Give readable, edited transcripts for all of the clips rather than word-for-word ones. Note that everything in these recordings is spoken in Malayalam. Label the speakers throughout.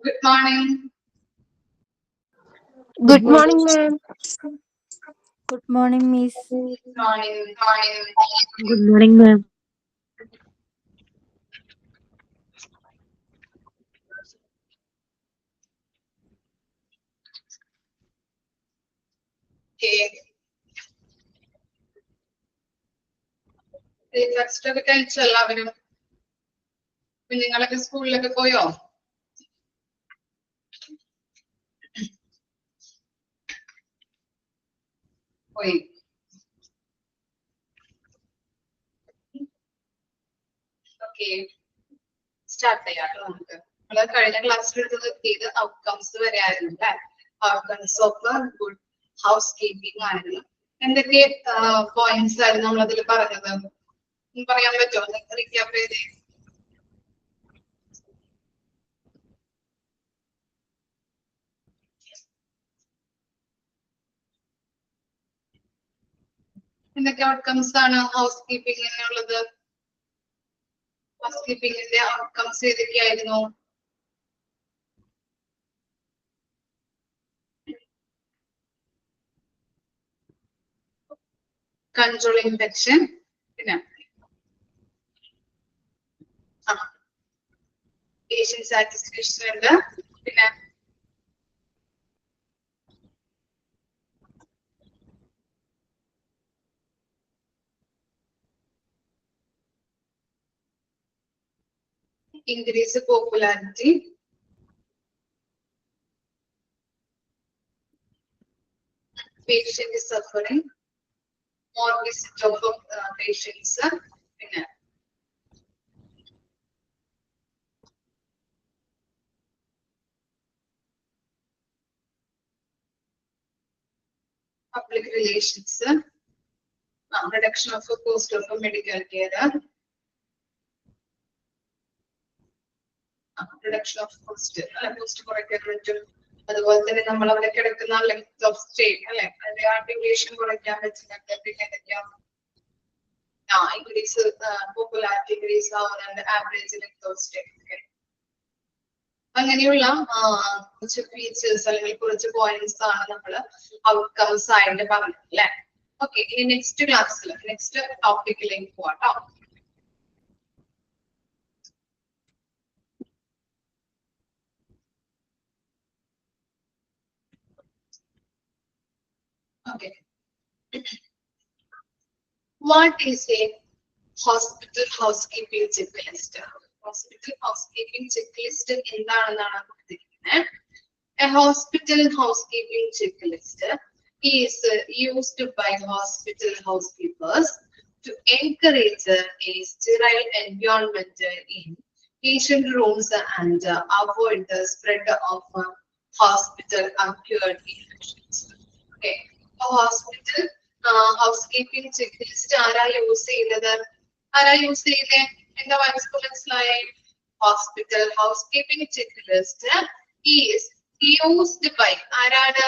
Speaker 1: Good morning.
Speaker 2: Good morning, ma'am.
Speaker 3: Good morning, Miss.
Speaker 1: Morning.
Speaker 2: Good morning, ma'am.
Speaker 1: Okay. Breakfast ഒക്കെ കഴിച്ചോ എല്ലാവരും? കുഞ്ഞുങ്ങളൊക്കെ സ്കൂളിലൊക്കെ പോയോ? പോയി. ഓക്കെ, സ്റ്റാർട്ട് ചെയ്യാം നമുക്ക്. നമ്മള് കഴിഞ്ഞ ക്ലാസ്സിൽ എടുത്ത് നിർത്തിയത് ഔട്ട്കംസ് വരെ ആയിരുന്നു അല്ലെ? Outcomes of good house keeping ആയിരുന്നു. എന്തൊക്കെ പോയിന്റ്സ് ആയിരുന്നു നമ്മൾ അതിൽ പറഞ്ഞത്? പറയാൻ പറ്റുമോ? റീക്യാപ്പ് ചെയ്തേ. എന്തൊക്കെ ഔട്ട്കംസ് ആണ് ഹൗസ് കീപ്പിംഗിനുള്ളത്? ഹൗസ് കീപ്പിംഗിന്റെ ഔട്ട്കംസ് ഏതൊക്കെയായിരുന്നു? കൺട്രോൾ ഇൻഫെക്ഷൻ, പിന്നെ പേഷ്യന്റ് സാറ്റിസ്ഫാക്ഷൻ ഉണ്ട്, പിന്നെ increase popularity, patient is suffering, more visit of patients, പിന്നെ public relations, reduction of cost of medical care, reduction of cost, cost കുറയ്ക്കാൻ പറ്റും. അതുപോലെ തന്നെ നമ്മൾ അവിടെ കിടക്കുന്ന ലെങ്ത് ഓഫ് സ്റ്റേ അല്ലെ, അതിന്റെ ഡ്യൂറേഷൻ കുറയ്ക്കാൻ പറ്റുന്നുണ്ട്. പിന്നെ എന്തൊക്കെയാ? ഇൻക്രീസ് പോപ്പുലാരിറ്റി, ഇൻക്രീസ് ആവുന്നുണ്ട് ആവറേജ് ലെങ്ത് ഓഫ് സ്റ്റേ. അങ്ങനെയുള്ള കുറച്ച് ഫീച്ചേഴ്സ് അല്ലെങ്കിൽ കുറച്ച് പോയിന്റ്സ് ആണ് നമ്മൾ ഔട്ട്കംസ് ആയിട്ട് പറഞ്ഞത് അല്ലെ. ഓക്കെ, ഇനി നെക്സ്റ്റ് ക്ലാസ്സിൽ നെക്സ്റ്റ് ടോപ്പിക്കിലേക്ക് പോവാട്ടോ. Okay. What is a hospital housekeeping checklist? Hospital housekeeping checklist എന്താണെന്നാണ് കൊടുത്തിരിക്കുന്നത്. A hospital housekeeping checklist is used by hospital housekeepers to encourage a sterile environment in patient rooms and avoid the spread of hospital acquired infections. Okay. Hospital housekeeping check list ആരാ യൂസ് ചെയ്യുന്നത്? എന്താ മനസ്സിലായേ? Hospital housekeeping check list is used by ആരാണ്?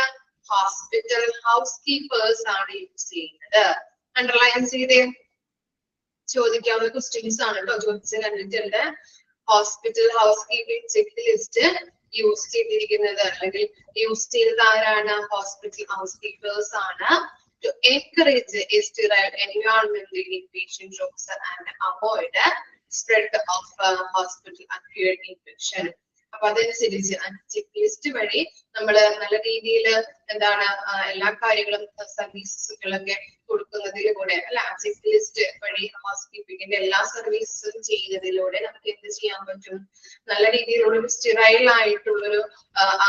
Speaker 1: ഹോസ്പിറ്റൽ ഹൗസ് കീപ്പേഴ്സ് ആണ് യൂസ് ചെയ്യുന്നത്. അണ്ടർലൈൻ ചെയ്തേ, ചോദിക്കാവുന്ന ക്വസ്റ്റ്യൻസ് ആണ് കേട്ടോ. ചോദിച്ച് കണ്ടിട്ടുണ്ട്. Hospital housekeeping check list use ചെയ്തിരിക്കുന്നത് അല്ലെങ്കിൽ യൂസ് ചെയ്തത് ആരാണ്? ഹോസ്പിറ്റൽ ഹൗസ് കീപ്പേഴ്സ് ആണ്. To encourage a sterile environment in patient rooms and avoid spread of hospital acquired infection. അപ്പൊ അതനുസരിച്ച് ചെക്ക് ലിസ്റ്റ് വഴി നമ്മൾ നല്ല രീതിയിൽ എന്താണ് എല്ലാ കാര്യങ്ങളും സർവീസുകളൊക്കെ കൊടുക്കുന്നതിലൂടെ അല്ല, ചെക്ക് ലിസ്റ്റ് വഴി ഹൗസ് കീപ്പിംഗിന്റെ എല്ലാ സർവീസും ചെയ്യുന്നതിലൂടെ നമുക്ക് എന്ത് ചെയ്യാൻ പറ്റും? നല്ല രീതിയിലുള്ള ഒരു സ്റ്റെറൈൽ ആയിട്ടുള്ളൊരു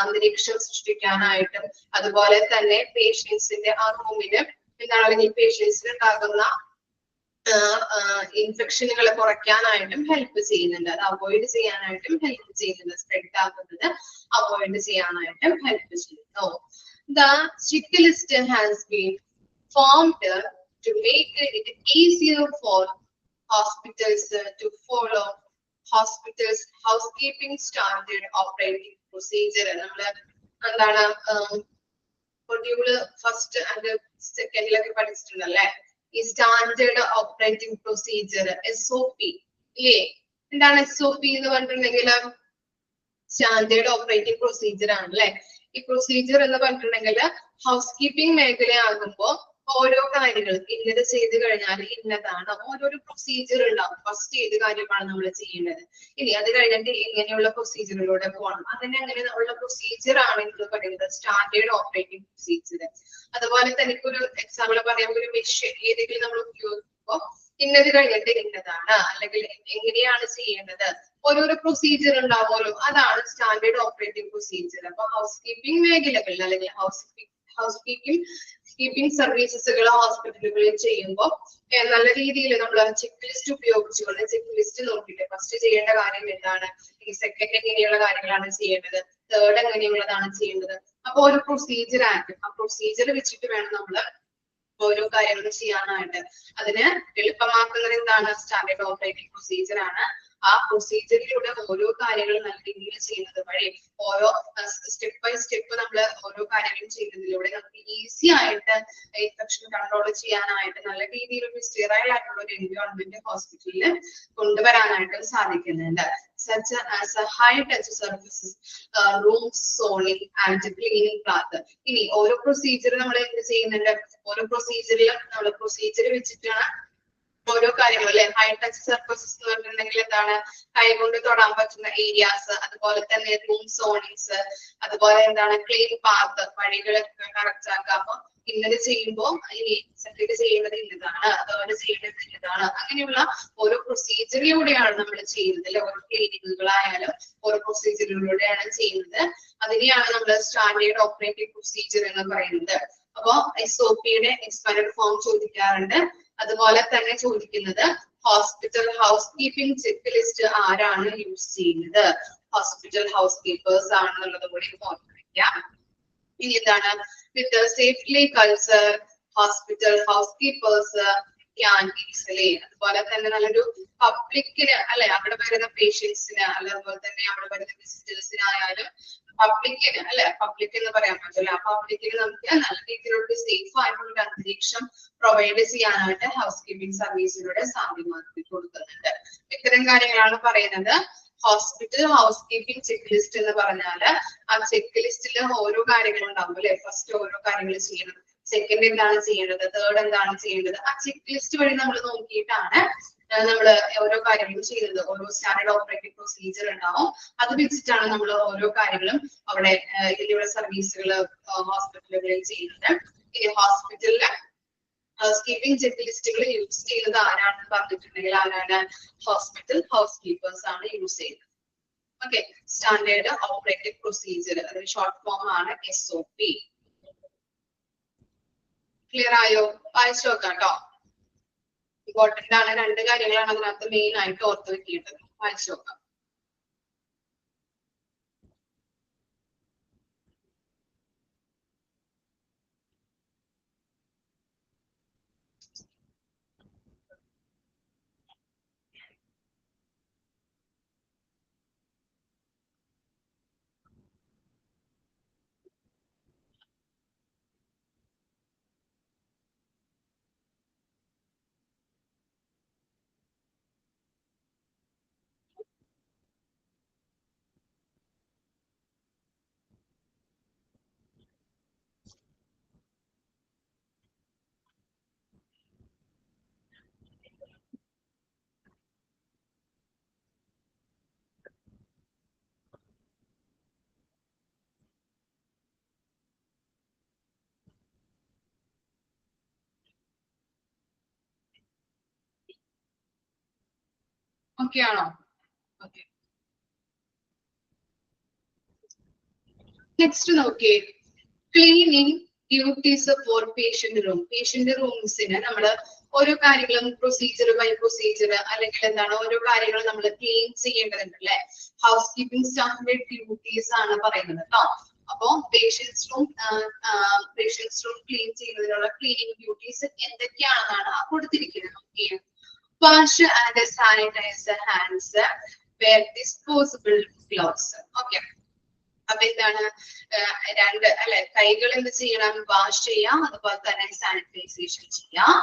Speaker 1: അന്തരീക്ഷം സൃഷ്ടിക്കാനായിട്ടും അതുപോലെ തന്നെ പേഷ്യൻസിന്റെ ആ റൂമിന് എന്താണ് അല്ലെങ്കിൽ പേഷ്യൻസിന് ഉണ്ടാകുന്ന ഇൻഫെക്ഷനുകളെ കുറയ്ക്കാനായിട്ടും ഹെൽപ്പ് ചെയ്യുന്നുണ്ട്. അത് അവോയ്ഡ് ചെയ്യാനായിട്ടും ഹെൽപ്പ് ചെയ്യുന്നുണ്ട്. സ്പ്രെഡ് ആകുന്നത് അവോയ്ഡ് ചെയ്യാനായിട്ടും ഹെൽപ്പ് ചെയ്യുന്നു. The checklist has been formed to make it easier for hospitals to follow hospitals housekeeping standard operating procedure. നമ്മള് എന്താണ് മൊഡ്യൂള് ഫസ്റ്റ് ആൻഡ് സെക്കൻഡിലൊക്കെ പഠിച്ചിട്ടുണ്ടല്ലേ? ഈ സ്റ്റാൻഡേർഡ് ഓപ്പറേറ്റിംഗ് പ്രൊസീജിയർ SOP ഇല്ലേ? എന്താണ് SOP എന്ന് പറഞ്ഞിട്ടുണ്ടെങ്കിൽ സ്റ്റാൻഡേർഡ് ഓപ്പറേറ്റിംഗ് പ്രൊസീജിയർ ആണ് അല്ലെ. ഈ പ്രൊസീജിയർ എന്ന് പറഞ്ഞിട്ടുണ്ടെങ്കിൽ ഹൗസ് കീപ്പിംഗ് മേഖലയാകുമ്പോ ഓരോ കാര്യങ്ങൾ ഇന്നത് ചെയ്ത് കഴിഞ്ഞാൽ ഇന്നതാണ്, ഓരോരോ പ്രൊസീജിയർ ഉണ്ടാവും. ഫസ്റ്റ് ഏത് കാര്യമാണ് നമ്മൾ ചെയ്യേണ്ടത്, ഇനി അത് കഴിഞ്ഞിട്ട് ഇങ്ങനെയുള്ള പ്രൊസീജിയറിലൂടെ പോകണം, അങ്ങനെ ഉള്ള പ്രൊസീജിയർ ആണ് എന്ന് പറയുന്നത് സ്റ്റാൻഡേർഡ് ഓപ്പറേറ്റിംഗ് പ്രൊസീജിയർ. അതുപോലെ തന്നെ ഇപ്പൊ ഒരു എക്സാമ്പിൾ പറയാം, ഒരു മെഷീൻ ഏതെങ്കിലും നമ്മൾ ഉപയോഗിക്കുമ്പോൾ ഇന്നത് കഴിഞ്ഞിട്ട് ഇന്നതാണ്, അല്ലെങ്കിൽ എങ്ങനെയാണ് ചെയ്യേണ്ടത്, ഓരോരോ പ്രൊസീജിയർ ഉണ്ടാവുമല്ലോ, അതാണ് സ്റ്റാൻഡേർഡ് ഓപ്പറേറ്റിംഗ് പ്രൊസീജിയർ. അപ്പൊ ഹൗസ് കീപ്പിംഗ് മേഖലകളിൽ അല്ലെങ്കിൽ ഹൗസ് കീപ്പിംഗ് സർവീസസുകൾ ഹോസ്പിറ്റലുകളിൽ ചെയ്യുമ്പോൾ നല്ല രീതിയിൽ നമ്മൾ ചെക്ക് ലിസ്റ്റ് ഉപയോഗിച്ചുകൊണ്ട് ചെക്ക് ലിസ്റ്റ് നോക്കിയിട്ട് ഫസ്റ്റ് ചെയ്യേണ്ട കാര്യം എന്താണ്, ഈ സെക്കൻഡ് എങ്ങനെയുള്ള കാര്യങ്ങളാണ് ചെയ്യേണ്ടത്, തേർഡ് എങ്ങനെയുള്ളതാണ് ചെയ്യേണ്ടത്. അപ്പൊ ഒരു പ്രൊസീജിയർ ആയിട്ട് ആ പ്രൊസീജിയർ വെച്ചിട്ട് വേണം നമ്മൾ ഓരോ കാര്യങ്ങളും ചെയ്യാനായിട്ട്. അതിന് എളുപ്പമാക്കുന്നത് എന്താണ്, സ്റ്റാൻഡേർഡ് ഓപ്പറേറ്റിംഗ് പ്രൊസീജിയർ ആണ്. ആ പ്രൊസീജിയറിലൂടെ ഓരോ കാര്യങ്ങളും നല്ല രീതിയിൽ ചെയ്യുന്നത് വഴി ഓരോ സ്റ്റെപ്പ് ബൈ സ്റ്റെപ്പ് നമ്മൾ ഓരോ കാര്യങ്ങളും ചെയ്യുന്നതിലൂടെ നമുക്ക് ഈസി ആയിട്ട് ഇൻഫെക്ഷൻ കൺട്രോൾ ചെയ്യാനായിട്ട് നല്ല രീതിയിൽ ഒരു സ്റ്റെറൈൽ ആയിട്ടുള്ള ഒരു എൻവയോൺമെന്റ് ഹോസ്പിറ്റലിൽ കൊണ്ടുവരാനായിട്ട് സാധിക്കുന്നുണ്ട്. such as a high touch surfaces, room zoning and cleaning path. ഇനി ഓരോ പ്രൊസീജിയർ നമ്മൾ എന്ത് ചെയ്യുന്നുണ്ട്, ഓരോ പ്രൊസീജിയറിലും നമ്മൾ പ്രൊസീജിയർ വെച്ചിട്ടാണ് ഓരോ കാര്യങ്ങളും അല്ലെ. ഹൈ ടച്ച് സർഫസസ് എന്ന് പറഞ്ഞിട്ടുണ്ടെങ്കിൽ എന്താണ്, കൈകൊണ്ട് തൊടാൻ പറ്റുന്ന ഏരിയാസ്, അതുപോലെ തന്നെ റൂം സോണിങ്സ്, അതുപോലെ എന്താണ് ക്ലീൻ പാത്ത്, വഴികൾ കറക്റ്റ് ആക്കുക. അപ്പൊ ഇന്നത് ചെയ്യുമ്പോ ഇനി സെക്കൻഡ് ചെയ്യേണ്ടത് ഇന്നതാണ്, തേർഡ് ചെയ്യേണ്ടത് ഇന്നതാണ്, അങ്ങനെയുള്ള ഓരോ പ്രൊസീജിയറിലൂടെയാണ് നമ്മൾ ചെയ്യുന്നത് അല്ലെ. ഓരോ ക്ലിനിക്കുകളായാലും ഓരോ പ്രൊസീജിയറിലൂടെയാണ് ചെയ്യുന്നത്. അതിനെയാണ് നമ്മൾ സ്റ്റാൻഡേർഡ് ഓപ്പറേറ്റിംഗ് പ്രൊസീജിയർ എന്ന് പറയുന്നത്. അപ്പൊ SOPയുടെ എക്സ്പാൻഡഡ് ഫോം ചോദിക്കാറുണ്ട്. അതുപോലെ തന്നെ ചോദിക്കുന്നത് hospital housekeeping check list ആരാണ് യൂസ് ചെയ്യുന്നത്, ഹോസ്പിറ്റൽ ഹൗസ് കീപ്പേഴ്സ് ആണെന്നുള്ളത് കൂടി ഓർമ്മിക്കാം. ഇനി എന്താണ്, with safety culture hospital housekeepers can easily, അതുപോലെ തന്നെ നല്ലൊരു പബ്ലിക്കിന് അല്ലെ, അവിടെ വരുന്ന പേഷ്യൻസിന് അതുപോലെ തന്നെ അവിടെ വരുന്ന വിസിറ്റേഴ്സിനായാലും പബ്ലിക്കിന് അല്ലെ, പബ്ലിക് എന്ന് പറയാൻ പറ്റില്ല, പബ്ലിക്കിന് നമുക്ക് നല്ല രീതിയിലുള്ള സേഫ് ആയിട്ടുള്ള ഒരു അന്തരീക്ഷം പ്രൊവൈഡ് ചെയ്യാനായിട്ട് ഹൗസ് കീപ്പിംഗ് സർവീസിലൂടെ സാധ്യമാക്കി കൊടുക്കുന്നുണ്ട്. ഇത്തരം കാര്യങ്ങളാണ് പറയുന്നത്. Hospital housekeeping check list എന്ന് പറഞ്ഞാല് ആ ചെക്ക് ലിസ്റ്റിൽ ഓരോ കാര്യങ്ങളും ഉണ്ടാവും അല്ലെ. ഫസ്റ്റ് ഓരോ കാര്യങ്ങൾ ചെയ്യണം, സെക്കൻഡ് എന്താണ് ചെയ്യേണ്ടത്, തേർഡ് എന്താണ് ചെയ്യേണ്ടത്. ആ ചെക്ക് ലിസ്റ്റ് വഴി നമ്മൾ നോക്കിയിട്ടാണ് നമ്മൾ ഓരോ കാര്യങ്ങളും ചെയ്യുന്നത്. ഓരോ സ്റ്റാൻഡേർഡ് ഓപ്പറേറ്റിംഗ് പ്രൊസീജിയർ ഉണ്ടാവും, അത് വെച്ചിട്ടാണ് നമ്മൾ ഓരോ കാര്യങ്ങളും അവിടെ ഇതിലുള്ള സർവീസുകൾ ഹോസ്പിറ്റലുകളിൽ ചെയ്യുന്നത്. ഈ ഹോസ്പിറ്റലില് ഹൗസ് കീപ്പിംഗ് ചെക്ക് ലിസ്റ്റുകൾ യൂസ് ചെയ്യുന്നത് ആരാണെന്ന് പറഞ്ഞിട്ടുണ്ടെങ്കിൽ ആരാണ്, ഹോസ്പിറ്റൽ ഹൗസ് കീപ്പേഴ്സ് ആണ് യൂസ് ചെയ്യുന്നത്. ഓക്കെ, സ്റ്റാൻഡേർഡ് ഓപ്പറേറ്റിംഗ് പ്രൊസീജിയർ അതിന്റെ ഷോർട്ട് ഫോം ആണ് SOP. ക്ലിയർ ആയോ? വായിച്ചു നോക്കാം കേട്ടോ. ഇമ്പോർട്ടന്റ് ആണ്, രണ്ട് കാര്യങ്ങളാണ് അതിനകത്ത് മെയിൻ ആയിട്ട് ഓർത്ത് വെക്കേണ്ടത്. വായിച്ചു നോക്കാം. ഓക്കെ ആണോ? ഓക്കെ, നെക്സ്റ്റ് നോക്കിയേ, cleaning duties for patient room. Patient റൂംസിന് നമ്മൾ ഓരോ കാര്യങ്ങളും പ്രൊസീജിയർ ബൈ പ്രൊസീജിയർ അല്ലെങ്കിൽ എന്താണ് ഓരോ കാര്യങ്ങളും നമ്മൾ ക്ലീൻ ചെയ്യേണ്ടതുണ്ട് അല്ലെ. ഹൗസ് കീപ്പിംഗ് സ്റ്റാഫിന്റെ ഡ്യൂട്ടീസ് ആണ് പറയുന്നത് കേട്ടോ. അപ്പോ പേഷ്യൻസ് റൂം ക്ലീൻ ചെയ്യുന്നതിനുള്ള ക്ലീനിങ് ഡ്യൂട്ടീസ് എന്തൊക്കെയാണെന്നാണ് കൊടുത്തിരിക്കുന്നത്. Okay, wash and sanitize the hands, wear disposable gloves. Okay, അപ്പൊ എന്താണ് രണ്ട് അല്ലെ, കൈകൾ എന്ത് ചെയ്യണം, വാഷ് ചെയ്യാം, അതുപോലെ തന്നെ സാനിറ്റൈസേഷൻ ചെയ്യാം.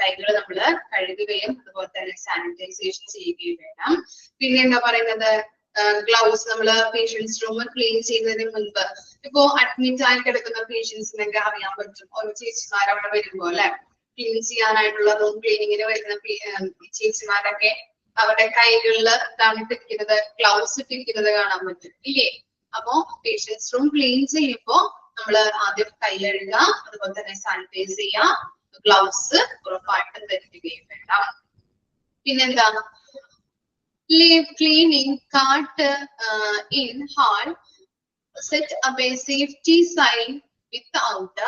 Speaker 1: കൈകൾ നമ്മൾ കഴുകുകയും അതുപോലെ തന്നെ സാനിറ്റൈസേഷൻ ചെയ്യുകയും വേണം. പിന്നെ എന്താ പറയുന്നത്, ഗ്ലൗസ് നമ്മൾ പേഷ്യൻസ് റൂം ക്ലീൻ ചെയ്യുന്നതിന് മുൻപ്, ഇപ്പോ അഡ്മിറ്റ് ആയി കിടക്കുന്ന പേഷ്യൻസിനൊക്കെ അറിയാൻ പറ്റും, ഓരോ ചേച്ചിമാർ അവിടെ വരുമ്പോ അല്ലെ, ക്ലീൻ ചെയ്യാനായിട്ടുള്ള റൂം ക്ലീനിങ്ങിന് വരുന്ന ചേച്ചിമാരൊക്കെ അവരുടെ കൈകളിൽ എന്താണ് ഇട്ടിരിക്കുന്നത്, ഗ്ലൗസ് ഇട്ടിരിക്കുന്നത് കാണാൻ പറ്റും ഇല്ലേ. അപ്പോ പേഷ്യൻസ് റൂം ക്ലീൻ ചെയ്യുമ്പോ നമ്മൾ ആദ്യം കൈ കഴുകുക, അതുപോലെ തന്നെ സാനിറ്റൈസ് ചെയ്യുക, ഗ്ലൗസ് ഉറപ്പായിട്ടും ധരിക്കുകയും വേണം. പിന്നെന്താ, leave cleaning cart in hall, set up a safety sign without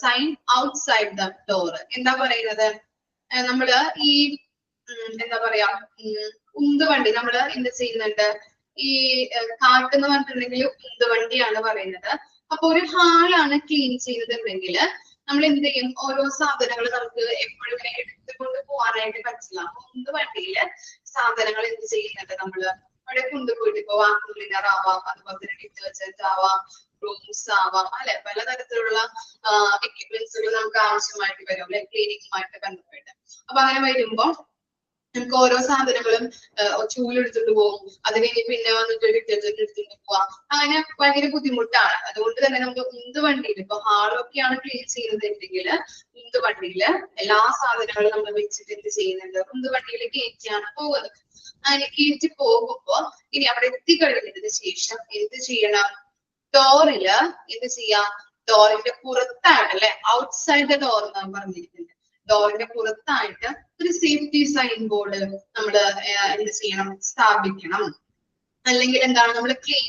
Speaker 1: sign outside the door. എന്താ പറയുന്നത്, നമ്മള് ഈ എന്താ പറയാ, ഉന്തുവണ്ടി നമ്മള് എന്ത് ചെയ്യുന്നുണ്ട്, ഈ കാട്ട് എന്ന് പറഞ്ഞിട്ടുണ്ടെങ്കിൽ ഉന്തുവണ്ടിയാണ് പറയുന്നത്. അപ്പൊ ഒരു ഹാളാണ് ക്ലീൻ ചെയ്യുന്നതെങ്കിൽ നമ്മൾ എന്ത് ചെയ്യും, ഓരോ സാധനങ്ങൾ നമുക്ക് എപ്പോഴും ഇങ്ങനെ എടുത്തുകൊണ്ട് പോകാനായിട്ട് പറ്റില്ല. ഉന്തുവണ്ടിയില് സാധനങ്ങൾ എന്ത് ചെയ്യുന്നുണ്ട്, നമ്മള് അവിടെ കൊണ്ടുപോയിട്ട് ഇപ്പൊ വാക്യൂം ക്ലീനർ ആവാം, അതുപോലെ തന്നെ ഡിറ്റർജന്റ് ആവാം, റൂംസ് ആവാം അല്ലെ, പലതരത്തിലുള്ള എക്യുപ്മെന്റ്സുകൾ നമുക്ക് ആവശ്യമായിട്ട് വരും അല്ലെ, ക്ലീനിങ്ങുമായിട്ട് ബന്ധപ്പെട്ട്. അപ്പൊ അങ്ങനെ വരുമ്പോ നമുക്ക് ഓരോ സാധനങ്ങളും ചൂലെടുത്തിട്ട് പോകും, അത് കഴിഞ്ഞ് പിന്നെ വന്നിട്ട് ഡിറ്റർജന്റ് എടുത്തിട്ട് പോവാം, അങ്ങനെ ഭയങ്കര ബുദ്ധിമുട്ടാണ്. അതുകൊണ്ട് തന്നെ നമുക്ക് ഉന്തുവണ്ടിയിൽ ഇപ്പൊ ഹാളൊക്കെയാണ് ക്ലീൻ ചെയ്യുന്നതെങ്കിൽ ഉന്തുവണ്ടിയില് എല്ലാ സാധനങ്ങളും നമ്മൾ വെച്ചിട്ട് എന്ത് ചെയ്യുന്നുണ്ട്, ഉന്തുവണ്ടിയിൽ കയറ്റിയാണ് പോകുന്നത്. അങ്ങനെ കയറ്റി പോകുമ്പോ ഇനി അവിടെ എത്തിക്കഴിഞ്ഞതിന് ശേഷം എന്ത് ചെയ്യണം, ഡോറില് എന്ത് ചെയ്യാം, ഡോറിന്റെ പുറത്തായിട്ട് അല്ലെ, ഔട്ട്സൈഡ് ദ ഡോർ എന്നാണ് പറഞ്ഞിരിക്കുന്നത്. ഡോറിന്റെ പുറത്തായിട്ട് ഒരു സേഫ്റ്റി സൈൻ ബോർഡ് നമ്മൾ എന്ത് ചെയ്യണം, സ്ഥാപിക്കണം. അല്ലെങ്കിൽ എന്താണ്, നമ്മൾ ക്ലീൻ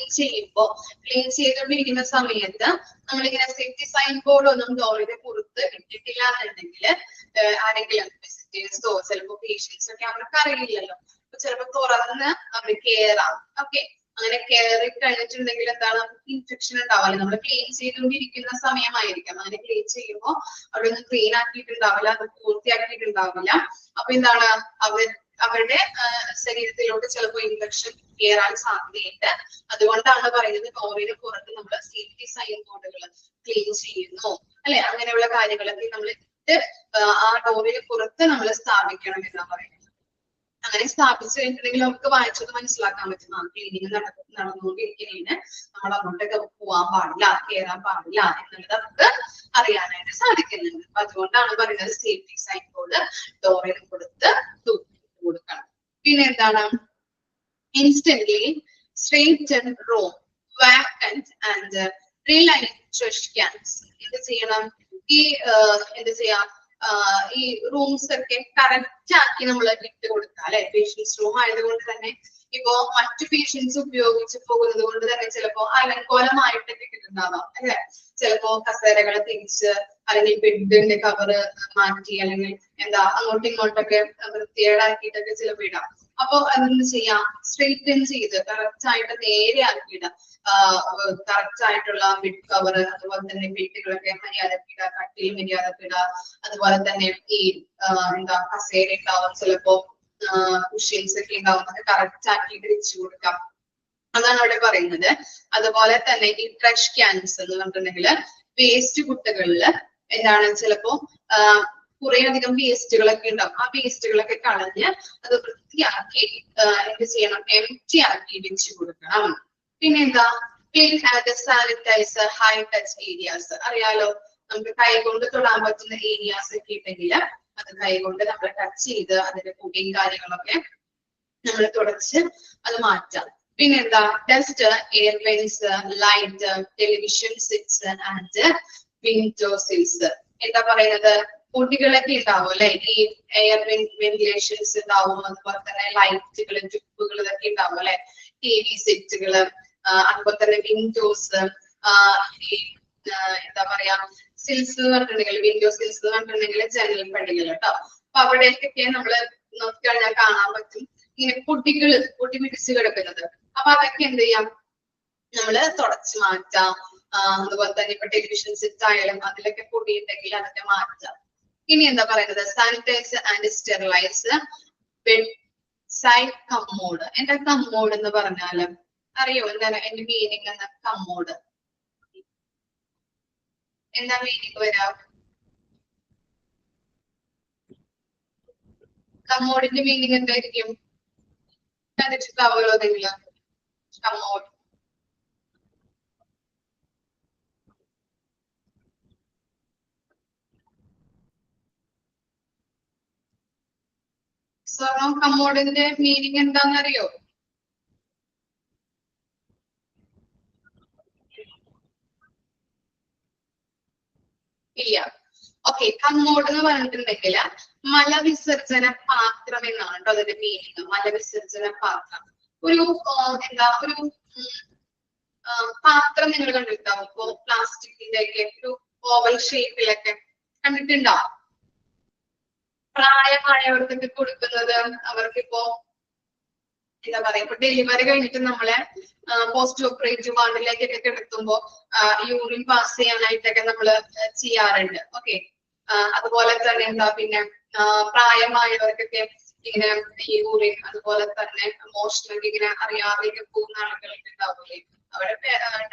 Speaker 1: ചെയ്തുകൊണ്ടിരിക്കുന്ന സമയത്ത് നമ്മളിങ്ങനെ സേഫ്റ്റി സൈൻ ബോർഡ് ഒന്നും ഡോറിന്റെ പുറത്ത് ഇട്ടിട്ടില്ല എന്നുണ്ടെങ്കിൽ ആരെങ്കിലും വിസിറ്റേഴ്സോ ചിലപ്പോ പേഷ്യൻസ് ഒക്കെ അവർക്ക് അറിയില്ലല്ലോ, ചിലപ്പോ തുറന്ന് അവർ കയറാം. ഓക്കെ, അങ്ങനെ കയറി കഴിഞ്ഞിട്ടുണ്ടെങ്കിൽ എന്താണ്, ഇൻഫെക്ഷൻ ഉണ്ടാവില്ല. നമ്മൾ ക്ലീൻ ചെയ്തുകൊണ്ടിരിക്കുന്ന സമയമായിരിക്കാം, അങ്ങനെ ക്ലീൻ ചെയ്യുമ്പോൾ അവിടെ ഒന്നും ക്ലീൻ ആക്കിയിട്ടുണ്ടാവില്ല, അത് പൂർത്തിയാക്കിയിട്ടുണ്ടാവില്ല. അപ്പൊ എന്താണ്, അവരുടെ ശരീരത്തിലോട്ട് ചിലപ്പോൾ ഇൻഫെക്ഷൻ കയറാൻ സാധ്യതയുണ്ട്. അതുകൊണ്ടാണ് പറയുന്നത് ഡോറിന് പുറത്ത് നമ്മൾ സേഫ്റ്റി സൈൻ ബോർഡുകൾ ക്ലീൻ ചെയ്യുന്നു അല്ലെ, അങ്ങനെയുള്ള കാര്യങ്ങളൊക്കെ നമ്മൾ ആ ഡോറിന് പുറത്ത് നമ്മൾ സ്ഥാപിക്കണം എന്നാണ് പറയുന്നത്. അങ്ങനെ സ്ഥാപിച്ചു കഴിഞ്ഞിട്ടുണ്ടെങ്കിൽ നമുക്ക് വായിച്ചത് മനസ്സിലാക്കാൻ പറ്റും, ക്ലീനിങ് നടന്നുകൊണ്ടിരിക്കുന്നതിന് നമ്മൾ അങ്ങോട്ടൊക്കെ പോവാൻ പാടില്ല, കയറാൻ പാടില്ല എന്നുള്ളത് നമുക്ക് അറിയാനായിട്ട് സാധിക്കുന്നുണ്ട്. അതുകൊണ്ടാണ് പറയുന്നത് സേഫ്റ്റി സൈൻ ബോർഡ് ഡോറിന് കൊടുത്ത് തൂക്കി കൊടുക്കണം. പിന്നെ എന്താണ്, instantly straighten room vacant and reline trash cans. എന്ത് ചെയ്യണം, ഈ എന്ത് ചെയ്യാം, ഈ റൂംസ് ഒക്കെ കറക്റ്റ് ആക്കി നമ്മൾ ഇട്ട് കൊടുക്കുക അല്ലെ. പേഷ്യൻസ് റൂം ആയതുകൊണ്ട് തന്നെ ഇപ്പോ മറ്റു പേഷ്യൻസ് ഉപയോഗിച്ച് പോകുന്നത് കൊണ്ട് തന്നെ ചിലപ്പോ അലങ്കോലമായിട്ടൊക്കെ ഇട്ടിട്ടുണ്ടാവാം അല്ലെ. ചിലപ്പോ കസേരകൾ തിരിച്ച് അല്ലെങ്കിൽ ബെഡിന്റെ കവറ് മാറ്റി അല്ലെങ്കിൽ എന്താ അങ്ങോട്ടും ഇങ്ങോട്ടൊക്കെ വൃത്തികേടാക്കിയിട്ടൊക്കെ ചിലപ്പോ ഇടാം. അപ്പൊ അതെന്ത് ചെയ്യാം, സ്ട്രെയിറ്റൻ ചെയ്ത് കറക്റ്റ് ആയിട്ട് നേരെ ആക്കിയിടാം. കറക്റ്റ് ആയിട്ടുള്ള ബെഡ് കവർ, അതുപോലെ തന്നെ ബെഡുകളൊക്കെ മര്യാദക്കിടുക, കട്ടിൽ മര്യാദക്കിടുക, അതുപോലെ തന്നെ ഈ എന്താ കസേര ഉണ്ടാവും, ചിലപ്പോ കുഷ്യൻസ് ഒക്കെ ഉണ്ടാവും, അത് കറക്റ്റ് ആക്കിയിട്ട് വെച്ചു കൊടുക്കാം. അതാണ് അവിടെ പറയുന്നത്. അതുപോലെ തന്നെ ഈ ട്രഷ് ക്യാൻസ് എന്ന് പറഞ്ഞിട്ടുണ്ടെങ്കിൽ വേസ്റ്റ് കുട്ടകളില് എന്താണ്, ചിലപ്പോ കുറെ അധികം വേസ്റ്റുകളൊക്കെ ഉണ്ടാവും. ആ വേസ്റ്റുകളൊക്കെ കളഞ്ഞ് അത് വൃത്തിയാക്കി എന്ത് ചെയ്യണം, എംപ്റ്റി ആക്കി വെച്ചു കൊടുക്കണം. പിന്നെ എന്താ, clean and sanitizer high touch areas. അറിയാലോ, നമുക്ക് കൈ കൊണ്ട് തൊടാൻ പറ്റുന്ന ഏരിയാസ് ഒക്കെ ഉണ്ടെങ്കിൽ അത് കൈ കൊണ്ട് നമ്മൾ ടച്ച് ചെയ്ത് അതിന്റെ പൊടിയും കാര്യങ്ങളൊക്കെ നമ്മൾ തുടച്ച് അത് മാറ്റാം. പിന്നെന്താ, dust, airlines, light, television sets and window sills. എന്താ പറയുന്നത്, പൊടികളൊക്കെ ഉണ്ടാവും അല്ലെ, ഈ എയർ വെന്റിലേഷൻസ് ഉണ്ടാവും, അതുപോലെ തന്നെ ലൈറ്റുകള് ട്യൂബുകൾ ഇതൊക്കെ ഉണ്ടാവും അല്ലെ, TV സെറ്റുകള്, അതുപോലെ തന്നെ വിൻഡോസ്, ഈ എന്താ പറയാ സിൽസ് എന്ന് പറഞ്ഞിട്ടുണ്ടെങ്കിൽ, വിൻഡോ സിൽസ് എന്ന് പറഞ്ഞിട്ടുണ്ടെങ്കിൽ ജനൽ പടികൾ കേട്ടോ. അപ്പൊ അവിടേക്കൊക്കെ നമ്മള് നോക്കിക്കഴിഞ്ഞാൽ കാണാൻ പറ്റും ഇങ്ങനെ പൊടി പിടിച്ച് കിടക്കുന്നത്. അപ്പൊ അതൊക്കെ എന്ത് ചെയ്യാം, നമ്മള് തുടച്ച് മാറ്റാം. അതുപോലെ തന്നെ ഇപ്പൊ ടെലിവിഷൻ സെറ്റ് ആയാലും അതിലൊക്കെ പൊടി ഉണ്ടെങ്കിൽ അതൊക്കെ മാറ്റാം. ഇനി എന്താ പറയുന്നത്, sanitise and sterilise bed side commode. എന്താ കമ്മോഡ് എന്ന് പറഞ്ഞാല് അറിയോ എന്താണ് എന്റെ മീനിങ് എന്ന കമ്മോഡ്? എന്താ മീനിങ് വരാ? കമ്മോഡിന്റെ മീനിങ് എന്തായിരിക്കും? കണ്ടിട്ടുണ്ടാവുമല്ലോ നിങ്ങൾ കമ്മോഡ്. സ്വർണം കമ്മോഡിന്റെ മീനിങ് എന്താണെന്നറിയോ? ഇല്ല. ഓക്കെ, കമ്മോഡ് എന്ന് പറഞ്ഞിട്ടുണ്ടെങ്കിൽ മലവിസർജന പാത്രം എന്നാണ് കേട്ടോ അതിന്റെ മീനിങ്. മലവിസർജന പാത്രം ഒരു എന്താ ഒരു പാത്രം നിങ്ങൾ കണ്ടിട്ടുണ്ടാവും. ഇപ്പൊ പ്ലാസ്റ്റിക്കിന്റെ ഒക്കെ ഒരു ഓവൽ ഷേപ്പിലൊക്കെ കണ്ടിട്ടുണ്ടോ? പ്രായമായവർക്കൊക്കെ കൊടുക്കുന്നത് അവർക്കിപ്പോ എന്താ പറയാ, ഇപ്പൊ ഡെലിവറി കഴിഞ്ഞിട്ട് നമ്മളെ പോസ്റ്റ് ഓപ്പറേറ്റീവ് വാർഡിലേക്കൊക്കെ കിടത്തുമ്പോ യൂറിൻ പാസ് ചെയ്യാനായിട്ടൊക്കെ നമ്മള് ചെയ്യാറുണ്ട്. ഓക്കെ, അതുപോലെ തന്നെ എന്താ പിന്നെ പ്രായമായവർക്കൊക്കെ ഇങ്ങനെ യൂറിൻ അതുപോലെ തന്നെ മോഷണൊക്കെ ഇങ്ങനെ അറിയാതെയൊക്കെ പോകുന്ന ആളുകളൊക്കെ ഉണ്ടാവില്ലേ, അവിടെ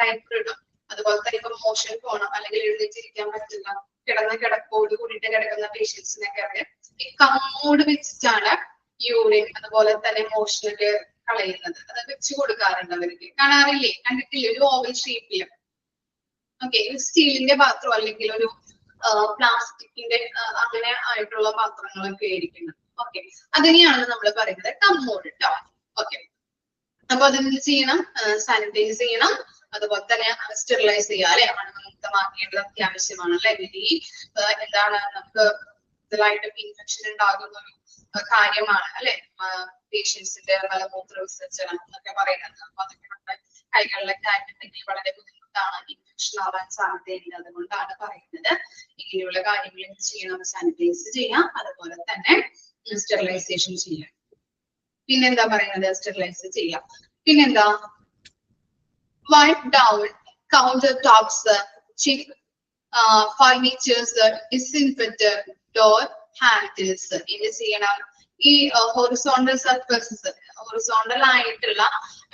Speaker 1: ടൈപ്പ് ഇടും. അതുപോലെ തന്നെ ഇപ്പൊ മോഷൻ പോകണം അല്ലെങ്കിൽ എഴുന്നേറ്റിരിക്കാൻ പറ്റില്ല, കിടന്ന കിടപ്പോട് കൂടിയിട്ട് കിടക്കുന്ന പേഷ്യൻസിനൊക്കെ അവിടെ ഈ കമ്മോട് വെച്ചിട്ടാണ് യൂറിൻ അതുപോലെ തന്നെ മോഷനൊക്കെ കളയുന്നത്. അത് വെച്ച് കൊടുക്കാറുണ്ട് അവർക്ക്. കാണാറില്ലേ? കണ്ടിട്ടില്ലേ? ഒരു ഓവൽ ഷേപ്പില്. ഓക്കെ, സ്റ്റീലിന്റെ പാത്രം അല്ലെങ്കിൽ ഒരു പ്ലാസ്റ്റിക്കിന്റെ അങ്ങനെ ആയിട്ടുള്ള പാത്രങ്ങളൊക്കെ ആയിരിക്കുന്നത്. ഓക്കെ, അതിനെയാണ് നമ്മൾ പറയുന്നത് കമ്മോഡ് കേട്ടോ. ഓക്കെ, അപ്പൊ അതെന്ത് ചെയ്യണം? സാനിറ്റൈസ് ചെയ്യണം, അതുപോലെ തന്നെ സ്റ്റെറിലൈസ് ചെയ്യുക അല്ലെ, അണുമുക്തമാക്കേണ്ടത് അത്യാവശ്യമാണ് അല്ലെ. ഈ എന്താണ് നമുക്ക് ഇതിലായിട്ട് ഇൻഫെക്ഷൻ ഉണ്ടാകുന്ന ഒരു കാര്യമാണ് അല്ലെ, പേഷ്യൻസിന്റെ മലമൂത്ര വിസർജനം എന്നൊക്കെ പറയുന്നത്. അപ്പൊ അതൊക്കെ നമ്മുടെ കൈകളിലൊക്കെ ആയിട്ടുണ്ടെങ്കിൽ വളരെ ബുദ്ധിമുട്ടാണ്, ഇൻഫെക്ഷൻ ആവാൻ സാധ്യതയില്ല. അതുകൊണ്ടാണ് പറയുന്നത് ഇങ്ങനെയുള്ള കാര്യങ്ങൾ ചെയ്യണം, സാനിറ്റൈസ് ചെയ്യാം, അതുപോലെ തന്നെ സ്റ്റെറിലൈസേഷൻ ചെയ്യാം. പിന്നെന്താ പറയുന്നത്? സ്റ്റെറിലൈസ് ചെയ്യാം. പിന്നെന്താ? wipe down countertops, check furnitures, disinfect door handles. ഇത് ചെയ്യണം. ഈ ഹൊറിസോണ്ടൽ സർഫേസസ്, ഹൊറിസോണ്ടൽ ആയിട്ടുള്ള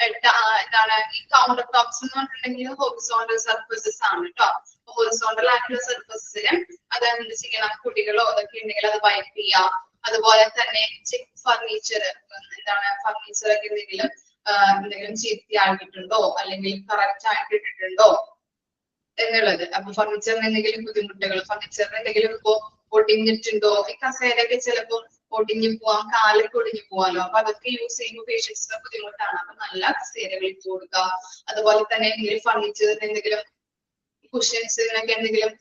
Speaker 1: എന്താണ് ഈ കൗണ്ടർ ടോപ്സ് എന്ന് പറഞ്ഞിട്ടുണ്ടെങ്കിൽ ഹൊറിസോണ്ടൽ സർഫേസസ് ആണ് കേട്ടോ. ഹൊറിസോണ്ടൽ ആയിട്ടുള്ള സർഫേസിൽ അത് എന്ത് ചെയ്യണം? കുട്ടികളോ അതൊക്കെ ഉണ്ടെങ്കിൽ അത് വൈപ്പ് ചെയ്യാം. അതുപോലെ തന്നെ ചെക്ക് ഫർണിച്ചർ, എന്താണ് ഫർണിച്ചർ ഒക്കെ എന്തെങ്കിലും ചീത്തയാക്കിയിട്ടുണ്ടോ അല്ലെങ്കിൽ കറക്റ്റ് ആയിട്ട് ഇട്ടിട്ടുണ്ടോ എന്നുള്ളത്. അപ്പൊ ഫർണിച്ചറിന് എന്തെങ്കിലും ബുദ്ധിമുട്ടുകൾ, ഫർണിച്ചറിന് എന്തെങ്കിലും ഇപ്പോ ഒടിഞ്ഞിട്ടുണ്ടോ, ഈ കസേരയൊക്കെ ചിലപ്പോ ഒടിഞ്ഞു പോവാം, കാലൊക്കെ ഒടിഞ്ഞു പോവാലോ. അപ്പൊ അതൊക്കെ യൂസ് ചെയ്യുമ്പോൾ പേഷ്യൻസിന് ബുദ്ധിമുട്ടാണ്. അപ്പൊ നല്ല കസേരകൾ ഇട്ട് കൊടുക്കുക. അതുപോലെ തന്നെ എന്തെങ്കിലും ഫർണിച്ചറിന് എന്തെങ്കിലും കുഷ്യൻസിനൊക്കെ എന്തെങ്കിലും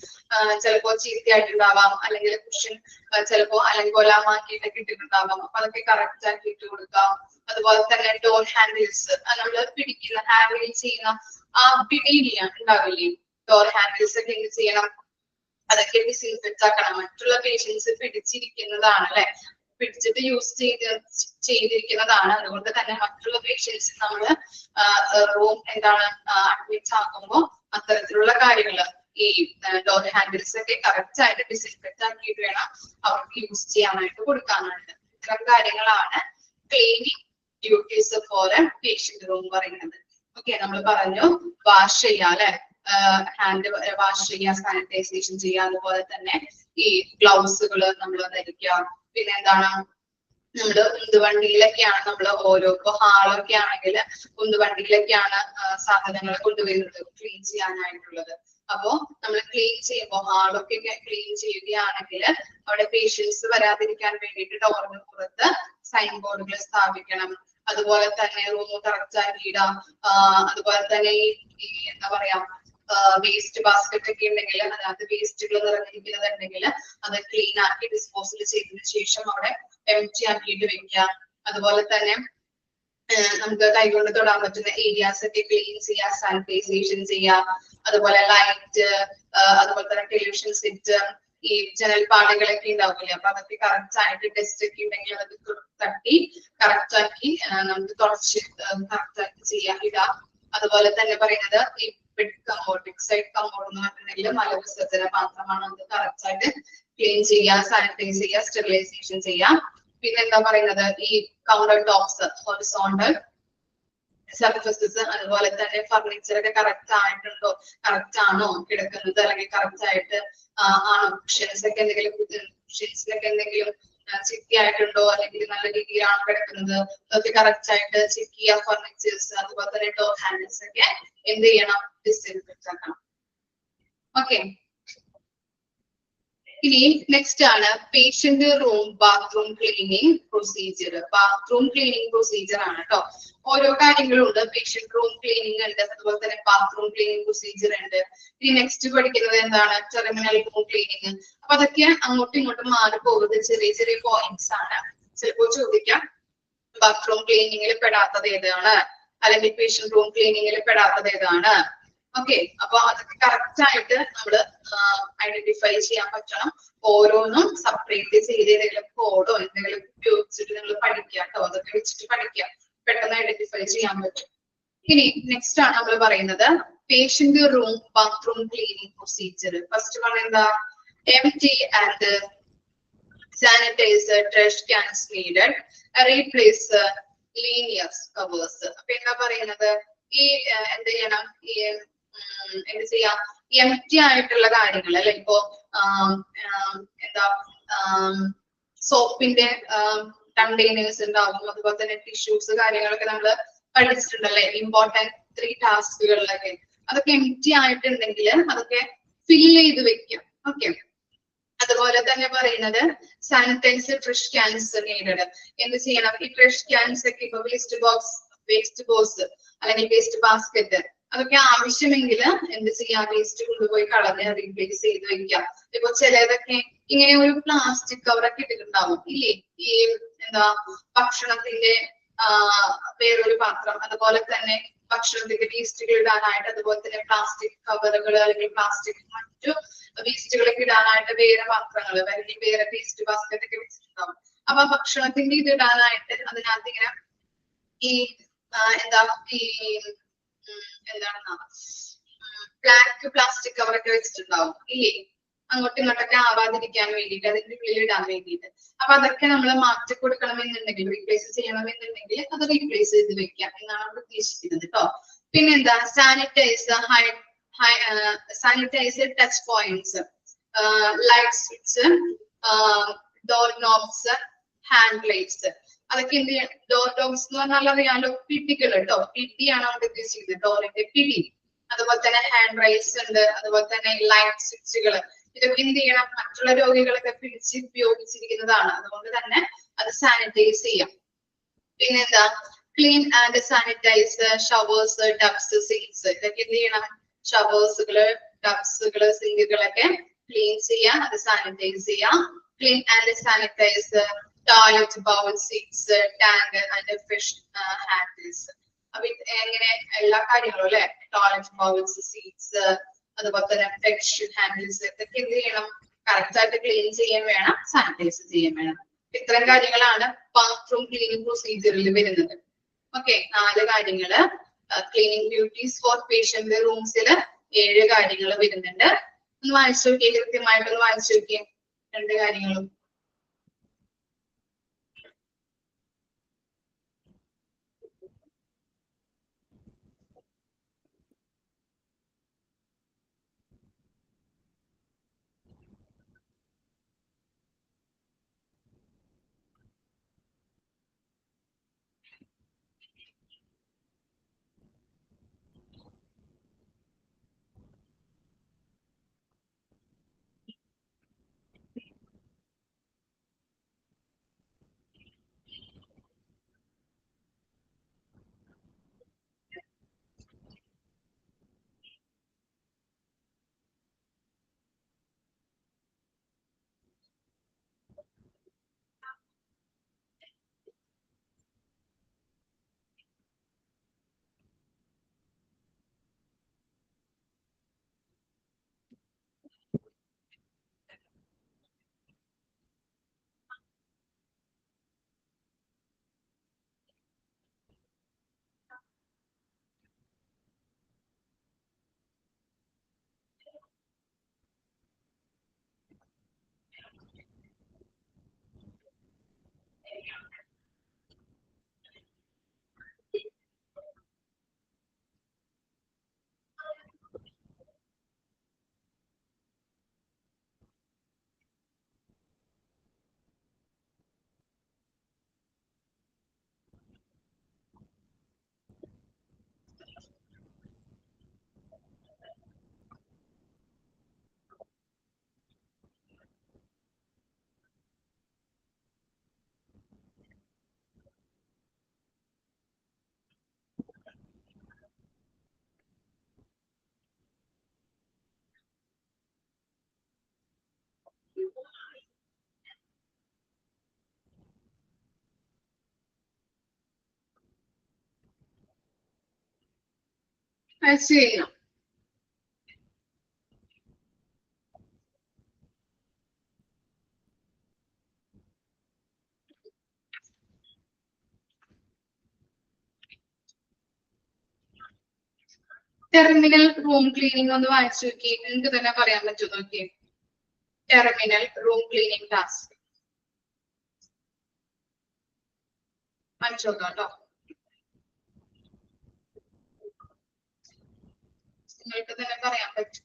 Speaker 1: ചിലപ്പോ ചീത്തയായിട്ടുണ്ടാവാം, അല്ലെങ്കിൽ കുഷ്യൻ ചിലപ്പോ അലങ്കോലമാക്കിയിട്ടൊക്കെ ഇട്ടിട്ടുണ്ടാവാം. അപ്പൊ അതൊക്കെ കറക്റ്റ് ആക്കി ഇട്ട് കൊടുക്കാം. അതുപോലെ തന്നെ ഡോർ ഹാൻഡിൽസ്, നമ്മൾ പിടിക്കുന്ന ഹാൻഡിൽ ചെയ്യുന്ന ആ പിടിയില്ല ഉണ്ടാവില്ലേ, ഡോർ ഹാൻഡിൽസ് ഒക്കെ എന്ത് ചെയ്യണം? അതൊക്കെ ഡിസിൻഫെക്റ്റ് ആക്കണം. മറ്റുള്ള പേഷ്യൻസ് പിടിച്ചിരിക്കുന്നതാണ് അല്ലെ, പിടിച്ചിട്ട് യൂസ് ചെയ്തിരിക്കുന്നതാണ്. അതുകൊണ്ട് തന്നെ മറ്റുള്ള പേഷ്യൻസ് നമ്മള് റൂം എന്താണ് അഡ്മിറ്റ് ആക്കുമ്പോൾ അത്തരത്തിലുള്ള കാര്യങ്ങള് ഈ ഡോർ ഹാൻഡിൽസ് ഒക്കെ കറക്റ്റ് ആയിട്ട് ഡിസിൻഫെക്റ്റ് ആക്കിയിട്ട് വേണം അവർക്ക് യൂസ് ചെയ്യാനായിട്ട് കൊടുക്കാനായിട്ട്. ഇത്തരം കാര്യങ്ങളാണ് cleaning duties for patient room പറയുന്നത്. ഓക്കെ, നമ്മൾ പറഞ്ഞു വാഷ് ചെയ്യാം അല്ലെ, ഹാൻഡ് വാഷ് ചെയ്യുക, സാനിറ്റൈസേഷൻ ചെയ്യുക, അതുപോലെ തന്നെ ഈ ഗ്ലൗസുകൾ നമ്മൾ ധരിക്കുക. പിന്നെ എന്താണ്, നമ്മള് ഉന്തുവണ്ടിയിലൊക്കെയാണ് നമ്മൾ ഓരോ, ഇപ്പൊ ഹാളൊക്കെ ആണെങ്കിൽ ഉന്തുവണ്ടിയിലൊക്കെയാണ് സാധനങ്ങൾ കൊണ്ടുവരുന്നത് ക്ലീൻ ചെയ്യാനായിട്ടുള്ളത്. അപ്പോ നമ്മൾ ക്ലീൻ ചെയ്യുമ്പോൾ ഹാളൊക്കെ ക്ലീൻ ചെയ്യുകയാണെങ്കിൽ അവിടെ പേഷ്യൻസ് വരാതിരിക്കാൻ വേണ്ടിയിട്ട് ഡോറിന് പുറത്ത് സൈൻ ബോർഡുകൾ സ്ഥാപിക്കണം. അതുപോലെ തന്നെ റൂം കറക്റ്റ് ആക്കി ഇടാം. അതുപോലെ തന്നെ ഈ എന്താ പറയാ വേസ്റ്റ് ബാസ്കറ്റ് ഒക്കെ ഉണ്ടെങ്കിൽ അതിനകത്ത് വേസ്റ്റുകൾ നിറഞ്ഞിരിക്കുന്നതുണ്ടെങ്കിൽ അത് ക്ലീൻ ആക്കി ഡിസ്പോസൽ ചെയ്തതിനു ശേഷം അവിടെ എംപ്റ്റി ആക്കിയിട്ട് വെക്കാം. അതുപോലെ തന്നെ നമുക്ക് കൈകൊണ്ട് തൊടാൻ പറ്റുന്ന ഏരിയാസ് ഒക്കെ ക്ലീൻ ചെയ്യാം, സാനിറ്റൈസേഷൻ ചെയ്യാം. അതുപോലെ ലൈറ്റ്, അതുപോലെ തന്നെ ടെലിവിഷൻ സെറ്റ്, ഈ ജനൽപ്പാടുകളൊക്കെ ഉണ്ടാവില്ലേ, അപ്പൊ അതൊക്കെ കറക്റ്റ് ആയിട്ട് ടെസ്റ്റ് ഒക്കെ ഉണ്ടെങ്കിൽ അതൊക്കെ തട്ടി കറക്റ്റ് ആക്കി നമുക്ക് തുടച്ച് കറക്റ്റ് ആക്കി ചെയ്യാം, ഇടാം. അതുപോലെ തന്നെ പറയുന്നത് ഈ ബെഡ് കമ്പോർഡ്, എക്സൈഡ് കമ്പോർഡ് എന്ന് പറഞ്ഞിട്ടുണ്ടെങ്കിൽ മലവിസർജന പാത്രമാണ്. അത് കറക്റ്റ് ആയിട്ട് ക്ലീൻ ചെയ്യാം, സാനിറ്റൈസ് ചെയ്യാം, സ്റ്റെറിലൈസേഷൻ ചെയ്യാം. പിന്നെ എന്താ പറയുന്നത്, ഈ കൗണ്ടർ ടോപ്സ് ഹൊറിസോണ്ടൽ സർഫസസ്, അതുപോലെ തന്നെ ഫർണിച്ചർ ഒക്കെ കറക്റ്റ് ആയിട്ടുണ്ടോ, കറക്റ്റ് ആണോ കിടക്കുന്നത്, അല്ലെങ്കിൽ കറക്റ്റ് ആയിട്ട് ആണോ, കുഷ്യൻസിലൊക്കെ എന്തെങ്കിലും ചെക്ക് ആയിട്ടുണ്ടോ, അല്ലെങ്കിൽ നല്ല രീതിയിലാണോ കിടക്കുന്നത്, അതൊക്കെ കറക്റ്റ് ആയിട്ട് ചെക്ക് ചെയ്യുക. ഫർണിച്ചേഴ്സ്, അതുപോലെ തന്നെ ഡോർ ഹാൻഡിൽസ് ഒക്കെ എന്ത് ചെയ്യണം, ഡിസ്ഇൻഫെക്റ്റ് ആക്കണം. ഓക്കെ, ഇനി നെക്സ്റ്റ് ആണ് patient room bathroom cleaning procedure. Bathroom cleaning procedure ആണ് കേട്ടോ. ഓരോ കാര്യങ്ങളും ഉണ്ട്. പേഷ്യന്റ് റൂം ക്ലീനിങ് ഉണ്ട്, അതുപോലെ തന്നെ ബാത്റൂം ക്ലീനിങ് പ്രൊസീജിയർ ഉണ്ട്. ഇനി നെക്സ്റ്റ് പഠിക്കുന്നത് എന്താണ്, ടെർമിനൽ റൂം ക്ലീനിങ്. അപ്പൊ അതൊക്കെ അങ്ങോട്ടും ഇങ്ങോട്ടും മാറി പോകുന്നത് ചെറിയ ചെറിയ പോയിന്റ്സ് ആണ്. ചിലപ്പോൾ ചോദിക്കാം ബാത്റൂം ക്ലീനിങ്ങിൽ പെടാത്തത് ഏതാണ്, അല്ലെങ്കിൽ പേഷ്യന്റ് റൂം ക്ലീനിങ്ങിൽ പെടാത്തത് ഏതാണ്. ഓക്കെ, അപ്പൊ അതൊക്കെ കറക്റ്റ് ആയിട്ട് നമ്മൾ ഐഡന്റിഫൈ ചെയ്യാൻ പറ്റണം. ഓരോന്നും സെപ്പറേറ്റ് ചെയ്ത് ഏതെങ്കിലും കോഡോ എന്തെങ്കിലും ഉപയോഗിച്ചിട്ട് നിങ്ങൾ പഠിക്കുക കേട്ടോ. അതൊക്കെ വെച്ചിട്ട് പഠിക്കുക, പെട്ടെന്ന് ഐഡന്റിഫൈ ചെയ്യാൻ പറ്റും. ഇനി നെക്സ്റ്റ് ആണ് നമ്മൾ പറയുന്നത് patient room bathroom cleaning procedure. First one എന്താ, empty and sanitizer trash cans needed, replace linear covers. അപ്പൊ എന്താ പറയുന്നത്, ഈ എന്ത് ചെയ്യണം, ഈ എന്ത് ചെയ്യാം, എംറ്റി ആയിട്ടുള്ള കാര്യങ്ങൾ അല്ലെ, ഇപ്പോ എന്താ സോപ്പിന്റെ കണ്ടെയ്നേഴ്സ് ഉണ്ടാവും, അതുപോലെ തന്നെ ടിഷ്യൂസ് കാര്യങ്ങളൊക്കെ നമ്മൾ പഠിച്ചിട്ടുണ്ടല്ലേ ഇമ്പോർട്ടന്റ് 3 ടാസ്കുകളിലൊക്കെ. അതൊക്കെ എംറ്റി ആയിട്ടുണ്ടെങ്കിൽ അതൊക്കെ ഫിൽ ചെയ്ത് വെക്കാം. ഓക്കെ, അതുപോലെ തന്നെ പറയുന്നത് സാനിറ്റൈസർ ഫ്രഷ് ക്യാൻസ് നീഡഡ്. എന്ത് ചെയ്യണം, ഈ ഫ്രഷ് ക്യാൻസ് ഒക്കെ ഇപ്പൊ വേസ്റ്റ് ബോക്സ് അല്ലെങ്കിൽ വേസ്റ്റ് ബാസ്കറ്റ് അതൊക്കെ ആവശ്യമെങ്കിൽ എന്ത് ചെയ്യാം, വേസ്റ്റ് കൊണ്ടുപോയി കളഞ്ഞ് റീപ്ലേസ് ചെയ്ത് വെക്കാം. ഇപ്പൊ ചിലതൊക്കെ ഇങ്ങനെ ഒരു പ്ലാസ്റ്റിക് കവറൊക്കെ ഇട്ടിട്ടുണ്ടാവും ഇല്ലേ, ഈ എന്താ ഭക്ഷണത്തിന്റെ വേറൊരു പാത്രം, അതുപോലെ തന്നെ ഭക്ഷണത്തിന്റെ വേസ്റ്റുകൾ ഇടാനായിട്ട്, അതുപോലെ തന്നെ പ്ലാസ്റ്റിക് കവറുകൾ അല്ലെങ്കിൽ പ്ലാസ്റ്റിക് മറ്റു വേസ്റ്റുകളൊക്കെ ഇടാനായിട്ട് വേറെ പാത്രങ്ങൾ, അല്ലെങ്കിൽ വേറെ വേസ്റ്റ് ബാസ്കറ്റ് ഒക്കെ വെച്ചിട്ടുണ്ടാവും. അപ്പൊ ഭക്ഷണത്തിന്റെ ഇത് ഇടാനായിട്ട് അതിനകത്ത് ഇങ്ങനെ ഈ എന്താ ഈ എന്താണ് ബ്ലാക്ക് പ്ലാസ്റ്റിക് കവറൊക്കെ വെച്ചിട്ടുണ്ടാവും ഇല്ലേ, അങ്ങോട്ടും ഇങ്ങോട്ടൊക്കെ ആവാതിരിക്കാൻ വേണ്ടിയിട്ട്, അതിന്റെ ഉള്ളിൽ ഇടാൻ വേണ്ടിയിട്ട്. അപ്പൊ അതൊക്കെ നമ്മൾ മാറ്റി കൊടുക്കണമെന്നുണ്ടെങ്കിൽ, റീപ്ലേസ് ചെയ്യണമെന്നുണ്ടെങ്കിൽ അത് റീപ്ലേസ് ചെയ്ത് വെക്കാം എന്നാണ് നമ്മൾ ഉദ്ദേശിക്കുന്നത് കേട്ടോ. പിന്നെന്താ, sanitizer touch points, light switch, door knobs, hand lights. അതൊക്കെ എന്ത് ചെയ്യാം, ഡോർ നോബ്സ് എന്ന് പറഞ്ഞാൽ അറിയാലോ, പിടികൾ കേട്ടോ, പിടിയാണ് അവിടെ ഉദ്ദേശിക്കുന്നത്, ഡോറിന്റെ പിടി. അതുപോലെ തന്നെ ഹാൻഡ് റൈൽസ് ഉണ്ട്, അതുപോലെ തന്നെ ലൈറ്റ് സ്വിച്ചുകൾ. ഇതൊക്കെ എന്ത് ചെയ്യണം, മറ്റുള്ള രോഗികളൊക്കെ പിടിച്ച് ഉപയോഗിച്ചിരിക്കുന്നതാണ്, അതുകൊണ്ട് തന്നെ അത് സാനിറ്റൈസ് ചെയ്യാം. പിന്നെന്താ, ക്ലീൻ ആൻഡ് സാനിറ്റൈസ് ഷവേഴ്സ്, ടബ്സ്, സിങ്ക്സ്. ഇതൊക്കെ എന്ത് ചെയ്യണം, ഷവേഴ്സുകള്, ടബ്സുകള്, സിങ്കുകളൊക്കെ ക്ലീൻ ചെയ്യാം, അത് സാനിറ്റൈസ് ചെയ്യാം. Clean and sanitise toilet bowl, seats, tank and fish handles. അപ്പൊ എങ്ങനെ എല്ലാ കാര്യങ്ങളും അല്ലെ, ടോയ്ലറ്റ് ബൗൾസ്, സീറ്റ്സ്, അതുപോലെ തന്നെ ഫിഷ് ഹാൻഡിൽസ്, ഇതൊക്കെ എന്ത് ചെയ്യണം, കറക്റ്റ് ആയിട്ട് ക്ലീൻ ചെയ്യാൻ വേണം, സാനിറ്റൈസ് ചെയ്യാൻ വേണം. ഇത്തരം കാര്യങ്ങളാണ് ബാത്റൂം ക്ലീനിങ് പ്രൊസീജിയറിൽ വരുന്നത്. ഓക്കെ, 4 കാര്യങ്ങള്. ക്ലീനിങ് ഡ്യൂട്ടീസ് ഫോർ പേഷ്യന്റ് റൂംസില് 7 കാര്യങ്ങൾ വരുന്നുണ്ട്. ഒന്ന് വായിച്ചു നോക്കിയേ, കൃത്യമായിട്ടൊന്ന് വായിച്ചു നോക്കിയേ 2 കാര്യങ്ങളും. അയച്ചു കഴിഞ്ഞു. ടെർമിനൽ റൂം ക്ലീനിങ് ഒന്ന് വായിച്ചു നോക്കി, നിങ്ങൾക്ക് തന്നെ പറയാൻ പറ്റും നോക്കി. ടെർമിനൽ റൂം ക്ലീനിങ് ടാസ്ക് വായിച്ചു നോക്കാം കേട്ടോ. നിങ്ങൾക്ക് തന്നെ പറയാൻ പറ്റും.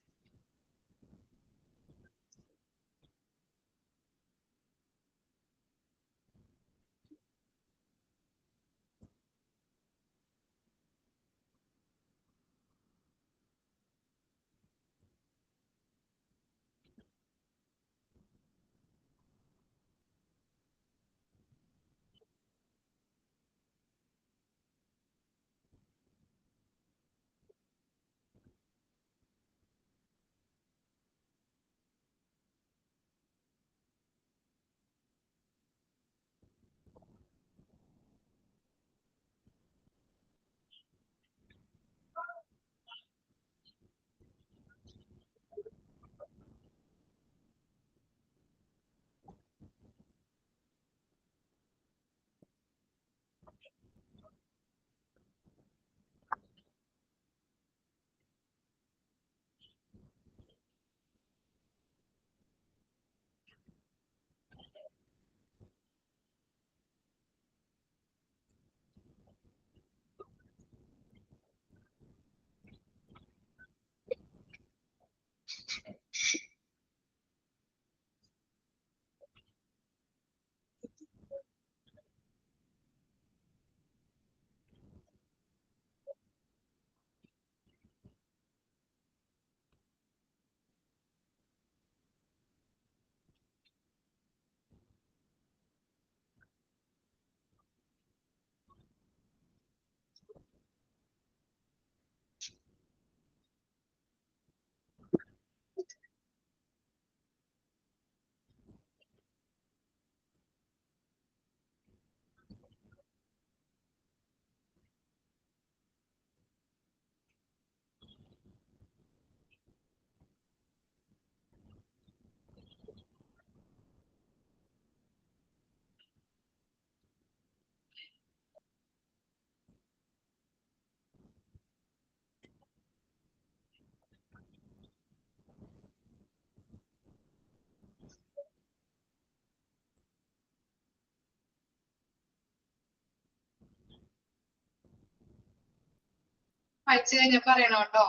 Speaker 1: വായിച്ചു കഴിഞ്ഞാൽ പറയണം കേട്ടോ.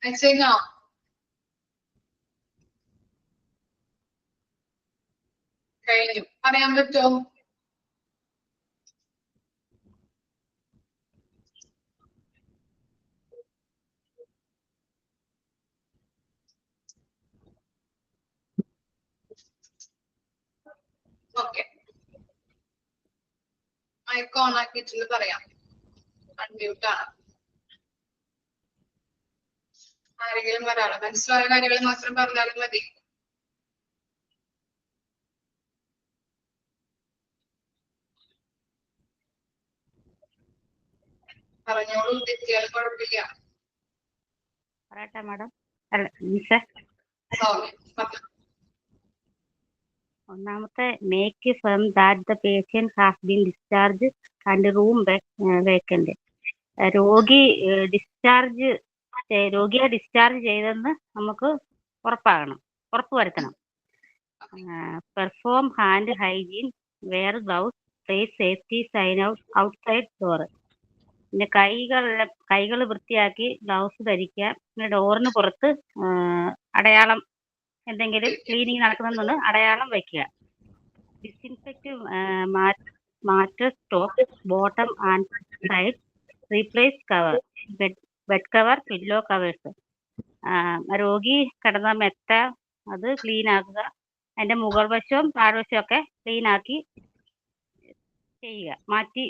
Speaker 1: വായിച്ചു കഴിഞ്ഞോ? കഴിഞ്ഞു. പറയാൻ പറ്റുമോ? ഓക്കെ, മൈക്ക് ഓൺ ആക്കിയിട്ടുണ്ട് പറയാം. അൺമ്യൂട്ട് ആണ്. ആരെങ്കിലും ഒരാള് മനസ്സിലായ കാര്യങ്ങൾ മാത്രം പറഞ്ഞാലും മതി. പറഞ്ഞോളൂ, തെറ്റിയാൽ കുഴപ്പമില്ല.
Speaker 2: പറയട്ടെ മാഡം? അല്ല മിസ്സേ,
Speaker 1: സോറി, പറഞ്ഞു.
Speaker 2: ഒന്നാമത്തെ make firm that the patient has been discharge and room vacant. രോഗിയെ ഡിസ്ചാർജ് ചെയ്തെന്ന് നമുക്ക് ഉറപ്പുവരുത്തണം. Perform hand hygiene, wear gloves, place safety sign outside door. പിന്നെ കൈകൾ വൃത്തിയാക്കി ഗ്ലൗസ് ധരിക്കുക. പിന്നെ ഡോറിന് പുറത്ത് അടയാളം, എന്തെങ്കിലും ക്ലീനിങ് നടക്കുന്നെന്ന് അടയാളം വെക്കുക. Disinfect matters top, bottom and side, replace cover, bed cover, pillow covers. രോഗി കിടന്ന മെത്ത അത് ക്ലീൻ ആക്കുക. അതിന്റെ മുകൾ വശവും താഴ്വശവും ഒക്കെ ക്ലീൻ ആക്കി ചെയ്യുക, മാറ്റി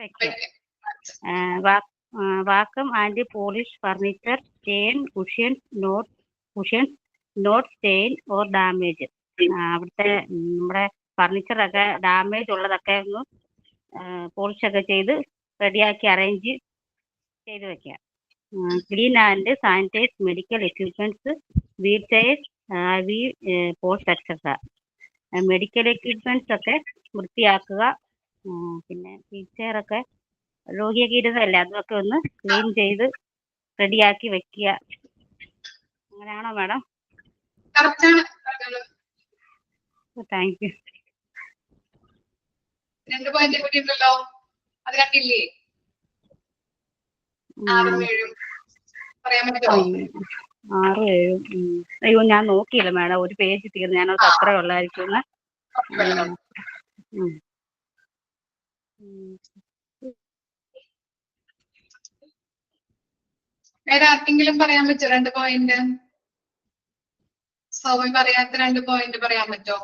Speaker 2: വെക്കുക. Vacuum and polish furniture, stain cushions not stain or damage. അവിടുത്തെ നമ്മുടെ ഫർണിച്ചറൊക്കെ ഡാമേജ് ഉള്ളതൊക്കെ ഒന്ന് പോളിഷൊക്കെ ചെയ്ത് റെഡിയാക്കി അറേഞ്ച് ചെയ്ത് വെക്കുക. Clean and sanitise medical equipments, wheel chairs, post etcetera. Medical equipments ഒക്കെ വൃത്തിയാക്കുക. പിന്നെ വീൽ ചെയറൊക്കെ രോഗിയൊക്കെ ഇരുന്നതല്ലേ, അതൊക്കെ ഒന്ന് ക്ലീൻ ചെയ്ത് റെഡിയാക്കി വെക്കുക. അങ്ങനെയാണോ മാഡം? Thank you.
Speaker 1: 2 പോയിന്റ് കൂടി ഉണ്ടല്ലോ, അത് കണ്ടില്ലേ? 6ഉം 7ഉം പറയാൻ പറ്റുമോ?
Speaker 2: 6, 7. അയ്യോ, ഞാൻ നോക്കിയില്ല മാഡം, ഒരു പേജ് തീർന്നു. ഞാനത് അത്രേ ഉള്ളായിരിക്കും.
Speaker 1: വേറെ ആർക്കെങ്കിലും പറയാൻ പറ്റുമോ 2 പോയിന്റ്? സൗമ്യ പറയാത്ത 2 പോയിന്റ് പറയാൻ പറ്റുമോ?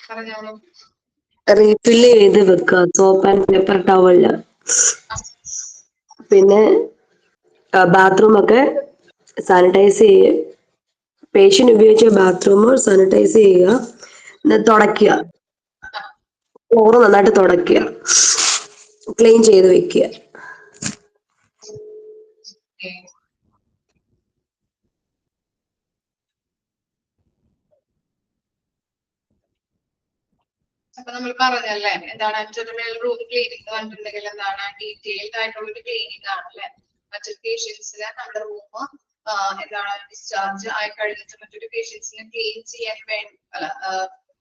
Speaker 1: പറഞ്ഞോളൂ.
Speaker 4: റീഫില്ല് ചെയ്ത് വെക്കുക സോപ്പ് ആൻഡ് പേപ്പർ ടവലില്. പിന്നെ ബാത്റൂം ഒക്കെ സാനിറ്റൈസ് ചെയ്യുക. പേഷ്യന്റ് ഉപയോഗിച്ച ബാത്റൂം സാനിറ്റൈസ് ചെയ്യുക, തുടയ്ക്കുക. ഫ്ലോറ് നന്നായിട്ട് തുടയ്ക്കുക, ക്ലീൻ ചെയ്ത് വെക്കുക.
Speaker 1: അപ്പൊ നമ്മൾ പറഞ്ഞല്ലേ, എന്താണ് ടെർമിനൽ റൂം ക്ലീനിങ് പറഞ്ഞിട്ടുണ്ടെങ്കിൽ എന്താണ് ഡീറ്റെയിൽഡ് ആയിട്ടുള്ള ഒരു ക്ലീനിങ് ആണ് അല്ലെ. മറ്റൊരു പേഷ്യൻസിന് നമ്മുടെ റൂം എന്താണ് ഡിസ്ചാർജ് ആയി കഴിഞ്ഞിട്ട് മറ്റൊരു പേഷ്യൻസിന് ക്ലീൻ ചെയ്യാൻ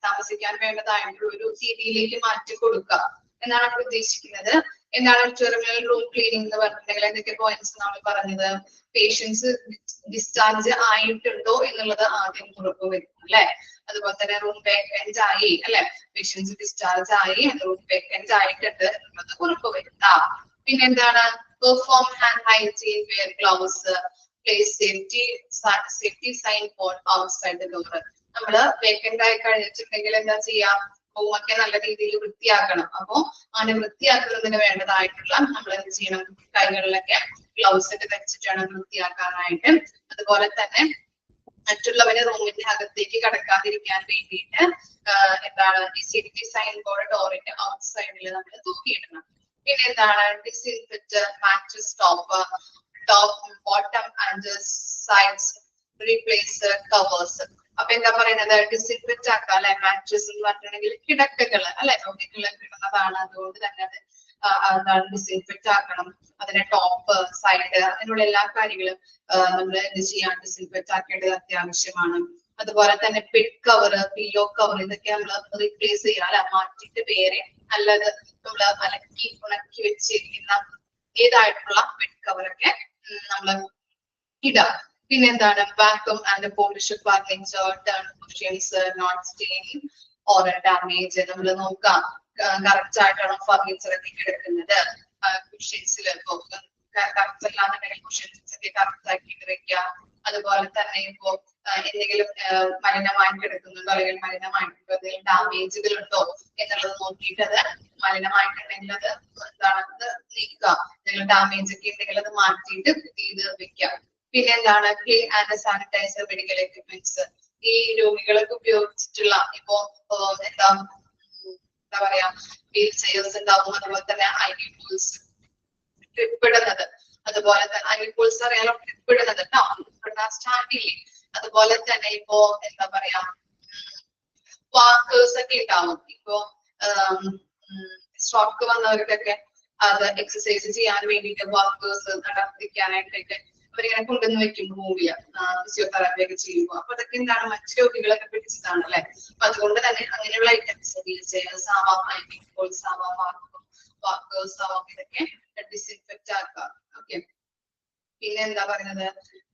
Speaker 1: താമസിക്കാൻ വേണ്ടതായിട്ടുള്ള ഒരു രീതിയിലേക്ക് മാറ്റി കൊടുക്കുക എന്നാണ് നമ്മൾ ഉദ്ദേശിക്കുന്നത്. എന്താണ് ടെർമിനൽ റൂം ക്ലീനിങ് എന്ന് പറഞ്ഞിട്ടുണ്ടെങ്കിൽ എന്തൊക്കെ പോയിന്റ്സ് നമ്മൾ പറഞ്ഞത്? പേഷ്യൻസ് ഡിസ്ചാർജ് ആയിട്ടുണ്ടോ എന്നുള്ളത് ആദ്യം ഉറപ്പുവരുത്തും അല്ലെ. അതുപോലെ തന്നെ റൂം വേക്കൻറ്റ് ആയി അല്ലെ, പേഷ്യൻസ് ഡിസ്ചാർജ് ആയി, റൂം വേക്കൻറ്റ് ആയിട്ടുണ്ട് എന്നുള്ളത് ഉറപ്പുവരുത്താം. പിന്നെ എന്താണ് perform hand hygiene, wear gloves, place safety sign board outside the door. നമ്മള് വേക്കൻറ്റ് ആയി കഴിഞ്ഞിട്ടുണ്ടെങ്കിൽ എന്താ ചെയ്യാം? റൂമൊക്കെ നല്ല രീതിയിൽ വൃത്തിയാക്കണം. അപ്പോ അങ്ങനെ വൃത്തിയാക്കുന്നതിന് വേണ്ടതായിട്ടുള്ള നമ്മൾ എന്ത് ചെയ്യണം? കൈകളിലൊക്കെ ഗ്ലൗസ് ഒക്കെ ധരിച്ചിട്ട് വേണം വൃത്തിയാക്കാനായിട്ട്. അതുപോലെ തന്നെ മറ്റുള്ളവരെ റൂമിന്റെ അകത്തേക്ക് കടക്കാതിരിക്കാൻ വേണ്ടിയിട്ട് എന്താണ് സേഫ്റ്റി സൈൻ ബോർഡ് ഡോറിന്റെ ഔട്ട് സൈഡിൽ നമ്മൾ തൂക്കിയിടണം. പിന്നെ എന്താണ് disinfect mattress top, bottom and sides, replace covers. അപ്പൊ എന്താ പറയുന്നത്? ഡിസിൻഫെക്റ്റ് ആക്കുക അല്ലെ. മാട്രസ് എന്ന് പറഞ്ഞിട്ടുണ്ടെങ്കിൽ കിടക്കകള് അല്ലെ, രോഗികള് കിടന്നതാണ്, അതുകൊണ്ട് തന്നെ അത് ഡിസിൻഫെക്റ്റ് ആക്കണം. അതിന്റെ ടോപ്പ്, സൈഡ്, അങ്ങനെയുള്ള എല്ലാ കാര്യങ്ങളും നമ്മൾ എന്ത് ചെയ്യാൻ ഡിസിൻഫെക്റ്റ് ആക്കേണ്ടത് അത്യാവശ്യമാണ്. അതുപോലെ തന്നെ ബെഡ് കവർ, പില്ലോ കവർ, ഇതൊക്കെ നമ്മൾ റീപ്ലേസ് ചെയ്യാം അല്ലെ, മാറ്റിയിട്ട് വേറെ നല്ലത് നമ്മൾ അലക്കി ഉണക്കി വെച്ചിരിക്കുന്ന ഏതായിട്ടുള്ള ബെഡ് കവറൊക്കെ നമ്മൾ ഇടാം. പിന്നെ എന്താണ് vacuum and polish furniture, turn cushions, not stain or damage. നമ്മൾ നോക്കാം കറക്റ്റ് ആയിട്ടാണോ ഫർണിച്ചർ ഒക്കെ കിടക്കുന്നത്. കുഷ്യൻസിൽ കറക്റ്റ് അല്ലാന്നുണ്ടെങ്കിൽ കുഷ്യൻസ് ഒക്കെ കറക്റ്റ് ആക്കിയിട്ട് വെക്കുക. അതുപോലെ തന്നെ ഇപ്പോ എന്തെങ്കിലും മലിനമായി കിടക്കുന്നുണ്ടോ അല്ലെങ്കിൽ മലിനമായിട്ടുണ്ടോ, എന്തെങ്കിലും ഡാമേജുകൾ ഉണ്ടോ എന്നുള്ളത് നോക്കിയിട്ട് അത് മലിനമായിട്ടുണ്ടെങ്കിൽ അത് എന്താണെന്ന് നീക്കുക. എന്തെങ്കിലും ഡാമേജ് ഒക്കെ ഉണ്ടെങ്കിൽ അത് മാറ്റിയിട്ട് ചെയ്ത് വെക്കാം. പിന്നെ എന്താണ് clean and sanitizer medical equipments. ഈ രോഗികളൊക്കെ ഉപയോഗിച്ചിട്ടുള്ള ഇപ്പോ എന്താ പറയാ വീൽ ചെയർസ് ഉണ്ടാവും, അതുപോലെ തന്നെ IV ടൂൾസ്, ട്രിപ്പ് ഇടുന്നത്, അതുപോലെ തന്നെ അനിൽപോൾസ് അറിയാലോ ട്രിപ്പ് ഇടുന്നത് കേട്ടോ, സ്റ്റാർട്ട് ചെയ്യേ. അതുപോലെ തന്നെ ഇപ്പോ എന്താ പറയാ വാക്കേഴ്സ് ഒക്കെ ഉണ്ടാവും. ഇപ്പോ സ്ട്രോക്ക് വന്നവർക്കൊക്കെ അത് എക്സസൈസ് ചെയ്യാൻ വേണ്ടിയിട്ട് വാക്കേഴ്സ് നടത്തിക്കാനായിട്ടൊക്കെ അവരിങ്ങനെ കൊണ്ടുവന്ന് വെക്കും റൂമില് ഫിസിയോതെറാപ്പി ഒക്കെ ചെയ്യുമ്പോൾ. അപ്പൊ അതൊക്കെ എന്താണ് മറ്റു രോഗികളൊക്കെ പിടിച്ചതാണ് അല്ലെ. അപ്പൊ അതുകൊണ്ട് തന്നെ അങ്ങനെയുള്ള ഐറ്റംസ് ഇതൊക്കെ ഡിസിൻഫെക്റ്റ് ആക്കുക. ഓക്കെ, പിന്നെ എന്താ പറയുന്നത്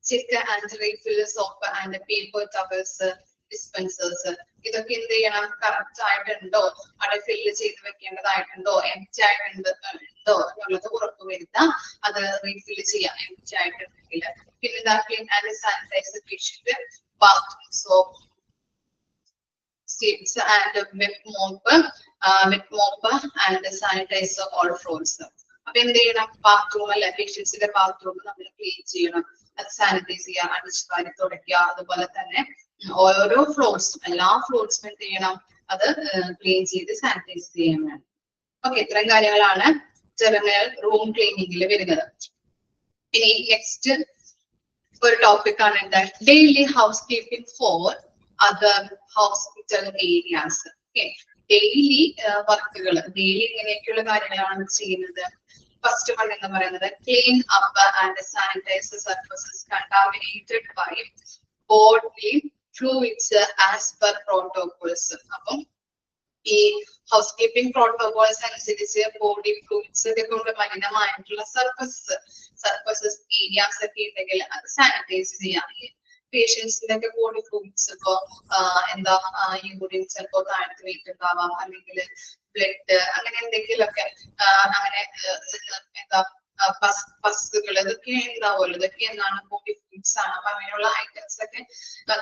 Speaker 1: check and refill soap and paper towels dispensers ഇതൊക്കെ എന്ത് ചെയ്യണം, കറക്റ്റ് ആയിട്ടുണ്ടോ, അവിടെ ഫില്ല് ചെയ്ത് വെക്കേണ്ടതായിട്ടുണ്ടോ, എംപ്റ്റി ആയിട്ടുണ്ടോ എന്നുള്ളത് ഉറപ്പുവരുത്താം. അത് റീഫില്ല് ചെയ്യാം എംപ്റ്റി ആയിട്ടുണ്ടെങ്കിൽ. പിന്നെ എന്താ clean and sanitize patient bathroom soap steeps and wet mop and sanitizer all floors. അപ്പൊ എന്ത് ചെയ്യണം, ബാത്റൂം അല്ലെ പേഷ്യൻസിന്റെ ബാത്റൂം നമ്മൾ ക്ലീൻ ചെയ്യണം, അത് സാനിറ്റൈസ് ചെയ്യുക, അടിച്ചുവാരി തുടയ്ക്കുക. അതുപോലെ തന്നെ ഓരോ ഫ്ലോർസും എല്ലാ ഫ്ലോർസും എന്ത് ചെയ്യണം, അത് ക്ലീൻ ചെയ്ത് സാനിറ്റൈസ് ചെയ്യാൻ വേണം. ഓക്കെ, ഇത്രയും കാര്യങ്ങളാണ് ജനറൽ റൂം ക്ലീനിങ്ങിൽ വരുന്നത്. ഇനി നെക്സ്റ്റ് ഒരു ടോപ്പിക് ആണ് എന്താ daily housekeeping for other hospital areas. Okay, daily വർക്കുകൾ, ഡെയിലി ഇങ്ങനെയൊക്കെയുള്ള കാര്യങ്ങളാണ് ചെയ്യുന്നത്. ഫസ്റ്റ് വൺ എന്ന് പറയുന്നത് clean up and sanitize surfaces contaminated by body fluids as per protocols. അപ്പം ഈ ഹൗസ് കീപ്പിംഗ് പ്രോട്ടോകോൾസ് അനുസരിച്ച് ബോഡി ഫ്ലൂയിഡ്സ് ഒക്കെ കൊണ്ട് മലിനമായിട്ടുള്ള സർഫസസ് ഏരിയാസ് ഒക്കെ ഉണ്ടെങ്കിൽ അത് സാനിറ്റൈസ് ചെയ്യാം. പേഷ്യൻസിന്റെ ഒക്കെ ബോഡി ഫ്ലൂയിഡ്സ് ഇപ്പോ എന്താ യൂറിൻ ചിലപ്പോ താഴ്ത്തി വെയിറ്റുണ്ടാവാം, അല്ലെങ്കിൽ ബ്ലഡ് അങ്ങനെ എന്തെങ്കിലുമൊക്കെ അങ്ങനെ എന്താ പസ്സുകൾ ഇതൊക്കെ ഉണ്ടാവുമല്ലോ, ഇതൊക്കെ എന്താണ് ബോഡി ഫ്ലൂയിഡ്സ് ആണ്. അപ്പൊ അങ്ങനെയുള്ള ഐറ്റംസ് ഒക്കെ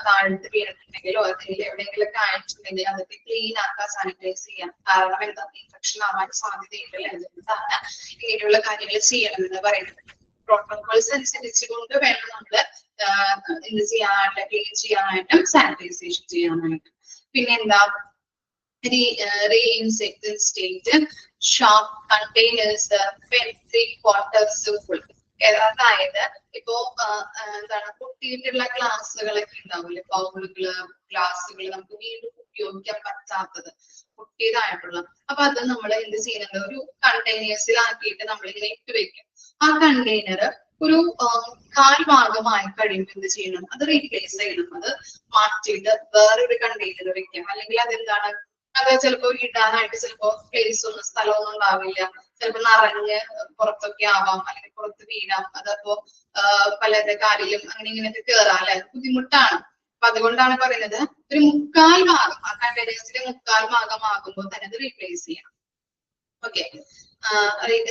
Speaker 1: താഴ്ത്ത് വീണിട്ടുണ്ടെങ്കിലോ അല്ലെങ്കിൽ എവിടെയെങ്കിലൊക്കെ ആയിട്ടുണ്ടെങ്കിൽ അതൊക്കെ ക്ലീൻ ആക്കാൻ സാനിറ്റൈസ് ചെയ്യാം. കാരണം എന്താ ഇൻഫെക്ഷൻ ആവാൻ സാധ്യതയുണ്ടല്ലോ, എന്താണ് ഇങ്ങനെയുള്ള കാര്യങ്ങൾ ചെയ്യണമെന്ന് പറയുന്നത്. പ്രോട്ടോകോൾസ് അനുസരിച്ചുകൊണ്ട് വേണം നമ്മള് എന്ത് ചെയ്യാനായിട്ട് ക്ലീൻ ചെയ്യാനായിട്ടും സാനിറ്റൈസേഷൻ ചെയ്യാനായിട്ടും. പിന്നെ എന്താ റീഇൻസെക്ട് ഷാർപ്പ് കണ്ടെയ്നേഴ്സ് 3/4 ഫുൾ. അതായത് ഇപ്പോ എന്താണ് പൊട്ടിയിട്ടുള്ള ഗ്ലാസ്സുകളൊക്കെ ഉണ്ടാവില്ലേ, ബൗളുകള് ഗ്ലാസ്സുകൾ നമുക്ക് വീണ്ടും ഉപയോഗിക്കാൻ പറ്റാത്തത് പൊട്ടിയതായിട്ടുള്ള, അപ്പൊ അത് നമ്മൾ എന്ത് ചെയ്യുന്നത് ഒരു കണ്ടെയ്നേഴ്സിലാക്കിയിട്ട് നമ്മൾ ഇങ്ങനെ ഇട്ട് വെക്കും. ആ കണ്ടെയ്നർ ഒരു 1/4 ഭാഗമായി കഴിയുമ്പോൾ എന്ത് ചെയ്യണം, അത് റീപ്ലേസ് ചെയ്യണം. അത് മാറ്റിയിട്ട് വേറൊരു കണ്ടെയ്നർ വെക്കാം. അല്ലെങ്കിൽ അതെന്താണ്, അത് ചിലപ്പോ ഇടാനായിട്ട് ചിലപ്പോ പ്ലേസ് ഒന്നും സ്ഥലമൊന്നും ഉണ്ടാവില്ല, ചിലപ്പോ നിറഞ്ഞ് പുറത്തൊക്കെ ആവാം, അല്ലെങ്കിൽ പുറത്ത് വീഴാം. അതപ്പോ പലരുടെ കാലിലും അങ്ങനെ ഇങ്ങനെയൊക്കെ കയറാം അല്ലെ, ബുദ്ധിമുട്ടാണ്. അപ്പൊ അതുകൊണ്ടാണ് പറയുന്നത് ഒരു 1/4 ഭാഗം, ആ കണ്ടെയ്നേഴ്സിന്റെ 1/4 ഭാഗം ആകുമ്പോൾ തന്നെ അത് റീപ്ലേസ് ചെയ്യണം. ഓക്കെ,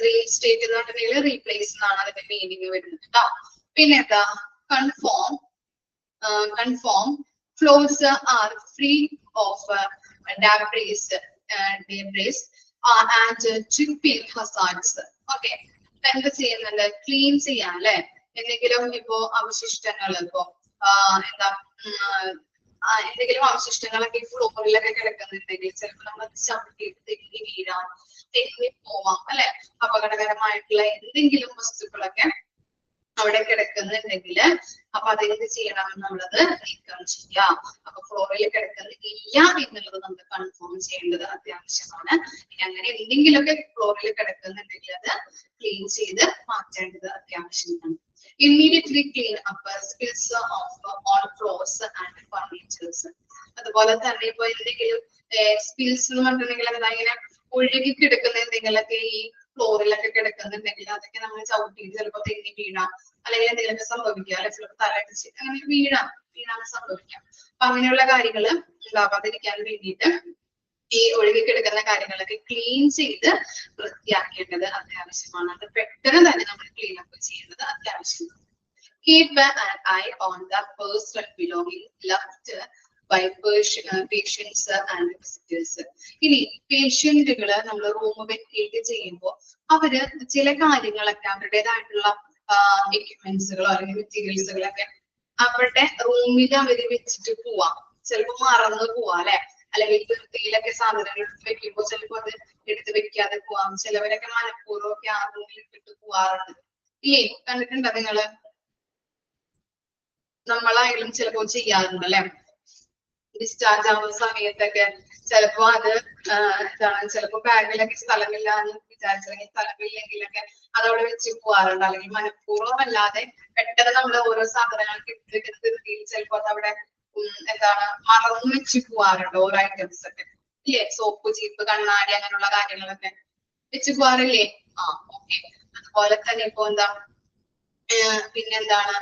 Speaker 1: റീസ്റ്റേറ്റ് എന്ന് പറഞ്ഞിട്ടുണ്ടെങ്കിൽ റീപ്ലേസ് എന്നാണ് അതിന്റെ മീനിങ് വരുന്നത് കേട്ടോ. പിന്നെ എന്താ confirm floors are free of debris and chipping hazards. Okay, എന്ത് ചെയ്യുന്നുണ്ട്, ക്ലീൻ ചെയ്യാൻ അല്ലെ. എന്തെങ്കിലും ഇപ്പോ അവശിഷ്ടങ്ങൾ ഇപ്പോ എന്താ എന്തെങ്കിലും അവശിഷ്ടങ്ങളൊക്കെ ഫ്ലോറിലൊക്കെ കിടക്കുന്നുണ്ടെങ്കിൽ ചിലപ്പോൾ നമ്മൾ ചവിട്ടിയിട്ട് തെന്നി വീഴാം, തെന്നി പോവാം അല്ലെ. അപകടകരമായിട്ടുള്ള എന്തെങ്കിലും വസ്തുക്കളൊക്കെ അവിടെ കിടക്കുന്നുണ്ടെങ്കിൽ അപ്പൊ അതെന്ത് ചെയ്യണം, നമ്മളത് നീക്കം ചെയ്യാം. അപ്പൊ ഫ്ലോറിൽ കിടക്കുന്നില്ല എന്നുള്ളത് നമ്മൾ കൺഫേം ചെയ്യേണ്ടത് അത്യാവശ്യമാണ്. ഇനി അങ്ങനെ എന്തെങ്കിലുമൊക്കെ ഫ്ലോറിൽ കിടക്കുന്നുണ്ടെങ്കിൽ അത് ക്ലീൻ ചെയ്ത് മാറ്റേണ്ടത് അത്യാവശ്യമാണ്. Immediately clean up spills of all floors and furnitures. അതുപോലെ തന്നെ ഇപ്പൊ എന്തെങ്കിലും സ്പിൽസ് എന്ന് പറഞ്ഞിട്ടുണ്ടെങ്കിൽ എന്താ ഇങ്ങനെ ഒഴുകി കിടക്കുന്ന എന്തെങ്കിലുമൊക്കെ ഈ ഫ്ലോറിലൊക്കെ കിടക്കുന്നുണ്ടെങ്കിൽ അതൊക്കെ നമ്മൾ ചവിട്ടിയിട്ട് ചിലപ്പോൾ തെന്നി വീഴാം, അല്ലെങ്കിൽ എന്തെങ്കിലുമൊക്കെ സംഭവിക്കാം അല്ലെ, ചിലപ്പോൾ തലടിച്ച് അങ്ങനെ വീഴാൻ സംഭവിക്കാം. അപ്പൊ അങ്ങനെയുള്ള കാര്യങ്ങൾ ഉണ്ടാവാതിരിക്കാൻ വേണ്ടിയിട്ട് ഈ ഒഴുകി കിടക്കുന്ന കാര്യങ്ങളൊക്കെ ക്ലീൻ ചെയ്ത് വൃത്തിയാക്കേണ്ടത് അത്യാവശ്യമാണ്. അത് പെട്ടെന്ന് തന്നെ നമ്മൾ ക്ലീൻ അപ്പ് ചെയ്യുന്നത് അത്യാവശ്യമാണ്. Keep an eye on the person belonging left by patients and visitors. ഇനി പേഷ്യന്റുകള് നമ്മൾ റൂം വെക്കേറ്റ് ചെയ്യുമ്പോൾ അവര് ചില കാര്യങ്ങളൊക്കെ അവരുടേതായിട്ടുള്ള എക്യുപ്മെന്റ്സുകളോ അല്ലെങ്കിൽ മെറ്റീരിയൽസുകളൊക്കെ അവരുടെ റൂമിൽ അവര് വെച്ചിട്ട് പോവാം. ചിലപ്പോൾ മറന്നു പോവാ അല്ലെ, അല്ലെങ്കിൽ വൃത്തിയിലൊക്കെ സാധനങ്ങൾ എടുത്ത് വെക്കുമ്പോൾ ചിലപ്പോൾ അത് എടുത്ത് വെക്കാതെ പോവാം. ചിലവരൊക്കെ മനഃപൂർവ്വമൊക്കെ ആ റൂമിൽ ഇട്ടിട്ട് പോവാറുണ്ട് ഇല്ലേ? കണ്ടിട്ടുണ്ടോ നിങ്ങള്? നമ്മളായാലും ചിലപ്പോ ചെയ്യാറുണ്ട് അല്ലെ? ഡിസ്ചാർജ് ആവുന്ന സമയത്തൊക്കെ ചിലപ്പോ അത് എന്താണ്, ചിലപ്പോ ബാഗിലൊക്കെ സ്ഥലമില്ല എന്ന് വിചാരിച്ചില്ലെങ്കിൽ സ്ഥലമില്ലെങ്കിലൊക്കെ അതവിടെ വെച്ച് പോവാറുണ്ട്. അല്ലെങ്കിൽ മനഃപൂർവ്വം അല്ലാതെ പെട്ടെന്ന് നമ്മൾ ഓരോ സാധനങ്ങൾക്ക് ഇട്ടിട്ട് ചിലപ്പോ അതവിടെ എന്താണ് മറന്നു വെച്ച് പോവാറുണ്ട് ഓരോ ഐറ്റംസ് ഒക്കെ ഇല്ലേ? സോപ്പ്, ചീപ്പ്, കണ്ണാടി അങ്ങനെയുള്ള കാര്യങ്ങളൊക്കെ വെച്ച് പോവാറില്ലേ? ഓക്കെ. അതുപോലെ തന്നെ ഇപ്പൊ എന്താ പിന്നെന്താണ്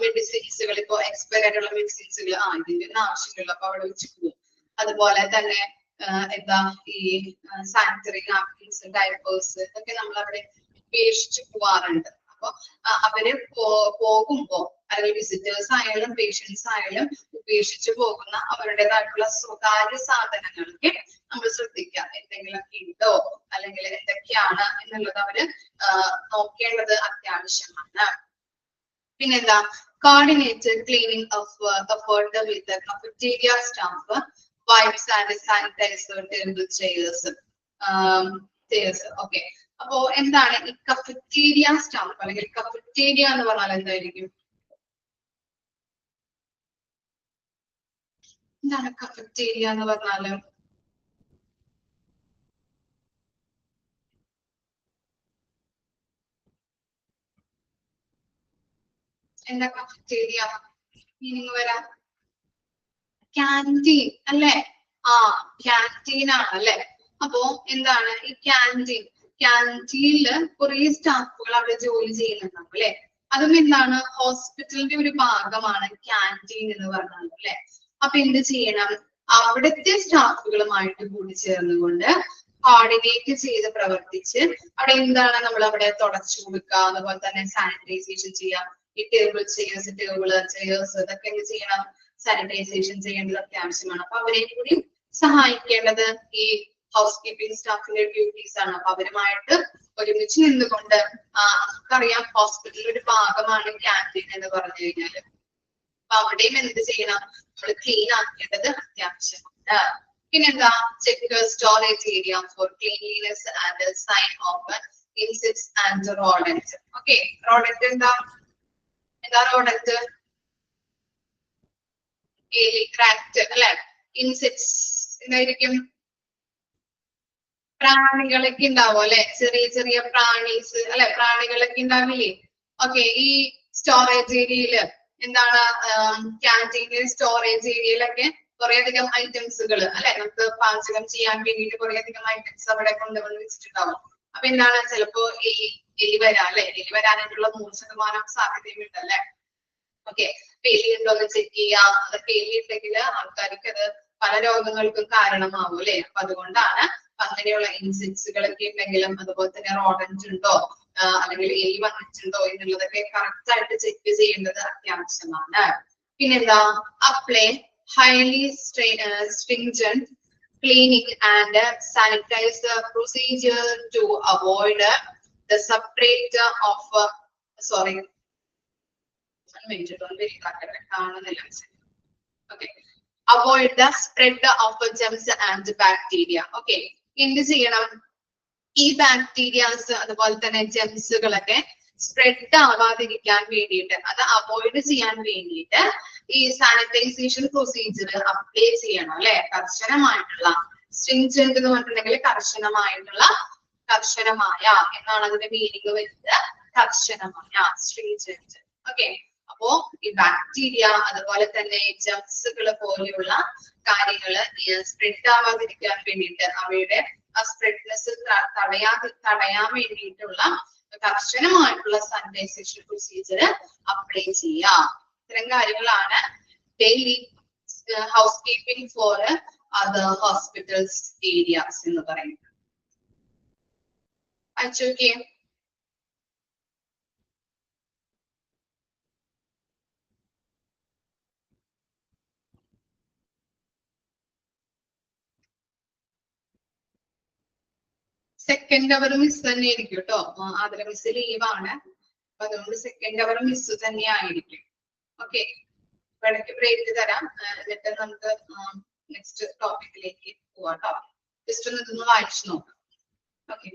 Speaker 1: മെഡിസിൻസുകൾ, ഇപ്പൊ എക്സ്പയർ ആയിട്ടുള്ള മെഡിസിൻസുകൾ ഇതിന്റെ ഒന്നും ആവശ്യമില്ല, അപ്പൊ അവിടെ വെച്ച് പോകും. അതുപോലെ തന്നെ എന്താ ഈ സാനിറ്ററി നാപ്കിൻസ്, ഡയപ്പേഴ്സ് ഇതൊക്കെ നമ്മൾ അവിടെ ഉപേക്ഷിച്ച് പോവാറുണ്ട്. അപ്പൊ അവര് പോകുമ്പോ അല്ലെങ്കിൽ വിസിറ്റേഴ്സ് ആയാലും പേഷ്യൻസ് ആയാലും ഉപേക്ഷിച്ചു പോകുന്ന അവരുടേതായിട്ടുള്ള സ്വകാര്യ സാധനങ്ങളൊക്കെ നമ്മൾ ശ്രദ്ധിക്കാം. എന്തെങ്കിലുമൊക്കെ ഉണ്ടോ അല്ലെങ്കിൽ എന്തൊക്കെയാണ് എന്നുള്ളത് അവര് നോക്കേണ്ടത് അത്യാവശ്യമാണ്. പിന്നെന്താ, coordinated cleaning of effort with the cafeteria staff, wipes and sanitizer, table chairs. Okay. അപ്പോ എന്താണ് ഈ കഫറ്റീരിയ സ്റ്റാഫ് അല്ലെങ്കിൽ കഫറ്റീരിയ എന്ന് പറഞ്ഞാൽ എന്തായിരിക്കും? എന്താണ് കഫറ്റീരിയ എന്ന് പറഞ്ഞാല്? എന്താ കഫറ്റീരിയ മീനിങ് വരാം? ക്യാൻറ്റീൻ അല്ലെ? ക്യാൻറ്റീൻ ആണ് അല്ലെ? അപ്പോ എന്താണ് ഈ ക്യാൻറ്റീനില് കുറെ സ്റ്റാഫുകൾ അവിടെ ജോലി ചെയ്യുന്നുണ്ടാവും അല്ലെ? അതും എന്താണ്, ഹോസ്പിറ്റലിന്റെ ഒരു ഭാഗമാണ് ക്യാൻറ്റീൻ എന്ന് പറഞ്ഞാൽ അല്ലെ? അപ്പൊ എന്ത് ചെയ്യണം, അവിടുത്തെ സ്റ്റാഫുകളുമായിട്ട് കൂടി ചേർന്നുകൊണ്ട് കോർഡിനേറ്റ് ചെയ്ത് പ്രവർത്തിച്ച് അവിടെ എന്താണ് നമ്മൾ അവിടെ തുടച്ചു കൊടുക്കുക, അതുപോലെ തന്നെ സാനിറ്റൈസേഷൻ ചെയ്യാം. ഈ ടേബിൾ ചെയേഴ്സ് ഇതൊക്കെ എന്ത് ചെയ്യണം, സാനിറ്റൈസേഷൻ ചെയ്യേണ്ടത് അത്യാവശ്യമാണ്. അപ്പൊ അവരെ കൂടി സഹായിക്കേണ്ടത് ഈ ഹൗസ് കീപ്പിംഗ് സ്റ്റാഫിന്റെ ഡ്യൂട്ടീസ് ആണ്. അപ്പൊ അവരുമായിട്ട് ഒരുമിച്ച് നിന്നുകൊണ്ട് നമുക്കറിയാം ഹോസ്പിറ്റലിന്റെ ഒരു ഭാഗമാണ് ക്യാൻറ്റീൻ എന്ന് പറഞ്ഞു കഴിഞ്ഞാല്. അപ്പൊ അവിടെയും എന്ത് ചെയ്യണം, നമ്മൾ ക്ലീൻ ആക്കേണ്ടത് അത്യാവശ്യമാണ്. പിന്നെന്താ, check storage area for cleanliness and sign of insects and rodent. Okay, rodent എന്താ റോഡന്റ്? അല്ലെ? ഇൻസെക്ട്സ് എന്തായിരിക്കും? പ്രാണികളൊക്കെ ഉണ്ടാവും അല്ലെ? ചെറിയ ചെറിയ പ്രാണീസ് അല്ലെ? പ്രാണികളൊക്കെ ഉണ്ടാവില്ലേ? ഓക്കെ. ഈ സ്റ്റോറേജ് ഏരിയയില് എന്താണ്, ക്യാൻറ്റീനിൽ സ്റ്റോറേജ് ഏരിയയിലൊക്കെ കുറെ അധികം ഐറ്റംസുകൾ അല്ലെ, നമുക്ക് പാചകം ചെയ്യാൻ വേണ്ടിയിട്ട് കുറെ അധികം ഐറ്റംസ് അവിടെ കൊണ്ടുവന്ന് വെച്ചിട്ടുണ്ടാവും. അപ്പൊ എന്താണ്, ചിലപ്പോ എലി വരാം അല്ലെ? എലി വരാനായിട്ടുള്ള 100% സാധ്യതയുണ്ട് അല്ലെ? ഓക്കെ. എലി ഉണ്ടോന്ന് ചെക്ക് ചെയ്യാം. അതൊക്കെ എലി ഉണ്ടെങ്കിൽ ആൾക്കാർക്ക് അത് പല രോഗങ്ങൾക്കും കാരണമാവും അല്ലെ? അപ്പൊ അതുകൊണ്ടാണ് അങ്ങനെയുള്ള ഇൻസെക്ട്സുകളൊക്കെ ഉണ്ടെങ്കിലും അതുപോലെ തന്നെ റോഡന്റ് ഉണ്ടോ അല്ലെങ്കിൽ എലി വന്നിട്ടുണ്ടോ എന്നുള്ളതൊക്കെ കറക്റ്റ് ആയിട്ട് ചെക്ക് ചെയ്യേണ്ടത് അത്യാവശ്യമാണ്. പിന്നെന്താ, apply highly stringent cleaning and sanitize the procedure to avoid the separate of sorry okay, avoid the spread of germs and bacteria. Okay, എന്ത് ചെയ്യണം, ഈ ബാക്ടീരിയാസ് അതുപോലെ തന്നെ ജെംസുകളൊക്കെ സ്പ്രെഡ് ആവാതിരിക്കാൻ വേണ്ടിയിട്ട്, അത് അവോയ്ഡ് ചെയ്യാൻ വേണ്ടിയിട്ട് ഈ സാനിറ്റൈസേഷൻ പ്രൊസീജിയർ അപ്ലൈ ചെയ്യണം അല്ലെ? കർശനമായിട്ടുള്ള, സ്ട്രിംജന്റ് എന്ന് പറഞ്ഞിട്ടുണ്ടെങ്കിൽ കർശനമായ എന്നാണ് അതിന്റെ മീനിങ് വരുന്നത്. കർശനമായ, സ്ട്രിംജന്റ്. ഓക്കെ. അപ്പോ ഈ ബാക്ടീരിയ അതുപോലെ തന്നെ ജെംസുകൾ പോലെയുള്ള കാര്യങ്ങള് സ്പ്രെഡ് ആവാതിരിക്കാൻ വേണ്ടിയിട്ട്, അവയുടെ ആ സ്പ്രെഡ്നെസ് തടയാൻ വേണ്ടിയിട്ടുള്ള കർശനമായിട്ടുള്ള സാനിറ്റൈസേഷൻ പ്രൊസീജിയർ അപ്ലൈ ചെയ്യാം. ഇത്തരം കാര്യങ്ങളാണ് daily housekeeping for other hospitals areas എന്ന് പറയുന്നത്. അയച്ചോക്കെ. സെക്കൻഡ് അവർ മിസ് തന്നെ ആയിരിക്കും കേട്ടോ. ആദര മിസ് ലീവാണ്, അപ്പൊ അതുകൊണ്ട് സെക്കൻഡ് അവർ മിസ് തന്നെ ആയിരിക്കും. ഓക്കെ, ഇടയ്ക്ക് ബ്രേക്ക് തരാം, എന്നിട്ട് നമുക്ക് നെക്സ്റ്റ് ടോപ്പിക്കിലേക്ക് പോവാം കേട്ടോ. ജസ്റ്റ് ഒന്ന് ഇതൊന്ന് വായിച്ചു നോക്കാം. ഓക്കെ.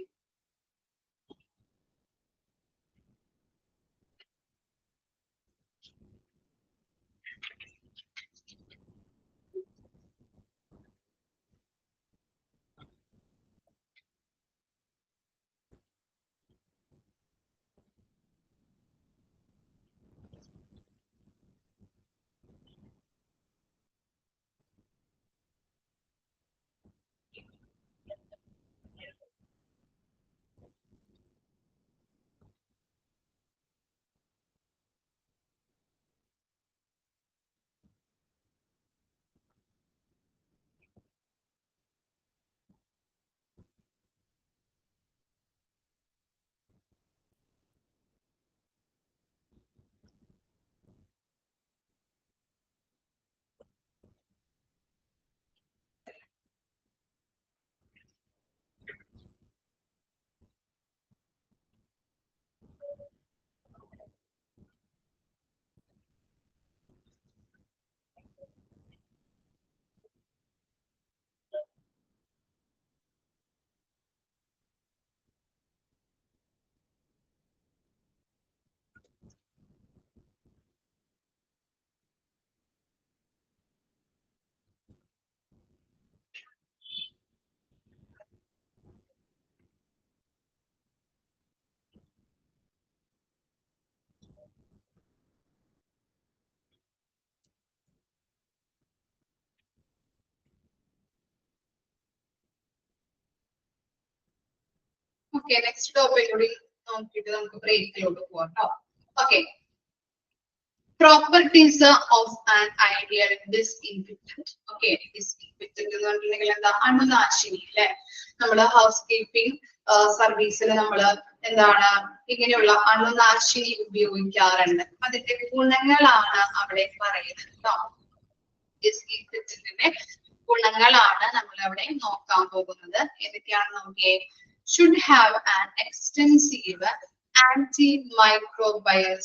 Speaker 1: ഓക്കെ, നെക്സ്റ്റ് ടോപ്പിക് കൂടി നോക്കിയിട്ട് നമുക്ക് ബ്രേക്കിലോട്ട് പോകാം കേട്ടോ. Okay, properties of an ideal disinfectant. Okay, disinfectant എന്ന് പറഞ്ഞിട്ടുണ്ടെങ്കിൽ എന്താ? അണുനാശിനി അല്ലെ. നമ്മള് ഹൗസ് കീപ്പിംഗ് സർവീസിൽ നമ്മള് എന്താണ് ഇങ്ങനെയുള്ള അണുനാശിനി ഉപയോഗിക്കാറുണ്ട്. അതിന്റെ ഗുണങ്ങളാണ് അവിടെ പറയുന്നത് കേട്ടോ. ഡിസ്ഇൻഫെക്റ്റന്റിന്റെ ഗുണങ്ങളാണ് നമ്മൾ അവിടെ നോക്കാൻ പോകുന്നത്. ഏതൊക്കെയാണ് നോക്കിയേ? Should have an extensive antimicrobial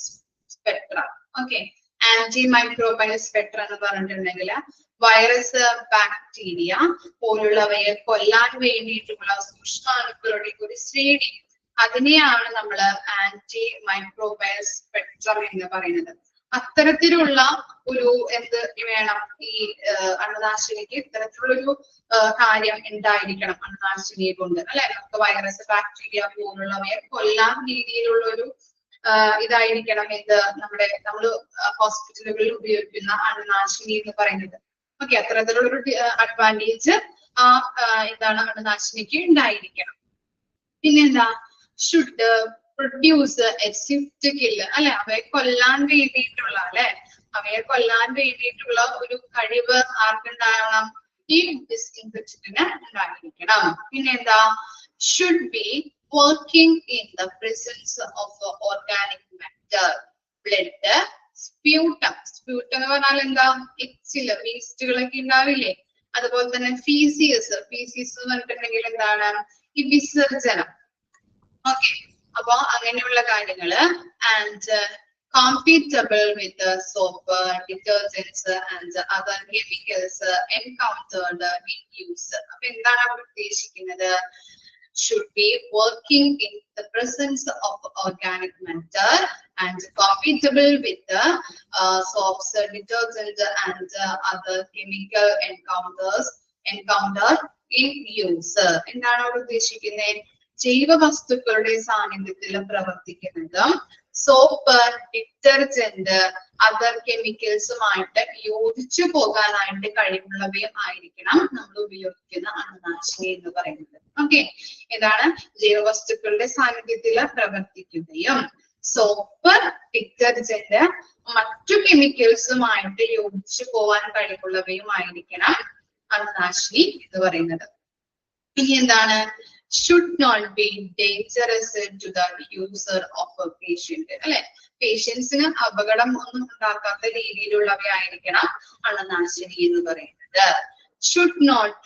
Speaker 1: spectra. Okay, antimicrobial spectra എന്ന് പറഞ്ഞിട്ടുണ്ടെങ്കിൽ വൈറസ്, ബാക്ടീരിയ പോലുള്ളവയെ കൊല്ലാൻ വേണ്ടിയിട്ടുള്ള സൂക്ഷ്മാണുക്കളുടെ ഒരു ശ്രേണി, അതിനെയാണ് നമ്മൾ ആന്റി മൈക്രോബയൽ സ്പെക്ട്രം എന്ന് പറയുന്നത്. അത്തരത്തിലുള്ള ഒരു എന്ത് വേണം? ഈ അണുനാശിനിക്ക് ഇത്തരത്തിലുള്ളൊരു കാര്യം ഉണ്ടായിരിക്കണം അണുനാശിനിയെ കൊണ്ട് അല്ലെ. നമുക്ക് വൈറസ്, ബാക്ടീരിയ പോലുള്ളവയെ കൊല്ലാൻ രീതിയിലുള്ള ഒരു ഇതായിരിക്കണം ഇത് നമ്മൾ ഹോസ്പിറ്റലുകളിൽ ഉപയോഗിക്കുന്ന അണുനാശിനി എന്ന് പറയുന്നത്. ഓക്കെ, അത്തരത്തിലുള്ളൊരു അഡ്വാൻറ്റേജ് എന്താണ് അണുനാശിനിക്ക് ഉണ്ടായിരിക്കണം. പിന്നെന്താ? Should produce A Swift kill അല്ലെ. അവയെ കൊല്ലാൻ വേണ്ടിയിട്ടുള്ള അവയെ കൊല്ലാൻ വേണ്ടിയിട്ടുള്ള ഒരു കഴിവ് ആർക്കുണ്ടാകണം? ഈ ഡിസ്ഇൻഫെക്റ്റന്റിന് ഉണ്ടായിരിക്കണം. പിന്നെന്താ? Should be working in the presence of organic matter, blood, sputum. Sputum എന്ന് പറഞ്ഞാൽ എന്താ? എച്ചില്, വേസ്റ്റുകളൊക്കെ ഉണ്ടാവില്ലേ? അതുപോലെ തന്നെ ഫീസിയസ് എന്ന് പറഞ്ഞിട്ടുണ്ടെങ്കിൽ എന്താണ്? ഈ വിസർജനം. ഓക്കെ, അപ്പൊ അങ്ങനെയുള്ള കാര്യങ്ങള്. And compatible with soap, detergents and other chemicals encountered in use. അപ്പൊ എന്താണ് അവിടെ ഉദ്ദേശിക്കുന്നത്? should be working in the presence of organic matter and compatible with the soaps, detergents and other chemical encountered in use. എന്താണ് അവിടെ ഉദ്ദേശിക്കുന്നത്? ജൈവ വസ്തുക്കളുടെ സാന്നിധ്യത്തിൽ പ്രവർത്തിക്കുന്നതും സോപ്പ്, ഡിറ്റർജന്റ്, അതർ കെമിക്കൽസുമായിട്ട് യോജിച്ചു പോകാനായിട്ട് കഴിവുള്ളവയും ആയിരിക്കണം നമ്മൾ ഉപയോഗിക്കുന്ന അണുനാശിനി എന്ന് പറയുന്നത്. ഓക്കെ, ഇതാണ് ജൈവവസ്തുക്കളുടെ സാന്നിധ്യത്തിൽ പ്രവർത്തിക്കുകയും സോപ്പ്, ഡിറ്റർജന്റ് മറ്റു കെമിക്കൽസുമായിട്ട് യോജിച്ചു പോകാൻ കഴിവുള്ളവയും ആയിരിക്കണം അണുനാശിനി എന്ന് പറയുന്നത്. ഇനി എന്താണ്? should not be dangerous to the user of a patient അല്ലെ. പേഷ്യൻസിന് അപകടം ഒന്നും ഉണ്ടാക്കാത്ത രീതിയിലുള്ളവയായിരിക്കണം അണുനാശിനി എന്ന് പറയുന്നത്. should not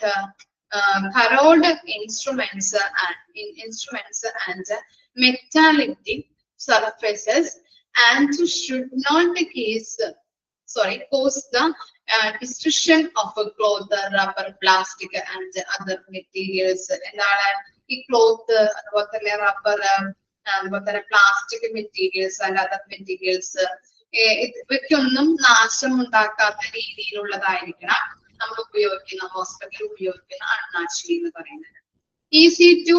Speaker 1: corrode instruments and metallic surfaces and should not cause the destruction of a cloth, rubber, plastic and other materials. എന്താണ്? ഈ ക്ലോത്ത്, അതുപോലെ തന്നെ റബ്ബർ, അതുപോലെ തന്നെ plastic materials and other materials, ഇവയ്ക്കൊന്നും നാശം ഉണ്ടാക്കാത്ത രീതിയിലുള്ളതായിരിക്കണം നമ്മൾ ഉപയോഗിക്കുന്ന ഹോസ്പിറ്റലിൽ ഉപയോഗിക്കുന്ന അണുനാശിനി എന്ന് പറയുന്നത്. Easy to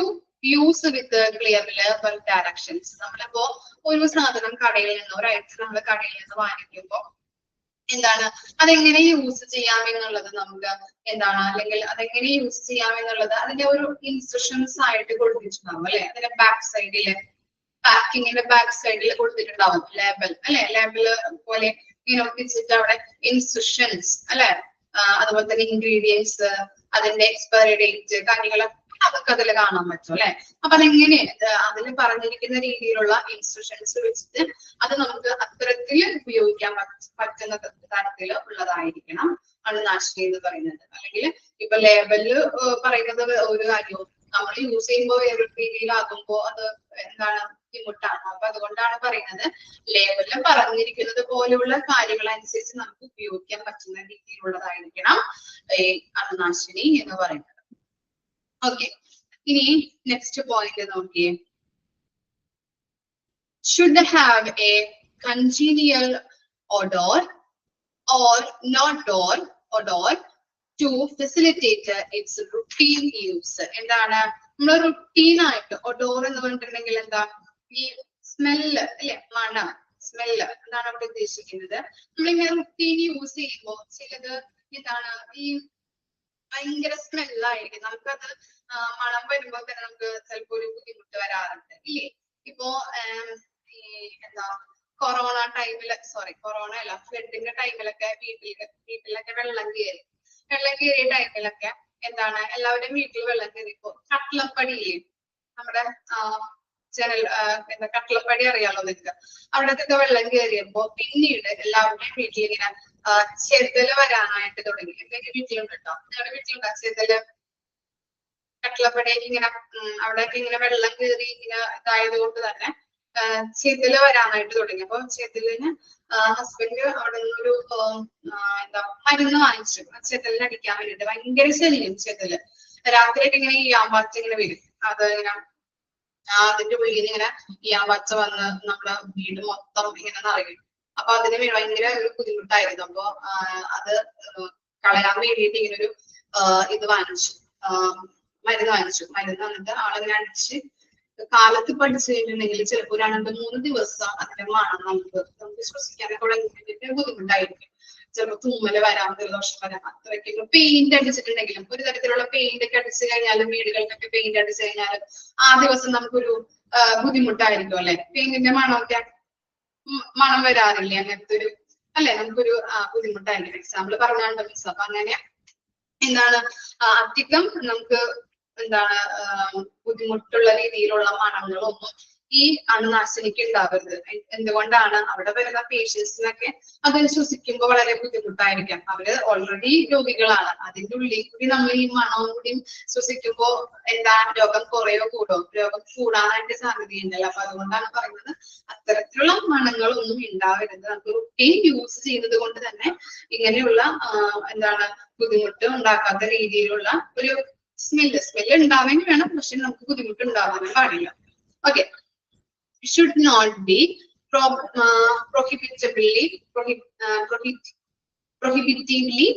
Speaker 1: use with clear label directions. നമ്മളിപ്പോ ഒരു സാധനം കടയിൽ നിന്ന്, ഒരു ഐറ്റം നമ്മൾ കടയിൽ നിന്ന് വാങ്ങിക്കുമ്പോൾ എന്താണ് അതെങ്ങനെ യൂസ് ചെയ്യാമെന്നുള്ളത് നമുക്ക് എന്താണ്, അല്ലെങ്കിൽ അതെങ്ങനെ യൂസ് ചെയ്യാമെന്നുള്ളത് അതിന്റെ ഒരു ഇൻസ്ട്രക്ഷൻസ് ആയിട്ട് കൊടുത്തിട്ടുണ്ടാവും അല്ലെ. അതിന്റെ ബാക്ക് സൈഡില്, പാക്കിങ്ങിന്റെ ബാക്ക് സൈഡിൽ കൊടുത്തിട്ടുണ്ടാവും ലേബൽ അല്ലെ. ലേബല് പോലെ ഇങ്ങനെ ഒട്ടിച്ചിട്ട് അവിടെ ഇൻസ്ട്രക്ഷൻസ് അല്ലെ, അതുപോലെ തന്നെ ഇൻഗ്രീഡിയൻസ്, അതിന്റെ എക്സ്പയറി ഡേറ്റ്, കാര്യങ്ങളൊക്കെ അതൊക്കെ അതിൽ കാണാൻ പറ്റും അല്ലെ. അപ്പൊ അതെങ്ങനെ അതിൽ പറഞ്ഞിരിക്കുന്ന രീതിയിലുള്ള ഇൻസ്ട്രക്ഷൻസ് വെച്ചിട്ട് അത് നമുക്ക് അത്തരത്തിൽ ഉപയോഗിക്കാൻ പറ്റുന്ന തരത്തിൽ ഉള്ളതായിരിക്കണം അണുനാശിനി എന്ന് പറയുന്നത്. അല്ലെങ്കിൽ ഇപ്പൊ ലേബലില് പറയുന്നത് ഒരു കാര്യവും നമ്മൾ യൂസ് ചെയ്യുമ്പോൾ വേറൊരു രീതിയിലാകുമ്പോ അത് എന്താണ് ബുദ്ധിമുട്ടാണ്. അപ്പൊ അതുകൊണ്ടാണ് പറയുന്നത് ലേബലിൽ പറഞ്ഞിരിക്കുന്നത് പോലെയുള്ള കാര്യങ്ങൾ അനുസരിച്ച് നമുക്ക് ഉപയോഗിക്കാൻ പറ്റുന്ന രീതിയിലുള്ളതായിരിക്കണം ഈ അണുനാശിനി എന്ന് പറയുന്നത്. ഓക്കെ, ഇനി നെക്സ്റ്റ് പോയിന്റ് നോക്കിയേ. Should have A congenial odor or not odor to facilitate its routine use. എന്താണ് നമ്മൾ റുട്ടീൻ ആയിട്ട് odor എന്ന് പറഞ്ഞിട്ടുണ്ടെങ്കിൽ എന്താ? ഈ സ്മെല്ല് അല്ലെ, മണം, സ്മെല്ല് എന്താണ് അവിടെ ഉദ്ദേശിക്കുന്നത്? നമ്മളിങ്ങനെ റുട്ടീൻ യൂസ് ചെയ്യുമ്പോൾ ചിലത് എന്താണ് ഈ ഭയങ്കര സ്മെല്ലായിരിക്കും. നമുക്കത് മണം വരുമ്പോ തന്നെ നമുക്ക് ചിലപ്പോ ഒരു ബുദ്ധിമുട്ട് വരാറുണ്ട് ഇല്ലേ? ഇപ്പോ ഈ എന്താ കൊറോണ ടൈമില്, കൊറോണ അല്ല, ഫ്ലഡിന്റെ ടൈമിലൊക്കെ വീട്ടിലൊക്കെ വെള്ളം കയറിയ ടൈമിലൊക്കെ എന്താണ് എല്ലാവരുടെയും വീട്ടിൽ വെള്ളം കയറിയപ്പോ കട്ടിളപ്പടിയില്ലേ, നമ്മുടെ ജനൽ എന്താ കട്ടിളപ്പടി അറിയാലോ നിങ്ങൾക്ക്, അവിടത്തൊക്കെ വെള്ളം കയറിയപ്പോ പിന്നീട് എല്ലാവരുടെയും വീട്ടിൽ ഇങ്ങനെ ചെതല് വരാനായിട്ട് തുടങ്ങി. എന്തെങ്കിലും വീട്ടിലുണ്ട് കേട്ടോ, നിങ്ങളുടെ വീട്ടിലുണ്ടോ ചെതല്? കട്ടിളപ്പടിയൊക്കെ ഇങ്ങനെ അവിടെയൊക്കെ ഇങ്ങനെ വെള്ളം കയറി ഇങ്ങനെ ഇതായത് കൊണ്ട് തന്നെ ചെതല് വരാനായിട്ട് തുടങ്ങി. അപ്പൊ ചെതലിന് ഹസ്ബൻഡ് അവിടെ നിന്നൊരു എന്താ മരുന്ന് വാങ്ങിച്ചു ചെതലിന് അടിക്കാൻ വേണ്ടിട്ട്. ഭയങ്കര ശല്യം ചെതല്. രാത്രിയൊക്കെ ഇങ്ങനെ ഈ ആമ്പാച്ച ഇങ്ങനെ വരും. അത് ഇങ്ങനെ അതിന്റെ ഉള്ളിൽ ഇങ്ങനെ ഈ ആമ്പാച്ച വന്ന് നമ്മുടെ വീട് മൊത്തം ഇങ്ങനെ നിറയും. അപ്പൊ അതിന് ഭയങ്കര ഒരു ബുദ്ധിമുട്ടായിരുന്നു. അപ്പൊ അത് കളയാൻ വേണ്ടിയിട്ട് ഇങ്ങനെ ഒരു ഇത് വാങ്ങിച്ചു, മരുന്ന് വാങ്ങിച്ചു. മരുന്ന് വന്നിട്ട് ആളിങ്ങനെ അടിച്ച് കാലത്ത് പഠിച്ചു കഴിഞ്ഞിട്ടുണ്ടെങ്കിൽ ചിലപ്പോൾ 2-3 ദിവസം അതിന്റെ മണം നമുക്ക് ശ്വസിക്കാനൊക്കെ ഭയങ്കര ബുദ്ധിമുട്ടായിരിക്കും. ചിലപ്പോൾ തുമ്മല് വരാം, ജലദോഷം വരാം. അത്രയ്ക്ക് പെയിന്റ് അടിച്ചിട്ടുണ്ടെങ്കിലും, ഒരു തരത്തിലുള്ള പെയിന്റ് ഒക്കെ അടിച്ചു കഴിഞ്ഞാലും, വീടുകൾക്കൊക്കെ പെയിന്റ് അടിച്ചു കഴിഞ്ഞാലും ആ ദിവസം നമുക്കൊരു ബുദ്ധിമുട്ടായിരിക്കും അല്ലെ? പെയിന്റിന്റെ മണമൊക്കെ മണം വരാറില്ലേ? അങ്ങനത്തെ ഒരു അല്ലെ, നമുക്കൊരു ബുദ്ധിമുട്ടായിരിക്കും. എക്സാമ്പിൾ പറഞ്ഞാണ്ട് മിസ്. അപ്പൊ അങ്ങനെ എന്താണ് അധികം നമുക്ക് എന്താണ് ബുദ്ധിമുട്ടുള്ള രീതിയിലുള്ള മണങ്ങളൊന്നും ഈ അണുനാശിനിക്ക് ഉണ്ടാവരുത്. എന്തുകൊണ്ടാണ്? അവിടെ വരുന്ന പേഷ്യൻസിനൊക്കെ അത് ശ്വസിക്കുമ്പോൾ വളരെ ബുദ്ധിമുട്ടായിരിക്കാം. അവര് ഓൾറെഡി രോഗികളാണ്. അതിന്റെ ഉള്ളിൽ കൂടി നമ്മൾ ഈ മണവും കൂടി ശ്വസിക്കുമ്പോൾ എന്താ രോഗം കുറയോ കൂടോ? രോഗം കൂടാനായിട്ട് സാധ്യതയുണ്ടല്ലോ. അപ്പൊ അതുകൊണ്ടാണ് പറയുന്നത് അത്തരത്തിലുള്ള മണങ്ങളൊന്നും ഉണ്ടാവരുത്. നമുക്ക് റുട്ടീൻ യൂസ് ചെയ്യുന്നത് കൊണ്ട് തന്നെ ഇങ്ങനെയുള്ള എന്താണ് ബുദ്ധിമുട്ട് ഉണ്ടാക്കാത്ത രീതിയിലുള്ള ഒരു സ്മെല്ല് ഉണ്ടാവാൻ വേണം, പക്ഷെ നമുക്ക് ബുദ്ധിമുട്ട് ഉണ്ടാവാനും പാടില്ല. Okay, should not be prohibitively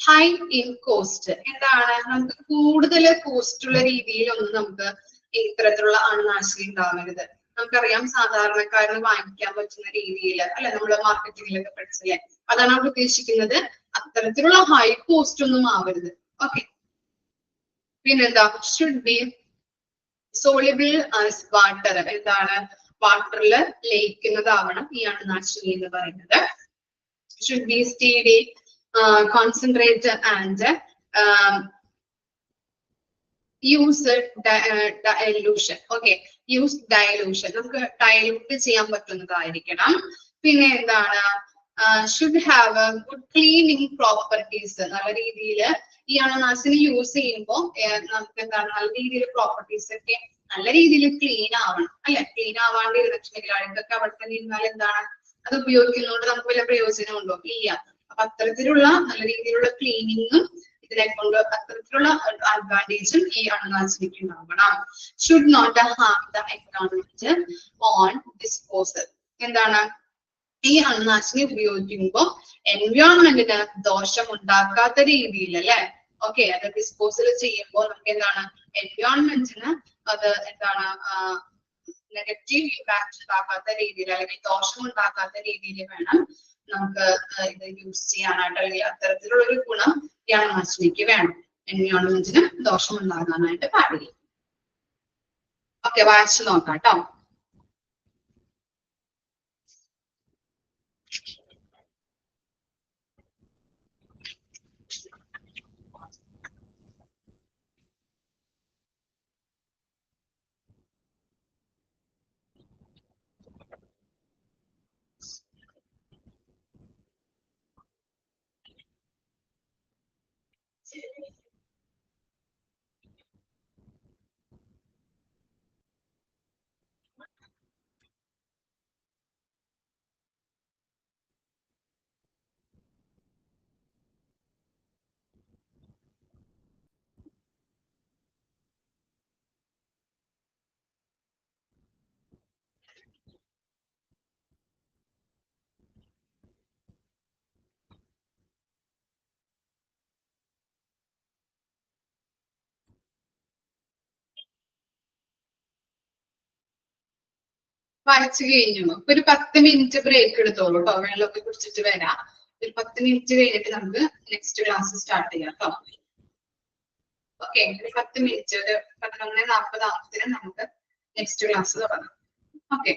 Speaker 1: high in cost. എന്താണ്? നമുക്ക് കൂടുതൽ കോസ്റ്റ് ഉള്ള രീതിയിലൊന്നും നമുക്ക് ഇത്തരത്തിലുള്ള അണുനാശിനി ഉണ്ടാവരുത്. നമുക്കറിയാം സാധാരണക്കാരന് വാങ്ങിക്കാൻ പറ്റുന്ന രീതിയിൽ അല്ലെ, നമ്മള് മാർക്കറ്റിങ്ങിലൊക്കെ പഠിച്ചല്ലേ, അതാണ് നമ്മൾ ഉദ്ദേശിക്കുന്നത്. അത്തരത്തിലുള്ള ഹൈ കോസ്റ്റ് ഒന്നും ആവരുത്. ഓക്കെ, പിന്നെന്താ? Should B soluble as water. എന്താണ്? വാട്ടറിൽ ലയിക്കുന്നതാവണം ഈ അണുനാശിനി എന്ന് പറയുന്നത്. Should be study concentrated and use dilution. Okay, use dilution. നമുക്ക് ഡയലൂട്ട് ചെയ്യാൻ പറ്റുന്നതായിരിക്കണം. പിന്നെ എന്താണ്? Should have good cleaning properties. നല്ല രീതിയിൽ ഈ അണുനാശിനി യൂസ് ചെയ്യുമ്പോൾ നമുക്ക് എന്താണ് നല്ല രീതിയിൽ പ്രോപ്പർട്ടീസ് ഒക്കെ നല്ല രീതിയിൽ ക്ലീൻ ആവണം അല്ലെ? ക്ലീൻ ആവാണ്ട് ഇരുന്നിട്ടുണ്ടെങ്കിൽ അഴുക്കൊക്കെ അവിടെ തന്നെ ഇരുന്നാൽ എന്താണ് അത് ഉപയോഗിക്കുന്നതുകൊണ്ട് നമുക്ക് വല്ല പ്രയോജനമുണ്ടോ? ഇല്ല. അപ്പൊ അത്തരത്തിലുള്ള നല്ല രീതിയിലുള്ള ക്ലീനിങ്ങും ഇതിനെ കൊണ്ട് അത്തരത്തിലുള്ള അഡ്വാൻറ്റേജും ഈ അണുനാശിനിക്ക് ഉണ്ടാവണം. Should not harm the environment on disposal. എന്താണ്? ഈ അണുനാശിനി ഉപയോഗിക്കുമ്പോൾ എൻവയോൺമെന്റിന് ദോഷം ഉണ്ടാക്കാത്ത രീതിയിൽ അല്ലെ? ഓക്കെ, അത് ഡിസ്പോസൽ ചെയ്യുമ്പോൾ നമുക്ക് എന്താണ് എൻവയോൺമെന്റിന് അത് എന്താണ് നെഗറ്റീവ് ഇമ്പാക്ട് ഉണ്ടാക്കാത്ത രീതിയിൽ അല്ലെങ്കിൽ ദോഷം ഉണ്ടാക്കാത്ത രീതിയിൽ വേണം നമുക്ക് ഇത് യൂസ് ചെയ്യാനായിട്ട്. അല്ലെങ്കിൽ അത്തരത്തിലുള്ള ഒരു ഗുണം ഈ അണുനാശിനിക്ക് വേണം. എൻവയോൺമെന്റിന് ദോഷം ഉണ്ടാകാനായിട്ട് പാടില്ല. ഓക്കെ, വായിച്ചു നോക്കാം കേട്ടോ. വായിച്ചു കഴിഞ്ഞു. ഇപ്പൊ ഒരു 10 മിനിറ്റ് ബ്രേക്ക് എടുത്തോളൂ കേട്ടോ. വെള്ളമൊക്കെ കുടിച്ചിട്ട് വരാം. ഒരു 10 മിനിറ്റ് കഴിഞ്ഞിട്ട് നമുക്ക് നെക്സ്റ്റ് ക്ലാസ് സ്റ്റാർട്ട് ചെയ്യാം കേട്ടോ. ഓക്കെ, ഒരു 10 മിനിറ്റ്, ഒരു 11:40 നമുക്ക് നെക്സ്റ്റ് ക്ലാസ് തുടങ്ങാം. ഓക്കെ.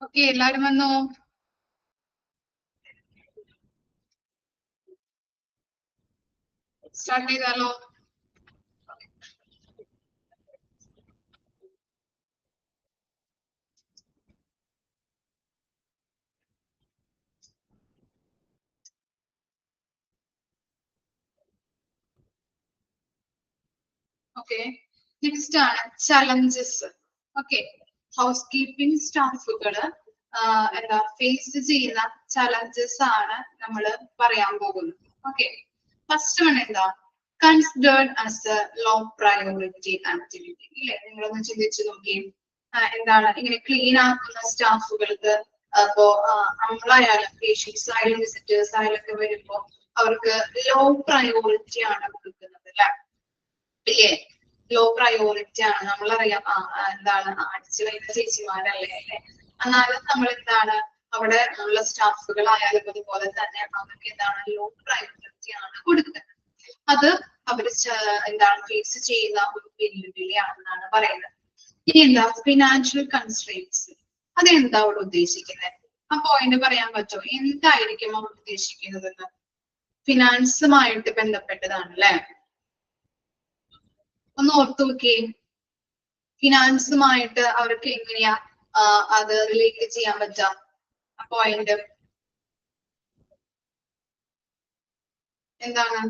Speaker 1: ഓക്കെ, എല്ലാരും വന്നോ? സ്റ്റാർട്ട് ചെയ്താലോ? ഓക്കെ, നെക്സ്റ്റ് ആണ് ചലഞ്ചസ്. ഓക്കെ, ഹൗസ് കീപ്പിംഗ് സ്റ്റാഫുകള് എന്താ ഫേസ് ചെയ്യുന്ന ചലഞ്ചസ് ആണ് നമ്മൾ പറയാൻ പോകുന്നത്. ഓക്കെ, ഫസ്റ്റ് വൺ എന്താ? Considered as a low priority activity. ഇല്ലേ, നിങ്ങളൊന്ന് ചിന്തിച്ചു നോക്കി. എന്താണ് ഇങ്ങനെ ക്ലീൻ ആക്കുന്ന സ്റ്റാഫുകൾക്ക് അപ്പോ നമ്മളായാലും പേഷ്യൻസ് ആയാലും വിസിറ്റേഴ്സ് ആയാലും ഒക്കെ വരുമ്പോ അവർക്ക് ലോ പ്രയോറിറ്റി ആണ് കൊടുക്കുന്നത് അല്ലെ? ഇല്ലേ, ലോ പ്രയോറിറ്റി ആണ്. നമ്മളറിയാം എന്താണ് അടിച്ചു വരുന്ന ചേച്ചിമാരല്ലേ അല്ലെ? എന്നാലും നമ്മൾ എന്താണ് അവിടെ ഉള്ള സ്റ്റാഫുകളായാലും അതുപോലെ തന്നെ അവർക്ക് എന്താണ് ലോ പ്രയോറിറ്റി ആണ് കൊടുക്കുന്നത്. അത് അവര് എന്താണ് ഫേസ് ചെയ്യുന്ന ഒരു വെല്ലുവിളിയാണെന്നാണ് പറയുന്നത്. ഇനി എന്താ ഫിനാൻഷ്യൽ കൺസ്ട്രെയിൻസ്? അതെന്താ അവിടെ ഉദ്ദേശിക്കുന്നത്? ആ പോയിന്റ് പറയാൻ പറ്റുമോ? എന്തായിരിക്കും അവർ ഉദ്ദേശിക്കുന്നതെന്ന്? ഫിനാൻസുമായിട്ട് ബന്ധപ്പെട്ടതാണ് അല്ലെ? ഒന്ന് ഓർത്തു നോക്കിയേ, ഫിനാൻസുമായിട്ട് അവർക്ക് എങ്ങനെയാ അത് റിലേറ്റ് ചെയ്യാൻ പറ്റാം? ആ പോയിന്റ് എന്താണ്?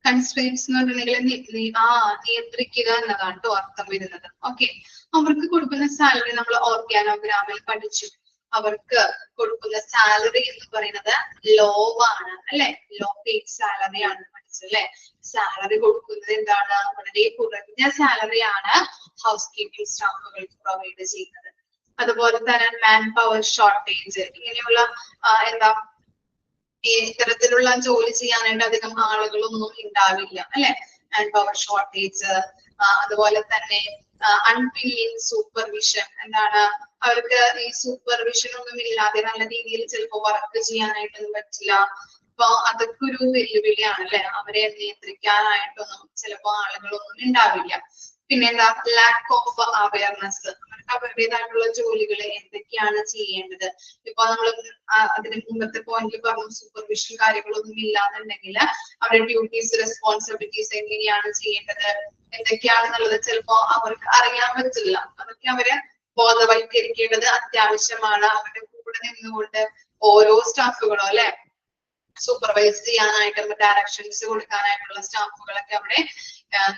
Speaker 1: കൺസ്ട്രെയിൻസ് എന്ന് പറഞ്ഞിട്ടുണ്ടെങ്കിൽ നിയന്ത്രിക്കുക എന്നതാണ് കേട്ടോ അർത്ഥം വരുന്നത്. ഓക്കെ, അവർക്ക് കൊടുക്കുന്ന സാലറി നമ്മൾ ഓർഗാനോഗ്രാമിൽ പഠിച്ചു. അവർക്ക് കൊടുക്കുന്ന സാലറി എന്ന് പറയുന്നത് ലോ ആണ് അല്ലെ? ലോ പെയ്ഡ് സാലറി ആണ് പഠിച്ചല്ലേ? സാലറി കൊടുക്കുന്നത് എന്താണ്? വളരെ കുറഞ്ഞ സാലറിയാണ് ഹൗസ് കീപ്പിംഗ് സ്റ്റാഫുകൾക്ക് പ്രൊവൈഡ് ചെയ്യുന്നത്. അതുപോലെ തന്നെ മാൻ പവർ ഷോർട്ടേജ്, ഇങ്ങനെയുള്ള എന്താ ഇത്തരത്തിലുള്ള ജോലി ചെയ്യാനായിട്ട് അധികം ആളുകളൊന്നും ഉണ്ടാവില്ല അല്ലെ? മാൻ പവർ ഷോർട്ടേജ്, അതുപോലെ തന്നെ അൺവില്ലിങ് സൂപ്പർവിഷൻ. എന്താണ് അവർക്ക് ഈ സൂപ്പർവിഷൻ ഒന്നും ഇല്ലാതെ നല്ല രീതിയിൽ ചിലപ്പോൾ വർക്ക് ചെയ്യാനായിട്ടൊന്നും പറ്റില്ല. അപ്പൊ അതൊക്കെ ഒരു വെല്ലുവിളിയാണ് അല്ലെ? അവരെ നിയന്ത്രിക്കാനായിട്ടൊന്നും ചിലപ്പോ ആളുകളൊന്നും ഉണ്ടാവില്ല. പിന്നെ എന്താ? Lack of awareness. അവർക്ക് അവരുടേതായിട്ടുള്ള ജോലികൾ എന്തൊക്കെയാണ് ചെയ്യേണ്ടത്? ഇപ്പൊ നമ്മൾ അതിന് മുമ്പത്തെ പോയിന്റിൽ പറഞ്ഞു സൂപ്പർവിഷൻ കാര്യങ്ങളൊന്നും ഇല്ലാന്നുണ്ടെങ്കിൽ അവരുടെ ഡ്യൂട്ടീസ് റെസ്പോൺസിബിലിറ്റീസ് എങ്ങനെയാണ് ചെയ്യേണ്ടത്, എന്തൊക്കെയാണെന്നുള്ളത് ചിലപ്പോ അവർക്ക് അറിയാൻ പറ്റില്ല. അതൊക്കെ അവരെ ബോധവൽക്കരിക്കേണ്ടത് അത്യാവശ്യമാണ്. അവരുടെ കൂടെ നിന്നുകൊണ്ട് ഓരോ സ്റ്റാഫുകളും അല്ലെ സൂപ്പർവൈസ് ചെയ്യാനായിട്ടും ഡയറക്ഷൻസ് കൊടുക്കാനായിട്ടുള്ള സ്റ്റാഫുകളൊക്കെ അവിടെ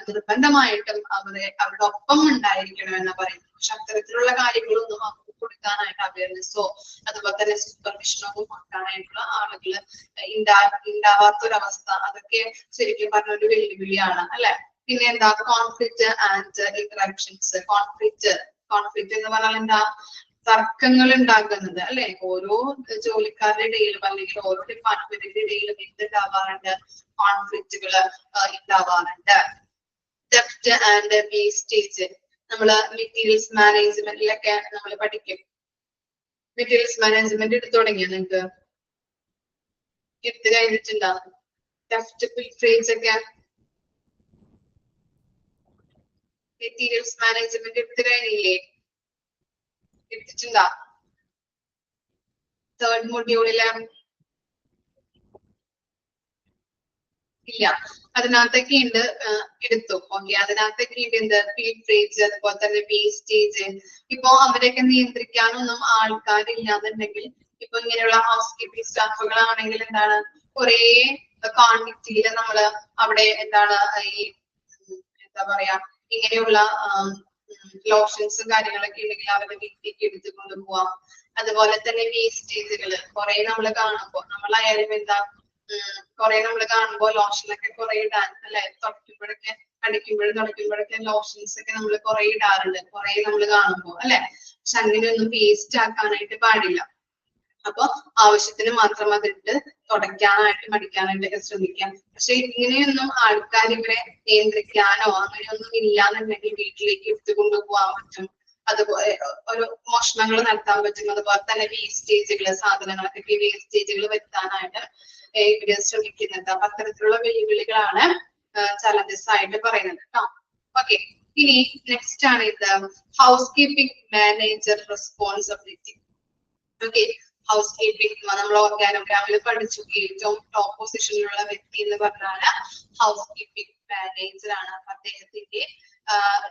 Speaker 1: നിർബന്ധമായിട്ടും അവരുടെ ഒപ്പം ഉണ്ടായിരിക്കണം എന്ന് പറയുന്നു. പക്ഷെ അത്തരത്തിലുള്ള കാര്യങ്ങളൊന്നും അവർക്ക് കൊടുക്കാനായിട്ട് അവയർനെസ്സോ അതുപോലെ തന്നെ സൂപ്പർവിഷനോ ഒന്നും കൊടുക്കാനായിട്ടുള്ള ആളുകൾ ഉണ്ടാവാത്തൊരവസ്ഥ, അതൊക്കെ ശരിക്കും പറഞ്ഞ ഒരു വെല്ലുവിളിയാണ് അല്ലെ? പിന്നെ എന്താ? Conflict and interactions. കോൺഫ്ലിക്റ്റ് എന്ന് പറഞ്ഞാൽ എന്താ? തർക്കങ്ങൾ ഉണ്ടാക്കുന്നത് അല്ലെ? ഓരോ ജോലിക്കാരുടെ ഇടയിലും അല്ലെങ്കിൽ ഓരോ ഡിപ്പാർട്ട്മെന്റിന്റെ ഇടയിലും എന്തുണ്ടാവാറുണ്ട്? കോൺഫ്ലിക്റ്റുകൾ ഉണ്ടാവാറുണ്ട്. Theft and wastage. നമ്മള് മെറ്റീരിയൽസ് മാനേജ്മെന്റിലൊക്കെ നമ്മൾ പഠിക്കും. മെറ്റീരിയൽസ് മാനേജ്മെന്റ് എടുത്തു തുടങ്ങിയോ നിങ്ങൾക്ക്? എടുത്തു കഴിഞ്ഞിട്ടുണ്ടോ? തെഫ്റ്റ് പിൽഫ്രേജ് ഒക്കെ മെറ്റീരിയൽസ് മാനേജ്മെന്റ് എടുത്തു കഴിഞ്ഞില്ലേ? എടുത്തിട്ടുണ്ടോ? തേർഡ് മൊഡ്യൂളില് ഇല്ല, അതിനകത്തൊക്കെ ഉണ്ട്. എടുത്തു. ഓക്കെ, അതിനകത്തൊക്കെ ഉണ്ട് എന്ത്? പിൽഫ്രേജ്, അതുപോലെ തന്നെ വേസ്റ്റേജ്. ഇപ്പൊ അവരൊക്കെ നിയന്ത്രിക്കാനൊന്നും ആൾക്കാരില്ലാന്നുണ്ടെങ്കിൽ ഇപ്പൊ ഇങ്ങനെയുള്ള ഹൗസ് കീപ്പിംഗ് സ്റ്റാഫുകളാണെങ്കിൽ എന്താണ് കുറെ ക്വാണ്ടിറ്റിയിൽ നമ്മള് അവിടെ എന്താണ് ഈ എന്താ പറയാ ഇങ്ങനെയുള്ള ലോഷൻസും കാര്യങ്ങളൊക്കെ ഉണ്ടെങ്കിൽ അവരുടെ വീട്ടിലേക്ക് എടുത്ത് കൊണ്ടുപോവാം. അതുപോലെ തന്നെ വേസ്റ്റേജുകള് കുറെ നമ്മൾ കാണുമ്പോ നമ്മളായാലും എന്താ കുറെ നമ്മൾ കാണുമ്പോ ലോഷനൊക്കെ കുറെ ഇടാൻ അല്ലെ? തുടയ്ക്കുമ്പോഴൊക്കെ അടിക്കുമ്പോഴും തുടയ്ക്കുമ്പോഴൊക്കെ ലോഷൻസ് ഒക്കെ നമ്മൾ കുറെ ഇടാറുണ്ട്, കുറെ നമ്മൾ കാണുമ്പോ അല്ലെ? പക്ഷെ അങ്ങനെയൊന്നും വേസ്റ്റ് ആക്കാനായിട്ട് പാടില്ല. അപ്പൊ ആവശ്യത്തിന് മാത്രം അതിട്ട് തുടയ്ക്കാനായിട്ട് മടിക്കാനായിട്ടൊക്കെ ശ്രമിക്കാം. പക്ഷെ ഇങ്ങനെയൊന്നും ആൾക്കാർ ഇവരെ നിയന്ത്രിക്കാനോ അങ്ങനെയൊന്നും ഇല്ലാന്നുണ്ടെങ്കിൽ വീട്ടിലേക്ക് എടുത്തു കൊണ്ടുപോകാൻ പറ്റും. അതുപോലെ ഒരു മോഷണങ്ങൾ നടത്താൻ പറ്റും. അതുപോലെ തന്നെ വേസ്റ്റേജുകൾ, സാധനങ്ങളൊക്കെ വേസ്റ്റേജുകൾ വരുത്താനായിട്ട് ഇവര് ശ്രമിക്കുന്നത്. അപ്പൊ അത്തരത്തിലുള്ള വെല്ലുവിളികളാണ് ചലഞ്ചസ് ആയിട്ട് പറയുന്നത് കേട്ടോ. ഓക്കെ, ഇനി നെക്സ്റ്റ് ആണ് ഇത് house keeping manager responsibility. Okay, house keeping നമ്മൾ ഓർഗാനോഗ്രാമിൽ പഠിച്ചു. ഏറ്റവും ടോപ്പ് പൊസിഷനിലുള്ള വ്യക്തി എന്ന് പറഞ്ഞാൽ ഹൗസ് കീപ്പിംഗ് മാനേജർ ആണ്. അദ്ദേഹത്തിന്റെ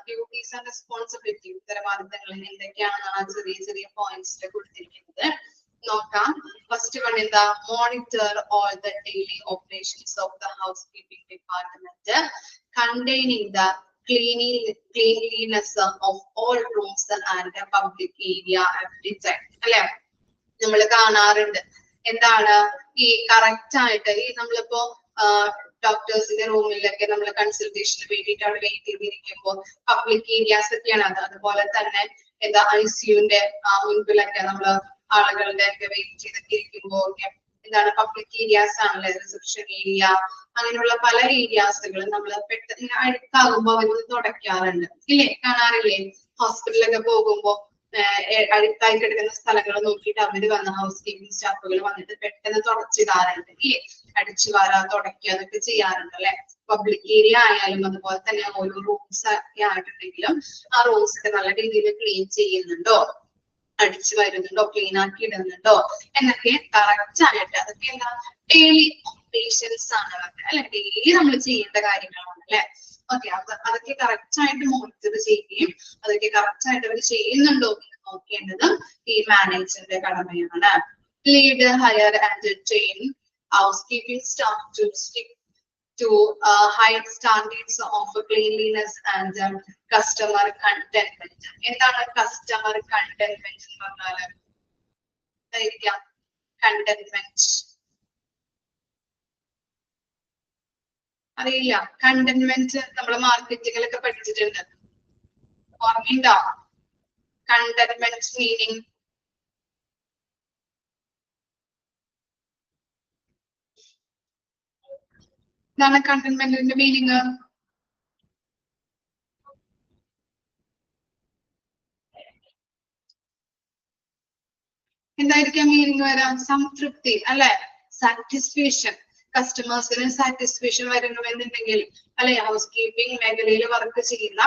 Speaker 1: ഡ്യൂട്ടീസ് ആൻഡ് റെസ്പോൺസിബിലിറ്റി, ഉത്തരവാദിത്തങ്ങൾ എന്തൊക്കെയാണെന്നാണ് ചെറിയ ചെറിയ പോയിന്റ്സിൽ കൊടുത്തിരിക്കുന്നത്. നോക്കാം. ഫസ്റ്റ് വൺ എന്താ? Monitor all the daily operations of the house keeping department containing the cleanliness of all rooms and the public area every time. അല്ലെ, നമ്മൾ കാണാറുണ്ട്. എന്താണ് ഈ കറക്റ്റ് ആയിട്ട് ഈ നമ്മളിപ്പോ ഡോക്ടേഴ്സിന്റെ റൂമിലൊക്കെ നമ്മൾ കൺസൾട്ടേഷന് വേണ്ടിയിട്ട് അവിടെ വെയിറ്റ് ചെയ്തിരിക്കുമ്പോൾ പബ്ലിക് ഏരിയാസ് ഒക്കെയാണ് അത്. അതുപോലെ തന്നെ എന്താ ICUന്റെ മുൻപിലൊക്കെ നമ്മള് ആളുകളുടെ ഒക്കെ വെയിറ്റ് ചെയ്തൊക്കെ ഇരിക്കുമ്പോ ഒക്കെ എന്താണ് പബ്ലിക് ഏരിയാസ് ആണല്ലേ, റിസപ്ഷൻ ഏരിയ, അങ്ങനെയുള്ള പല ഏരിയാസുകൾ നമ്മൾ പെട്ടെന്ന് അഴുക്കാകുമ്പോ അവരൊന്ന് തുടയ്ക്കാറുണ്ട് ഇല്ലേ, കാണാറില്ലേ? ഹോസ്പിറ്റലൊക്കെ പോകുമ്പോ അഴുക്കായി കിടക്കുന്ന സ്ഥലങ്ങൾ നോക്കിയിട്ട് അവര് വന്ന ഹൗസ് കീപ്പിംഗ് സ്റ്റാഫുകൾ വന്നിട്ട് പെട്ടെന്ന് തുടച്ചിടാറുണ്ട് ഇല്ലേ, അടിച്ചു വാരാ തുടയ്ക്കുക അതൊക്കെ ചെയ്യാറുണ്ട് അല്ലെ. പബ്ലിക് ഏരിയ ആയാലും അതുപോലെ തന്നെ ഓരോ റൂംസ് ഒക്കെ ആയിട്ടുണ്ടെങ്കിലും ആ റൂംസ് ഒക്കെ നല്ല രീതിയിൽ ക്ലീൻ ചെയ്യുന്നുണ്ടോ, അടിച്ചു വരുന്നുണ്ടോ, ക്ലീൻ ആക്കി ഇടുന്നുണ്ടോ എന്നൊക്കെ കറക്റ്റ് ആയിട്ട് അതൊക്കെ എന്താ ഡെയിലി ഓപ്പറേഷൻസ് ആണ് അല്ലെ, ഡെയിലി നമ്മൾ ചെയ്യേണ്ട കാര്യങ്ങളാണ് അല്ലെ. ഓക്കെ, അതൊക്കെ കറക്റ്റ് ആയിട്ട് മോണിറ്റർ ചെയ്യുകയും അതൊക്കെ കറക്റ്റ് ആയിട്ട് അവർ ചെയ്യുന്നുണ്ടോ എന്ന് നോക്കേണ്ടത് ഈ മാനേജറിന്റെ കടമയാണ്. Lead, hire and train housekeeping staff to stick to high standards of cleanliness and customer contentment. എന്താണ് customer contentment എന്ന് പറഞ്ഞാല്? എന്തായിരിക്കാം contentment? അറിയില്ല. contentment നമ്മൾ മാർക്കറ്റിങ്ങിലൊക്കെ പഠിച്ചിട്ടുണ്ട്, ഓർമ്മയുണ്ടോ? contentment meaning എന്താണ്? കണ്ടന്റ്മെന്റിന്റെ മീനിങ് എന്തായിരിക്കാം? മീനിങ് വരാം സംതൃപ്തി അല്ലെ, സാറ്റിസ്ഫാക്ഷൻ. കസ്റ്റമേഴ്സിന് സാറ്റിസ്ഫാക്ഷൻ വരണമെന്നുണ്ടെങ്കിൽ അല്ലെ, ഹൗസ് കീപ്പിംഗ് മേഖലയിൽ വർക്ക് ചെയ്യുന്ന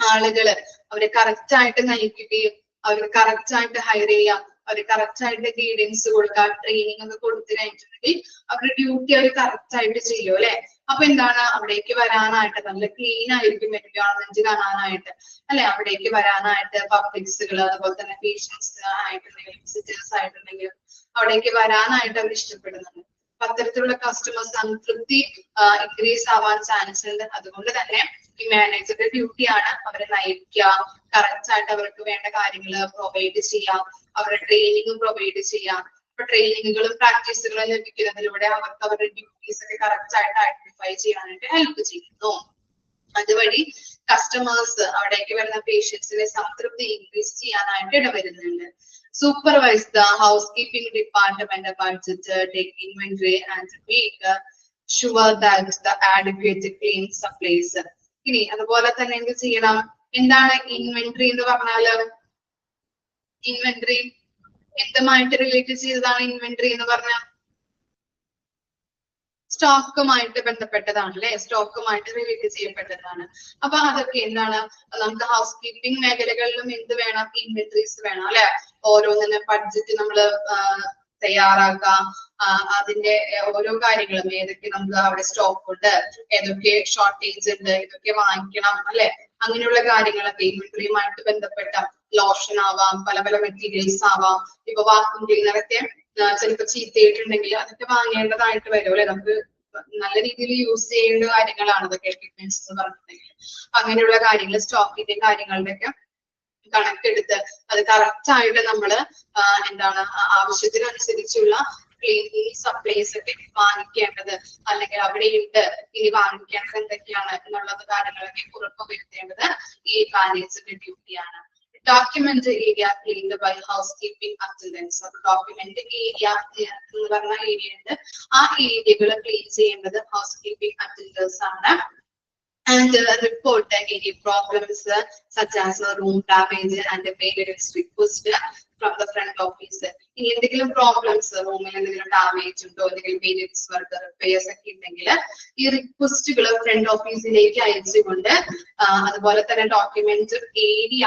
Speaker 1: ആളുകള് അവരെ കറക്റ്റ് ആയിട്ട് നയിക്കുകയും അവർക്ക് കറക്റ്റ് ആയിട്ട് ഹയർ ചെയ്യാം, അവര് കറക്റ്റ് ആയിട്ട് ഗൈഡൻസ് കൊടുക്കാം, ട്രെയിനിങ് ഒക്കെ കൊടുത്തു കഴിഞ്ഞിട്ടുണ്ടെങ്കിൽ അവരുടെ ഡ്യൂട്ടി അവർ കറക്റ്റ് ആയിട്ട് ചെയ്യും അല്ലെ. അപ്പൊ എന്താണ്, അവിടേക്ക് വരാനായിട്ട് നല്ല ക്ലീൻ ആയിരിക്കും എൻവയോൺമെന്റ് കാണാനായിട്ട് അല്ലെ, അവിടേക്ക് വരാനായിട്ട് പബ്ലിക്സുകൾ അതുപോലെ തന്നെ പേഷ്യൻസ് ആയിട്ടുണ്ടെങ്കിലും വിസിറ്റേഴ്സ് ആയിട്ടുണ്ടെങ്കിലും അവിടേക്ക് വരാനായിട്ട് അവർ ഇഷ്ടപ്പെടുന്നുണ്ട്. അത്തരത്തിലുള്ള കസ്റ്റമർ സംതൃപ്തി ഇൻക്രീസ് ആവാൻ ചാൻസ് ഉണ്ട്. അതുകൊണ്ട് തന്നെ ഈ മാനേജറുടെ ഡ്യൂട്ടിയാണ് അവരെ നയിക്കുക, കറക്റ്റ് ആയിട്ട് അവർക്ക് വേണ്ട കാര്യങ്ങൾ പ്രൊവൈഡ് ചെയ്യാം, അവരുടെ ട്രെയിനിങ് പ്രൊവൈഡ് ചെയ്യാം. അപ്പൊ ട്രെയിനിങ്ങുകളും പ്രാക്ടീസുകളും ലഭിക്കുന്നതിലൂടെ അവർക്ക് അവരുടെ ഡ്യൂട്ടീസ് ഒക്കെ കറക്റ്റ് ആയിട്ട് ഐഡന്റിഫൈ ചെയ്യാനായിട്ട് ഹെൽപ്പ് ചെയ്യുന്നു. അതുവഴി കസ്റ്റമേഴ്സ് അവിടേക്ക് വരുന്ന പേഷ്യൻസിനെ സംതൃപ്തി ഇൻക്രീസ് ചെയ്യാനായിട്ട് ഇടവരുന്നുണ്ട്. Supervise the housekeeping department budget, take inventory and make sure that the adequate clean supplies. ഇനി അതുപോലെ തന്നെ എന്ത് ചെയ്യണം? എന്താണ് ഇൻവെന്ററി എന്ന് പറഞ്ഞാല്? ഇൻവെന്ററി എന്തുമായിട്ട് റിലേറ്റ് ചെയ്തതാണ്? ഇൻവെന്ററി എന്ന് പറഞ്ഞാൽ സ്റ്റോക്കുമായിട്ട് ബന്ധപ്പെട്ടതാണ് അല്ലെ, സ്റ്റോക്കുമായിട്ട് റിലേറ്റ് ചെയ്യപ്പെട്ടതാണ്. അപ്പൊ അതൊക്കെ എന്താണ്? നമുക്ക് ഹൗസ് കീപ്പിംഗ് മേഖലകളിലും എന്ത് വേണം? ഇൻവെന്ററീസ് വേണം അല്ലെ. ഓരോന്നിനും ബഡ്ജറ്റ് നമ്മള് തയ്യാറാക്കാം, അതിന്റെ ഓരോ കാര്യങ്ങളും ഏതൊക്കെ നമുക്ക് അവിടെ സ്റ്റോക്ക് ഉണ്ട്, ഏതൊക്കെ ഷോർട്ടേജ് ഉണ്ട്, ഇതൊക്കെ വാങ്ങിക്കണം അല്ലെ. അങ്ങനെയുള്ള കാര്യങ്ങളൊക്കെ ഇൻവെന്ററിയുമായിട്ട് ബന്ധപ്പെട്ട ലോഷൻ ആവാം, പല പല മെറ്റീരിയൽസ് ആവാം. ഇപ്പൊ വാക്യൂം ക്ലീനർ ഒക്കെ ചിലപ്പോ ചീത്തയിട്ടുണ്ടെങ്കിൽ അതൊക്കെ വാങ്ങേണ്ടതായിട്ട് വരും അല്ലെ. നമുക്ക് നല്ല രീതിയിൽ യൂസ് ചെയ്യേണ്ട കാര്യങ്ങളാണ് അതൊക്കെ എക്യുപ്മെന്റ്സ് എന്ന് പറഞ്ഞിട്ടുണ്ടെങ്കിൽ. അങ്ങനെയുള്ള കാര്യങ്ങൾ സ്റ്റോക്കിന്റെ കാര്യങ്ങളുടെ ഒക്കെ കണക്കെടുത്ത് അത് കറക്റ്റ് ആയിട്ട് നമ്മള് എന്താണ് ആവശ്യത്തിനനുസരിച്ചുള്ള ക്ലീനിങ് സപ്ലൈസ് ഒക്കെ വാങ്ങിക്കേണ്ടത്, അല്ലെങ്കിൽ അവിടെയുണ്ട് ഇനി വാങ്ങിക്കേണ്ടത് എന്തൊക്കെയാണ് എന്നുള്ളത് കാര്യങ്ങളൊക്കെ ഉറപ്പ് വരുത്തേണ്ടത് ഈ മാനേജറിന്റെ ഡ്യൂട്ടിയാണ്. Document area cleaned by housekeeping attendants. Document area എന്ന് പറഞ്ഞ ഏരിയ ഉണ്ട്, ആ ഏരിയകൾ ക്ലീൻ ചെയ്യേണ്ടത് ഹൗസ് കീപ്പിംഗ് അറ്റൻഡേഴ്സ് ആണ്. And report any problems such as room damage and maintenance request from the front office. ഇനി എന്തെങ്കിലും പ്രോബ്ലംസ്, റൂമിൽ എന്തെങ്കിലും ഡാമേജ് ഉണ്ടോ, എന്തെങ്കിലും മെയിൻ്റെനൻസ് വർക്ക്, റിപ്പയർസ് ഒക്കെ ഉണ്ടെങ്കിൽ ഈ റിക്വസ്റ്റുകൾ ഫ്രണ്ട് ഓഫീസിലേക്ക് അയച്ചുകൊണ്ട് അതുപോലെ തന്നെ ഡോക്യുമെന്റ് ഏരിയ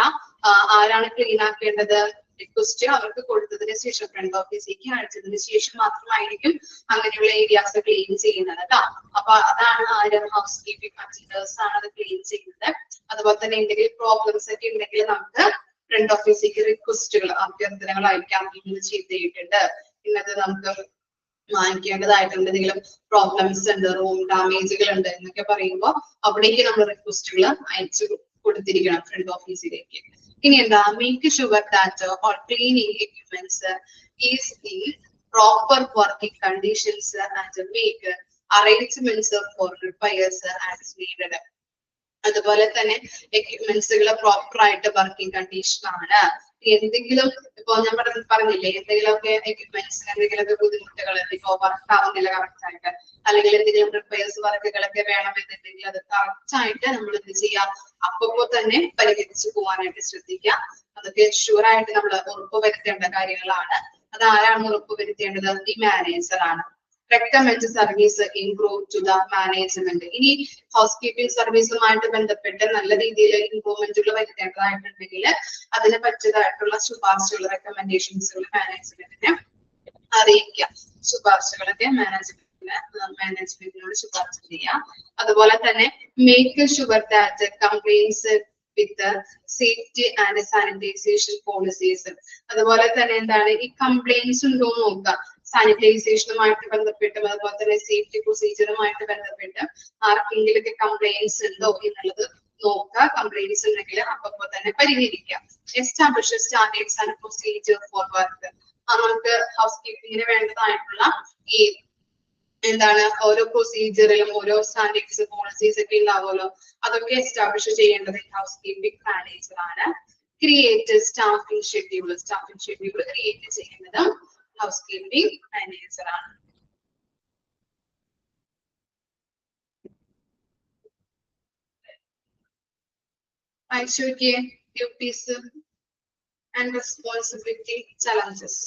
Speaker 1: ആരാണ് ക്ലീൻ ആക്കേണ്ടത്, റിക്വസ്റ്റ് അവർക്ക് കൊടുത്തതിന് ശേഷം ഫ്രണ്ട് ഓഫീസിലേക്ക് അയച്ചതിന് ശേഷം മാത്രമായിരിക്കും അങ്ങനെയുള്ള ഏരിയാസ് ക്ലീൻ ചെയ്യുന്നത് കേട്ടോ. അപ്പൊ അതാണ് ആരും ഹൗസ് കീപ്പിംഗ് കൺസിഡേഴ്സ് ആണ് അത് ക്ലീൻ ചെയ്യുന്നത്. അതുപോലെ തന്നെ എന്തെങ്കിലും പ്രോബ്ലംസ് ഒക്കെ ഉണ്ടെങ്കിൽ നമുക്ക് ഫ്രണ്ട് ഓഫീസിലേക്ക് റിക്വസ്റ്റുകൾ, അഭ്യർത്ഥനകൾ അയക്കാം. ഇന്നത് ചെയ്തിട്ടുണ്ട്, ഇന്നത് നമുക്ക് വാങ്ങിക്കേണ്ടതായിട്ടുണ്ട്, എന്തെങ്കിലും പ്രോബ്ലംസ് ഉണ്ട്, റൂം ഡാമേജുകൾ ഉണ്ട് എന്നൊക്കെ പറയുമ്പോൾ അവിടേക്ക് നമ്മൾ റിക്വസ്റ്റുകൾ അയച്ചു കൊടുത്തിരിക്കണം ഫ്രണ്ട് ഓഫീസിലേക്ക്. ഇനി എന്താ, make sure that or cleaning equipments is in proper working conditions and make arrangements four repairs as needed. അതുപോലെ തന്നെ എക്യുപ്മെന്റ്സുകൾ പ്രോപ്പർ ആയിട്ട് വർക്കിംഗ് കണ്ടീഷൻ ആണ്. എന്തെങ്കിലും ഇപ്പൊ ഞാൻ പറഞ്ഞില്ലേ, എന്തെങ്കിലുമൊക്കെ എക്യുപ്മെന്റ്സ് എന്തെങ്കിലുമൊക്കെ ബുദ്ധിമുട്ടുകൾ, ഇപ്പൊ വർക്ക് ആവുന്നില്ല കറക്റ്റ് ആയിട്ട്, അല്ലെങ്കിൽ എന്തെങ്കിലും റിപ്പയർസ് വർക്കുകളൊക്കെ വേണമെന്നുണ്ടെങ്കിൽ അത് കറക്റ്റ് ആയിട്ട് നമ്മൾ എന്ത് ചെയ്യാം, അപ്പൊ തന്നെ പരിഹരിച്ചു പോകാനായിട്ട് ശ്രദ്ധിക്കുക. അതൊക്കെ ഷുവർ ആയിട്ട് നമ്മൾ ഉറപ്പുവരുത്തേണ്ട കാര്യങ്ങളാണ്. അത് ആരാണ് ഉറപ്പുവരുത്തേണ്ടത്? ഈ മാനേജർ ആണ്. Recommend service improve to the management. ഇനി ഹൗസ് കീപ്പിംഗ് സർവീസുമായിട്ട് ബന്ധപ്പെട്ട് നല്ല രീതിയിൽ ഇംപ്രൂവ്മെന്റുകൾ വരുത്തേണ്ടതായിട്ടുണ്ടെങ്കിൽ അതിന് പറ്റിയതായിട്ടുള്ള ശുപാർശകൾ, റെക്കമെൻഡേഷൻസുകൾ മാനേജ്മെന്റിനെ അറിയിക്കുക. ശുപാർശകളൊക്കെ മാനേജ്മെന്റിനോട് ശുപാർശ ചെയ്യാം. അതുപോലെ തന്നെ make sure that complaints with safety and sanitisation policies. അതുപോലെ തന്നെ എന്താണ്, ഈ കംപ്ലൈന്റ്സ് ഉണ്ടോ നോക്കുക. സാനിറ്റൈസേഷനുമായിട്ട് ബന്ധപ്പെട്ടും അതുപോലെ തന്നെ സേഫ്റ്റി പ്രൊസീജിയറുമായിട്ട് ബന്ധപ്പെട്ട് ആർക്കെങ്കിലൊക്കെ കംപ്ലൈന്റ്സ് ഉണ്ടോ എന്നുള്ളത് നോക്കുക. കംപ്ലൈന്റ്സ് ഉണ്ടെങ്കിൽ അപ്പൊ തന്നെ പരിഹരിക്കാം. Establish standards and procedure for work. നമുക്ക് ഹൗസ് കീപ്പിങ്ങിന് വേണ്ടതായിട്ടുള്ള ഈ എന്താണ് ഓരോ പ്രൊസീജിയറിലും ഓരോ സ്റ്റാൻഡേർഡ്സ് പോളിസീസ് ഒക്കെ ഉണ്ടാവുമല്ലോ, അതൊക്കെ എസ്റ്റാബ്ലിഷ് ചെയ്യേണ്ടത് ഹൗസ് കീപ്പിംഗ് മാനേജർ ആണ്. Create staffing schedule. Staffing schedule create ചെയ്യുന്നത് ഹൗസ് കീപ്പിംഗ് മാനേജർ ആണ്. അയച്ചുനോക്കിയേ ഡ്യൂട്ടീസ് ആൻഡ് റെസ്പോൺസിബിലിറ്റി ചലഞ്ചസ്.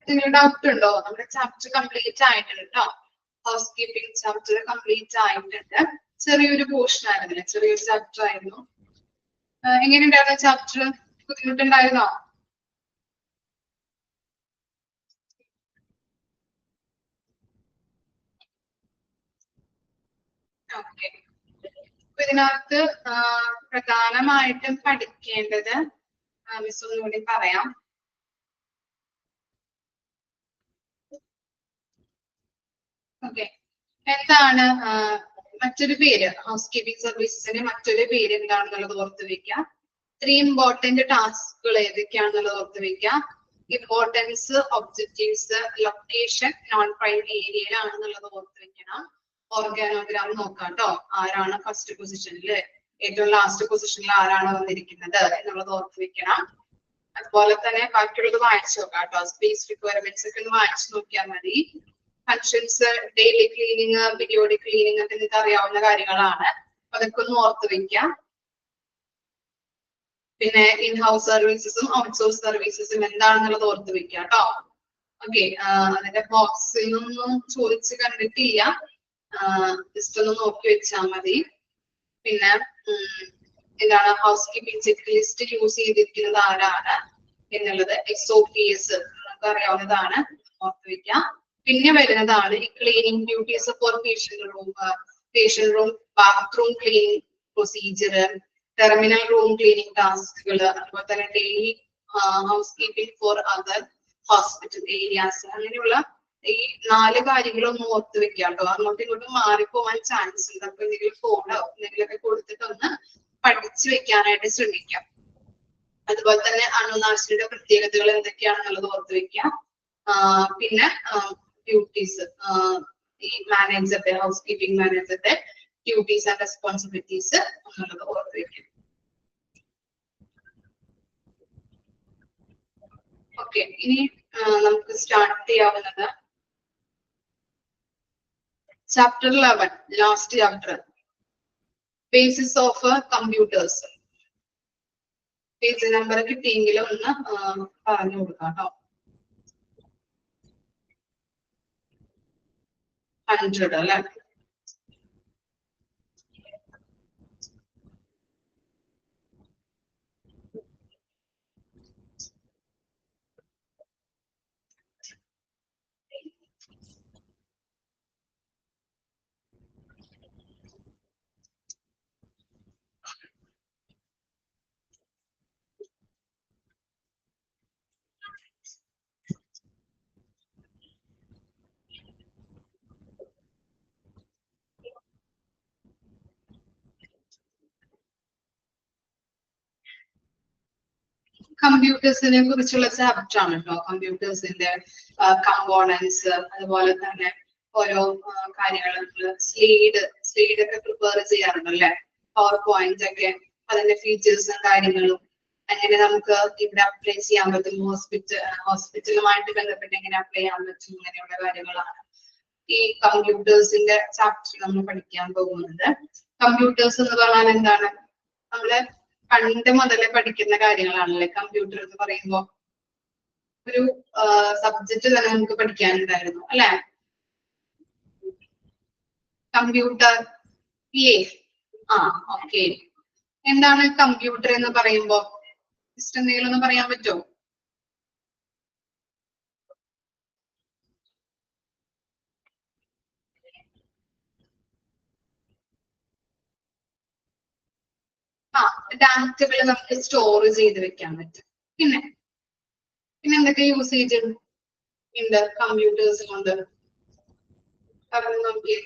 Speaker 1: നിങ്ങൾ ഡൗട്ട് ഉണ്ടോ? നമ്മുടെ ചാപ്റ്റർ കംപ്ലീറ്റ് ആയിട്ടുണ്ട് കേട്ടോ. ഹൗസ് കീപ്പിംഗ് ചാപ്റ്റർ കംപ്ലീറ്റ് ആയിട്ടുണ്ട്. ചെറിയൊരു പോർഷൻ ആയിരുന്നില്ല, ചെറിയൊരു ചാപ്റ്റർ ആയിരുന്നു. എങ്ങനെയുണ്ടായിരുന്നു ചാപ്റ്റർ? ബുദ്ധിമുട്ടുണ്ടായിരുന്നോ? ഓക്കെ. അപ്പൊ ഇതിനകത്ത് പ്രധാനമായിട്ടും പഠിക്കേണ്ടത് മിസ് ഒന്നുകൂടി പറയാം. ഓക്കെ, എന്താണ് മറ്റൊരു പേര്, ഹൗസ് കീപ്പിംഗ് സർവീസസിന്റെ മറ്റൊരു പേര് എന്താണെന്നുള്ളത് ഓർത്ത് വെക്കുക. 3 ഇമ്പോർട്ടന്റ് ടാസ്കുകൾ ഏതൊക്കെയാണെന്നുള്ളത് ഓർത്ത് വെക്കുക. Importance, objectives, location non prime ഏരിയയിലാണെന്നുള്ളത് ഓർത്ത് വെക്കണം. ഓർഗാനോഗ്രാം നോക്കാം കേട്ടോ. ആരാണ് ഫസ്റ്റ് പൊസിഷനിൽ, ഏറ്റവും ലാസ്റ്റ് പൊസിഷനിൽ ആരാണ് വന്നിരിക്കുന്നത് എന്നുള്ളത് ഓർത്ത് വെക്കണം. അതുപോലെ തന്നെ ബാക്കിയുള്ളത് വായിച്ചു നോക്കാം കേട്ടോ. സ്പേസ് റിക്വയർമെന്റ്സ് ഒക്കെ ഒന്ന് വായിച്ചു നോക്കിയാൽ മതി. Functions, daily cleaning, periodic cleaning ഒക്കെ നിങ്ങൾക്ക് അറിയാവുന്ന കാര്യങ്ങളാണ്. അതൊക്കെ ഒന്ന് ഓർത്ത് വെക്കാം. പിന്നെ ഇൻ ഹൗസ് സർവീസസും ഔട്ട്സോഴ്സ് സർവീസസും എന്താണെന്നുള്ളത് ഓർത്ത് വെക്കാം കേട്ടോ. ഓക്കെ, അതിന്റെ ബോക്സിൽ നിന്നും ചോദിച്ച് കണ്ടിട്ടില്ല, ജസ്റ്റ് ഒന്ന് നോക്കി വെച്ചാൽ മതി. പിന്നെ എന്താണ് house keeping check list use ചെയ്തിരിക്കുന്നത് ആരാണ് എന്നുള്ളത് SOPs നമുക്ക് അറിയാവുന്നതാണ്, ഓർത്ത് വെക്കാം. പിന്നെ വരുന്നതാണ് ഈ cleaning duties for patient room, bathroom cleaning procedure, terminal room cleaning ടാസ്കുകൾ, അതുപോലെ തന്നെ daily housekeeping for other hospital areas. അങ്ങനെയുള്ള ഈ 4 കാര്യങ്ങളൊന്നും ഓർത്ത് വെക്കാം കേട്ടോ. അങ്ങോട്ടും ഇങ്ങോട്ടും മാറിപ്പോവാൻ ചാൻസ് ഉണ്ട്. അപ്പൊ എന്തെങ്കിലും ഫോണോ എന്തെങ്കിലുമൊക്കെ കൊടുത്തിട്ടൊന്ന് പഠിച്ചു വെക്കാനായിട്ട് ശ്രമിക്കാം. അതുപോലെ തന്നെ അണുനാശിനിയുടെ പ്രത്യേകതകൾ എന്തൊക്കെയാണെന്നുള്ളത് ഓർത്ത് വെക്കാം. പിന്നെ ഡ്യൂട്ടീസ്, ഈ മാനേജറുടെ, ഹൗസ് കീപ്പിംഗ് മാനേജറുടെ ഡ്യൂട്ടീസ് ആൻഡ് റെസ്പോൺസിബിലിറ്റീസ് എന്നുള്ളത് ഓർത്ത് വെക്കാം. ഓക്കെ, ഇനി നമുക്ക് സ്റ്റാർട്ട് ചെയ്യാവുന്നത് chapter 11, last chapter, basis of computers. Page number കിട്ടിയെങ്കിലും ഒന്ന് പറഞ്ഞു കൊടുക്കാം കേട്ടോ. 100 അല്ലെ? കമ്പ്യൂട്ടേഴ്സിനെ കുറിച്ചുള്ള ചാപ്റ്റർ ആണ് കേട്ടോ. കമ്പ്യൂട്ടേഴ്സിന്റെ കമ്പോണൻസ്, അതുപോലെ തന്നെ ഓരോ കാര്യങ്ങൾ. സ്ലീഡ് ഒക്കെ പ്രിപ്പയർ ചെയ്യാറുണ്ടല്ലേ, പവർ പോയിന്റ് ഒക്കെ, അതിന്റെ ഫീച്ചേഴ്സും കാര്യങ്ങളും എങ്ങനെ നമുക്ക് ഇവിടെ അപ്ലൈ ചെയ്യാൻ പറ്റും, ഹോസ്പിറ്റലുമായിട്ട് ബന്ധപ്പെട്ട് എങ്ങനെ അപ്ലൈ ചെയ്യാൻ പറ്റും, ഇങ്ങനെയുള്ള കാര്യങ്ങളാണ് ഈ കമ്പ്യൂട്ടേഴ്സിന്റെ ചാപ്റ്റർ നമ്മൾ പഠിക്കാൻ പോകുന്നത്. കമ്പ്യൂട്ടേഴ്സ് എന്ന് പറഞ്ഞാൽ എന്താണ്? നമ്മള് പണ്ട് മുതലേ പഠിക്കുന്ന കാര്യങ്ങളാണല്ലേ കമ്പ്യൂട്ടർ എന്ന് പറയുമ്പോ. ഒരു സബ്ജക്ട് തന്നെ നമുക്ക് പഠിക്കാനുണ്ടായിരുന്നു അല്ലെ? കമ്പ്യൂട്ടർ. ഓക്കെ, എന്താണ് കമ്പ്യൂട്ടർ എന്ന് പറയുമ്പോ? ജസ്റ്റ് എന്തെങ്കിലും ഒന്ന് പറയാൻ പറ്റുമോ? ഡാറ്റകൾ നമുക്ക് സ്റ്റോർ ചെയ്ത് വെക്കാൻ പറ്റും. പിന്നെ എന്തൊക്കെ യൂസേജ് ഉണ്ട് കമ്പ്യൂട്ടേഴ്സ് കൊണ്ട്? പറഞ്ഞു നോക്കിയേ.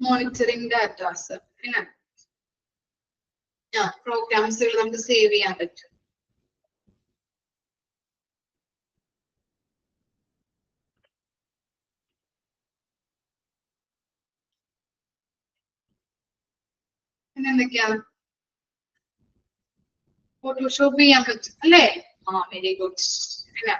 Speaker 1: മോണിറ്ററിംഗ് ഡാറ്റാസ്, പിന്നെ പ്രോഗ്രാംസുകൾ നമുക്ക് സേവ് ചെയ്യാൻ പറ്റും. പിന്നെ എന്തൊക്കെയാണ്? ഫോട്ടോഷോപ്പ് ചെയ്യാൻ പറ്റും അല്ലേ? Very good. പിന്നെ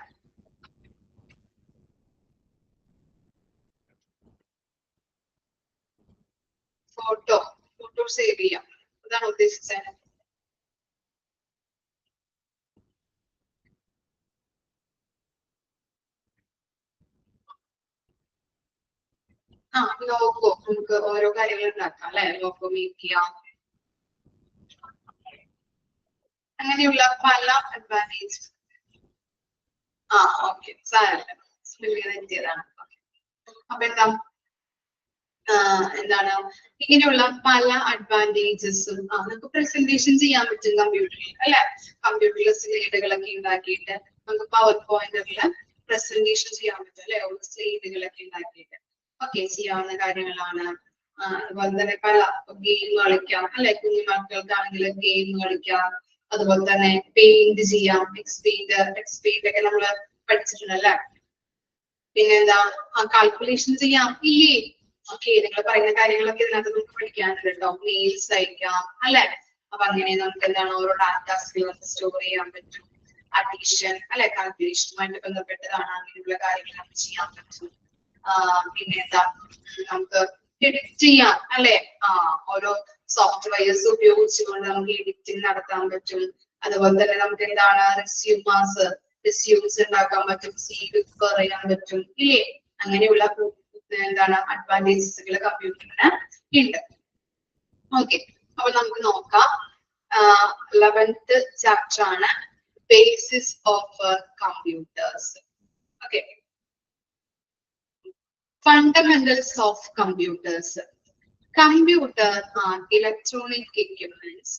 Speaker 1: ഫോട്ടോ സേവ് ചെയ്യാം, അതാണ് ഉദ്ദേശിച്ചത്. ലോഗോ നമുക്ക് ഓരോ കാര്യങ്ങൾ ഉണ്ടാക്കാം അല്ലെ? ലോഗോ മേക്ക് ചെയ്യാം. അങ്ങനെയുള്ള പല അഡ്വാൻറ്റേജ്. ഓക്കെ, സാരല്ല, സ്പെല്ലിംഗ് തെറ്റിയതാണ്. അപ്പൊ എന്താ എന്താണ് ഇങ്ങനെയുള്ള പല അഡ്വാൻറ്റേജസും നമുക്ക് പ്രസന്റേഷൻ ചെയ്യാൻ പറ്റും കമ്പ്യൂട്ടറിൽ അല്ലെ. കമ്പ്യൂട്ടറിൽ സ്ലൈഡുകളൊക്കെ ഉണ്ടാക്കിയിട്ട് നമുക്ക് പവർ പോയിന്റില് പ്രസന്റേഷൻ ചെയ്യാൻ പറ്റും അല്ലെ. സ്ലൈഡുകളൊക്കെ ഉണ്ടാക്കിയിട്ട് ചെയ്യാവുന്ന കാര്യങ്ങളാണ്. അതുപോലെ തന്നെ പല ഗെയിം കളിക്കാം അല്ലെ. കുഞ്ഞു മക്കൾക്കാണെങ്കിൽ ഗെയിം കളിക്കാം. അതുപോലെ തന്നെ പെയിന്റ് ചെയ്യാം. എക്സ്പെയിന്റ് ഒക്കെ നമ്മള് പഠിച്ചിട്ടുണ്ട് അല്ലെ. പിന്നെന്താ കാൽക്കുലേഷൻ ചെയ്യാം ഇല്ലേ. നിങ്ങൾ പറയുന്ന കാര്യങ്ങളൊക്കെ ഇതിനകത്ത് നമുക്ക് പഠിക്കാനുണ്ട് കേട്ടോ. മെയിൽസ് അയക്കാം അല്ലെ. അപ്പൊ അങ്ങനെ നമുക്ക് എന്താണ് ഓരോ ഡാറ്റാസ് സ്റ്റോർ ചെയ്യാൻ പറ്റും. അഡീഷൻ അല്ലെ, കാൽക്കുലേഷനുമായിട്ട് ബന്ധപ്പെട്ടതാണ്. അങ്ങനെയുള്ള കാര്യങ്ങൾ നമുക്ക് ചെയ്യാൻ പറ്റും. പിന്നെ എന്താ നമുക്ക് എഡിറ്റ് ചെയ്യാം അല്ലെ. ഓരോ സോഫ്റ്റ്വെയർസ് ഉപയോഗിച്ചുകൊണ്ട് നമുക്ക് എഡിറ്റിംഗ് നടത്താൻ പറ്റും. അതുപോലെ തന്നെ നമുക്ക് എന്താണ് റെസ്യൂംസ് ഉണ്ടാക്കാൻ പറ്റും. CV പറയാൻ പറ്റും ഇല്ലേ. അങ്ങനെയുള്ള എന്താണ് അഡ്വാൻറ്റേജസുകൾ കമ്പ്യൂട്ടറിന് ഉണ്ട്. അപ്പൊ നമുക്ക് നോക്കാം. 11th ചാപ്റ്റർ ആണ് basis of computers. Fundamentals of computers. Computer are electronic equipments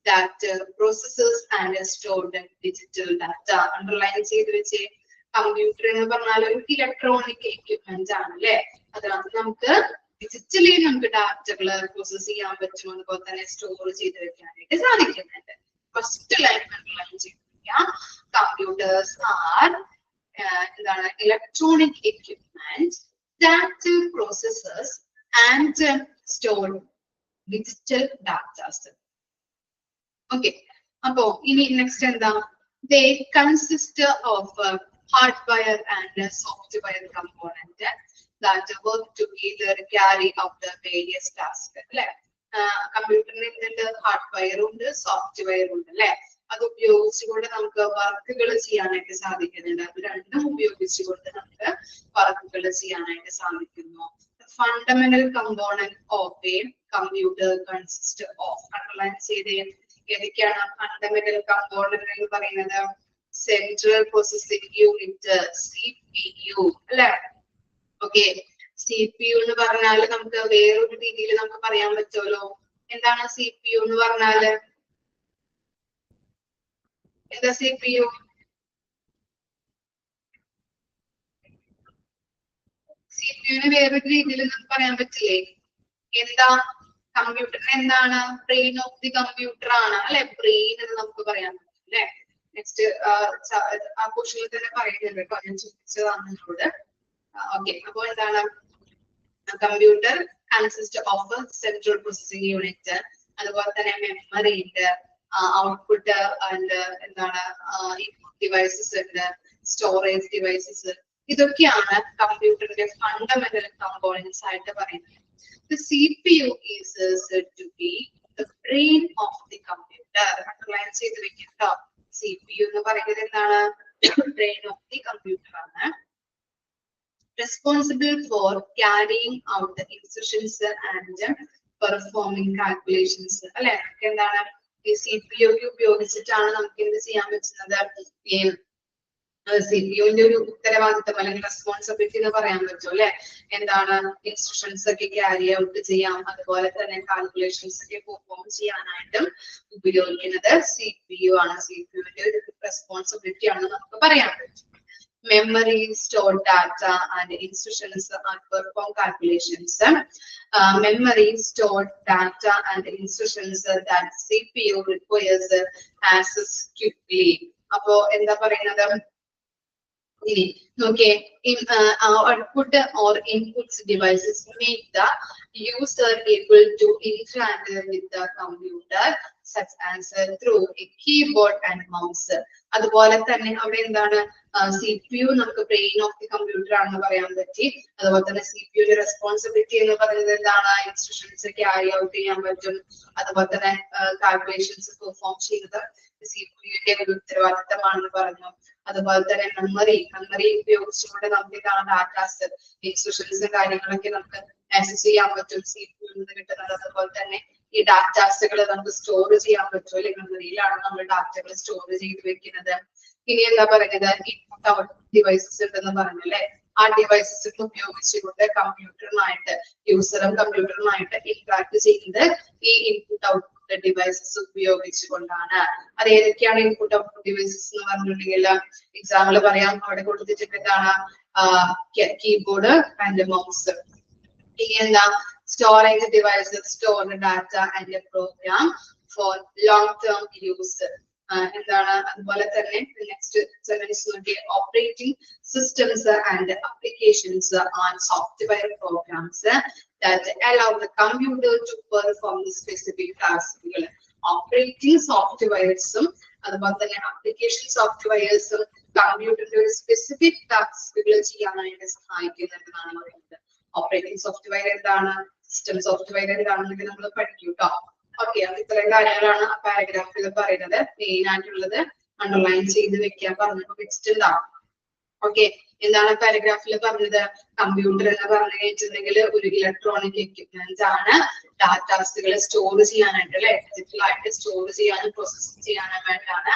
Speaker 1: that processes and store digital data. Underline ചെയ്ത് വെച്ച് കമ്പ്യൂട്ടർ എന്ന് പറഞ്ഞാൽ ഒരു ഇലക്ട്രോണിക് എക്യുപ്മെന്റ് ആണ് അല്ലെ. അതിനകത്ത് നമുക്ക് ഡിജിറ്റലി നമുക്ക് ഡാറ്റകള് പ്രോസസ് ചെയ്യാൻ പറ്റും. അതുപോലെ തന്നെ സ്റ്റോർ ചെയ്ത് വെക്കാനായിട്ട് സാധിക്കുന്നുണ്ട്. ഫസ്റ്റ് ലൈൻ അണ്ടർലൈൻ ചെയ്ത് വെക്കാം. കമ്പ്യൂട്ടേഴ്സ് ആർ എന്താണ് electronic equipment that processes and store digital data. Appo ini next endha, they consist of hardware and software component that work together carry out the various tasks alle. Computer inde hardware undu software undu alle. അത് ഉപയോഗിച്ചുകൊണ്ട് നമുക്ക് വർക്കുകൾ ചെയ്യാനായിട്ട് സാധിക്കുന്നുണ്ട്. അത് രണ്ടും ഉപയോഗിച്ചുകൊണ്ട് നമുക്ക് വർക്കുകൾ ചെയ്യാനായിട്ട് സാധിക്കുന്നു. Fundamental component of A computer consist of. Underline ചെയ്തേ ഏതൊക്കെയാണ് ഫണ്ടമെന്റൽ കമ്പോണന്റ് എന്ന് പറയുന്നത്? സെൻട്രൽ പ്രോസസിംഗ് യൂണിറ്റ് CPU അല്ലെ. CPU എന്ന് പറഞ്ഞാൽ നമുക്ക് വേറൊരു രീതിയിൽ നമുക്ക് പറയാൻ പറ്റുമല്ലോ. എന്താണ് CPU എന്ന് പറഞ്ഞാല്? എന്താ CPU? CPUവിന് വേറൊരു രീതിയിൽ നമുക്ക് പറയാൻ പറ്റില്ലേ? എന്താ കമ്പ്യൂട്ടറിന് എന്താണ്? ബ്രെയിൻ ഓഫ് ദി കമ്പ്യൂട്ടർ ആണ് അല്ലെ. ബ്രെയിൻ എന്ന് നമുക്ക് പറയാൻ പറ്റും അല്ലെ. നെക്സ്റ്റ് ആ പോർഷനിൽ തന്നെ പറയുന്നുണ്ട് കേട്ടോ. ഞാൻ ചോദിച്ചതാണ് നിങ്ങളോട്. അപ്പൊ എന്താണ് computer consist of central processing unit, അതുപോലെ തന്നെ മെമ്മറി ഉണ്ട്, ഔട്ട്പുട്ട് ആൻഡ് എന്താണ് ഇൻപുട്ട് ഡിവൈസസ് ഉണ്ട്, സ്റ്റോറേജ് ഡിവൈസസ്. ഇതൊക്കെയാണ് കമ്പ്യൂട്ടറിന്റെ ഫണ്ടമെന്റൽ കമ്പോണൻസ് ആയിട്ട് പറയുന്നത്. The CPU is said to be the brain of the computer. Underline ചെയ്ത് വെക്കാം കേട്ടോ. CPU എന്ന് പറയുന്നത് എന്താണ്? brain of the computer ആണ്. Responsible for carrying out the instructions and performing calculations അല്ലെ. എന്താണ് ഈ CPU ഉപയോഗിച്ചിട്ടാണ് നമുക്ക് എന്ത് ചെയ്യാൻ പറ്റുന്നത്? ഈ സിപിയുവിന്റെ ഒരു ഉത്തരവാദിത്തം അല്ലെങ്കിൽ റെസ്പോൺസിബിലിറ്റി എന്ന് പറയാൻ പറ്റും അല്ലെ. എന്താണ് ഇൻസ്ട്രക്ഷൻസ് ഒക്കെ ക്യാരി ഔട്ട് ചെയ്യാം, അതുപോലെ തന്നെ കാൽക്കുലേഷൻസ് ഒക്കെ പെർഫോം ചെയ്യാനായിട്ടും ഉപയോഗിക്കുന്നത് CPU ആണ്. സിപിയുവിന്റെ ഒരു റെസ്പോൺസിബിലിറ്റി ആണെന്ന് നമുക്ക് പറയാൻ പറ്റും. Memory store data and instructions and perform calculations. Memory store data and instructions that CPU requires access quickly. Appo endha parayunnathu? Output or inputs devices make the user able to interact with the computer such as through a keyboard and mouse. അതുപോലെ തന്നെ അവിടെ എന്താണ് CPU നമുക്ക് ബ്രെയിൻ ഓഫ് ദി കമ്പ്യൂട്ടർ ആണെന്ന് പറയാൻ പറ്റി. അതുപോലെ തന്നെ CPUന്റെ റെസ്പോൺസിബിലിറ്റി എന്ന് പറയുന്നത് എന്താണ്? ഇൻസ്ട്രക്ഷൻസ് ക്യാരി ഔട്ട് ചെയ്യാൻ പറ്റും, അതുപോലെ തന്നെ കാൽക്കുലേഷൻസ് പെർഫോം ചെയ്യുന്നത് CPUന്റെ ഒരു ഉത്തരവാദിത്തമാണെന്ന് പറഞ്ഞു. അതുപോലെ തന്നെ മെമ്മറി ഉപയോഗിച്ചുകൊണ്ട് നമുക്ക് ഡാറ്റാസ് ഇൻസ്ട്രക്ഷൻസ് കാര്യങ്ങളൊക്കെ നമുക്ക് ആക്സസ് ചെയ്യാൻ പറ്റും CPU നിന്ന് കിട്ടുന്നത്. അതുപോലെ തന്നെ ഈ ഡാറ്റാസുകൾ നമുക്ക് സ്റ്റോർ ചെയ്യാൻ പറ്റും അല്ലെങ്കിൽ മെമ്മറിയിലാണ് നമ്മൾ ഡാറ്റകൾ സ്റ്റോർ ചെയ്ത് വെക്കുന്നത്. ഇനി എന്താ പറയുന്നത്? ഇൻപുട്ട് ഔട്ട്പുട്ട് ഡിവൈസസ് ഉണ്ടെന്ന് പറഞ്ഞല്ലേ. ആ ഡിവൈസസ് ഉപയോഗിച്ചുകൊണ്ട് കമ്പ്യൂട്ടറുമായിട്ട് യൂസറും കമ്പ്യൂട്ടറുമായിട്ട് ഇന്ററാക്ട് ചെയ്യുന്നത് ഈ ഇൻപുട്ട് ഔട്ട്പുട്ട് ഡിവൈസസ് ഉപയോഗിച്ചുകൊണ്ടാണ്. അത് ഏതൊക്കെയാണ് ഇൻപുട്ട് ഔട്ട്പുട്ട് ഡിവൈസസ് എന്ന് പറഞ്ഞിട്ടുണ്ടെങ്കിൽ എക്സാമ്പിൾ പറയാം. അവിടെ കൊടുത്തിട്ട് എന്താണ് കീബോർഡ് ആൻഡ് മൗസ്. ഇനി എന്താ storage devices store data and program for long term use. എന്താണ് അതുപോലെ തന്നെ നെക്സ്റ്റ് സെന്റൻസ് നോക്കിയ operating systems and applications and software programs that allow the computer to perform the specific tasks. Operating സോഫ്റ്റ്വെയർസും അതുപോലെ തന്നെ അപ്ലിക്കേഷൻ സോഫ്റ്റ്വെയർസും കമ്പ്യൂട്ടറിന്റെ ഒരു സ്പെസിഫിക് ടാസ്കുകൾ ചെയ്യാനായിട്ട് സഹായിക്കുന്നുണ്ടെന്നാണ് പറയുന്നത്. ഓപ്പറേറ്റിംഗ് സോഫ്റ്റ്വെയർ എന്താണ്, സിസ്റ്റം സോഫ്റ്റ്വെയർ എന്താണെന്നൊക്കെ നമ്മൾ പഠിക്കും കേട്ടോ. ഓക്കെ, അത് ഇത്രയും കാര്യങ്ങളാണ് ആ പാരഗ്രാഫിൽ പറയുന്നത്. മെയിൻ ആയിട്ടുള്ളത് അണ്ടർലൈൻ ചെയ്ത് വെക്കാൻ പറഞ്ഞപ്പോൾ വെച്ചിട്ടുണ്ടാവും. ഓക്കെ, എന്താണ് പാരഗ്രാഫിൽ പറഞ്ഞത്? കമ്പ്യൂട്ടർ എന്ന് പറഞ്ഞു കഴിഞ്ഞിട്ടുണ്ടെങ്കിൽ ഒരു ഇലക്ട്രോണിക് എക്യുപ്മെന്റ് ആണ്. ഡാറ്റാസുകൾ സ്റ്റോർ ചെയ്യാനായിട്ട് അല്ലെ, ഡിജിറ്റൽ ആയിട്ട് സ്റ്റോർ ചെയ്യാനും പ്രോസസ്സിംഗ് ചെയ്യാനായിട്ടാണ്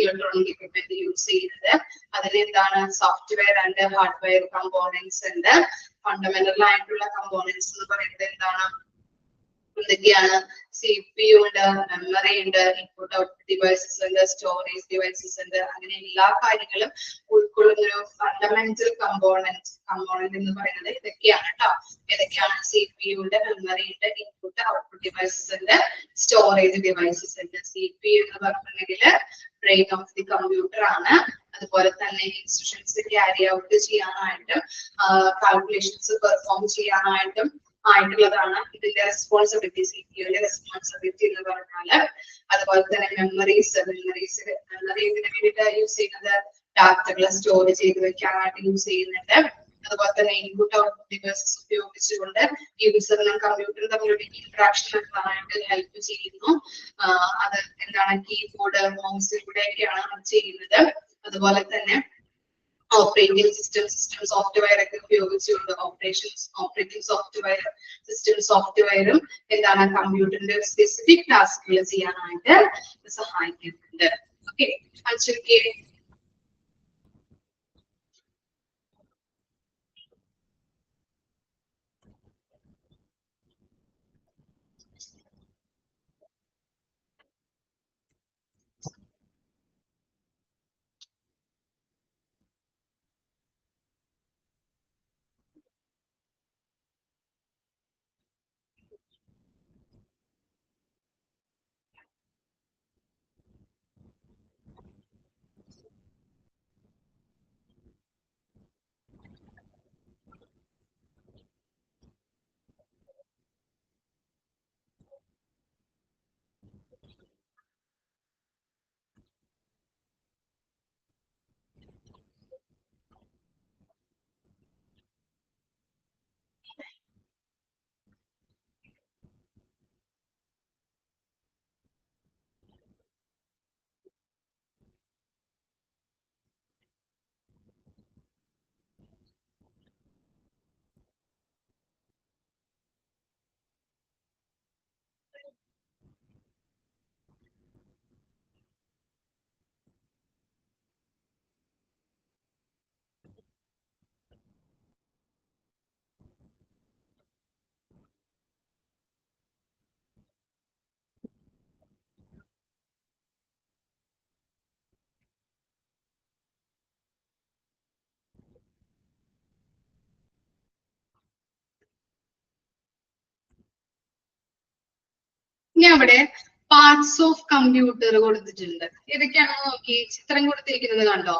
Speaker 1: ഇലക്ട്രോണിക് എക്യുപ്മെന്റ് യൂസ് ചെയ്യുന്നത്. അതിന് എന്താണ് സോഫ്റ്റ്വെയർ ആൻഡ് ഹാർഡ്വെയർ കമ്പോണൻസ് ഉണ്ട്. ഫണ്ടമെന്റൽ ആയിട്ടുള്ള കമ്പോണൻസ് എന്ന് പറയുന്നത് എന്താണ്, എന്തൊക്കെയാണ്? CPU ഉണ്ട്, മെമ്മറി ഉണ്ട്, ഇൻപുട്ട് ഔട്ട്പുട്ട് ഡിവൈസസ് ഉണ്ട്, സ്റ്റോറേജ് ഡിവൈസസ് ഉണ്ട്. അങ്ങനെ എല്ലാ കാര്യങ്ങളും ഉൾക്കൊള്ളുന്ന ഒരു ഫണ്ടമെന്റൽ കമ്പോണന്റ് എന്ന് പറയുന്നത് ഇതൊക്കെയാണ് കേട്ടോ. ഏതൊക്കെയാണ്? CPU ഉണ്ട്, മെമ്മറി ഉണ്ട്, ഇൻപുട്ട് ഔട്ട്പുട്ട് ഡിവൈസസ് ഉണ്ട്, സ്റ്റോറേജ് ഡിവൈസസ് ഉണ്ട്. CPU എന്ന് പറഞ്ഞിട്ടുണ്ടെങ്കിൽ ബ്രെയിൻ ഓഫ് ദി കമ്പ്യൂട്ടർ ആണ്. അതുപോലെ തന്നെ ഇൻസ്ട്രക്ഷൻസ് ക്യാരി ഔട്ട് ചെയ്യാനായിട്ടും കാൽക്കുലേഷൻസ് പെർഫോം ചെയ്യാനായിട്ടും ആയിട്ടുള്ളതാണ് ഇതിന്റെ റെസ്പോൺസിബിലിറ്റി. CPUന്റെ റെസ്പോൺസിബിലിറ്റി എന്ന് പറഞ്ഞാല്. അതുപോലെ തന്നെ മെമ്മറീസ് എന്തിനു വേണ്ടിയിട്ട് യൂസ് ചെയ്യുന്നത്? ഡാറ്റകൾ സ്റ്റോർ ചെയ്ത് വെക്കാനായിട്ട് യൂസ് ചെയ്യുന്നുണ്ട്. അതുപോലെ തന്നെ ഇൻപുട്ട് ഔട്ട്പുട്ട് ഡിവൈസസ് ഉപയോഗിച്ചുകൊണ്ട് യൂസറിനും കമ്പ്യൂട്ടറും തമ്മിലുള്ള ഇന്ററാക്ഷൻ നടത്താനായിട്ട് ഹെൽപ്പ് ചെയ്യുന്നു. അത് എന്താണ്? കീബോർഡ് മൗസിലൂടെയൊക്കെയാണ് ചെയ്യുന്നത്. അതുപോലെ തന്നെ ഓപ്പറേറ്റിംഗ് സിസ്റ്റം സോഫ്റ്റ്വെയർ ഒക്കെ ഉപയോഗിച്ചുകൊണ്ട് ഓപ്പറേറ്റിംഗ് സോഫ്റ്റ്വെയർ സിസ്റ്റം സോഫ്റ്റ്വെയറും എന്താണ് കമ്പ്യൂട്ടറിന്റെ സ്പെസിഫിക് ടാസ്കുകൾ ചെയ്യാനായിട്ട് സഹായിക്കുന്നുണ്ട്. ഓക്കെ, അച്ഛക്ക് ഞാൻ ഇവിടെ പാർട്സ് ഓഫ് കമ്പ്യൂട്ടർ കൊടുത്തിട്ടുണ്ട്. ഏതൊക്കെയാണെന്ന് നോക്കി, ചിത്രം കൊടുത്തിരിക്കുന്നത് കണ്ടോ?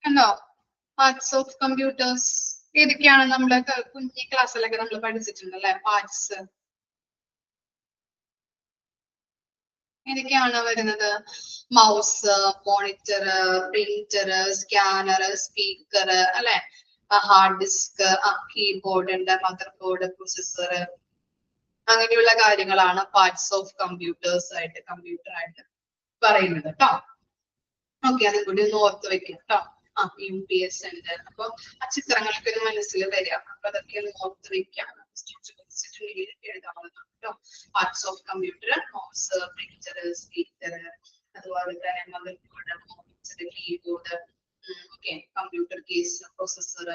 Speaker 1: കണ്ടോ? പാർട്സ് ഓഫ് കമ്പ്യൂട്ടേഴ്സ് ഏതൊക്കെയാണ്? നമ്മള് കുഞ്ഞി ക്ലാസ്സിലൊക്കെ നമ്മൾ പഠിച്ചിട്ടുണ്ട് അല്ലെ? പാർട്സ് ഏതൊക്കെയാണ് വരുന്നത്? Mouse, monitor, printer, scanner, speaker അല്ലെ, ഹാർഡ് ഡിസ്ക്, കീബോർഡ് ഉണ്ട്, മദർ ബോർഡ്, പ്രൊസസ്സർ, അങ്ങനെയുള്ള കാര്യങ്ങളാണ് പാർട്സ് ഓഫ് കമ്പ്യൂട്ടർ ആയിട്ട് പറയുന്നത് കേട്ടോ. ഓക്കെ, അതും കൂടി ഒന്ന് ഓർത്ത് വെക്കാം കേട്ടോ. UPS ഉണ്ട്. അപ്പൊ ആ ചിത്രങ്ങളൊക്കെ ഒരു മനസ്സിൽ വരിക. അപ്പൊ അതൊക്കെ ഒന്ന് ഓർത്ത് വെക്കാം. എഴുതാവുന്നതാണ് കേട്ടോ. Parts of computer, mouse, printer, speaker, അതുപോലെ തന്നെ motherboard, monitor, keyboard, okay, computer case, processor,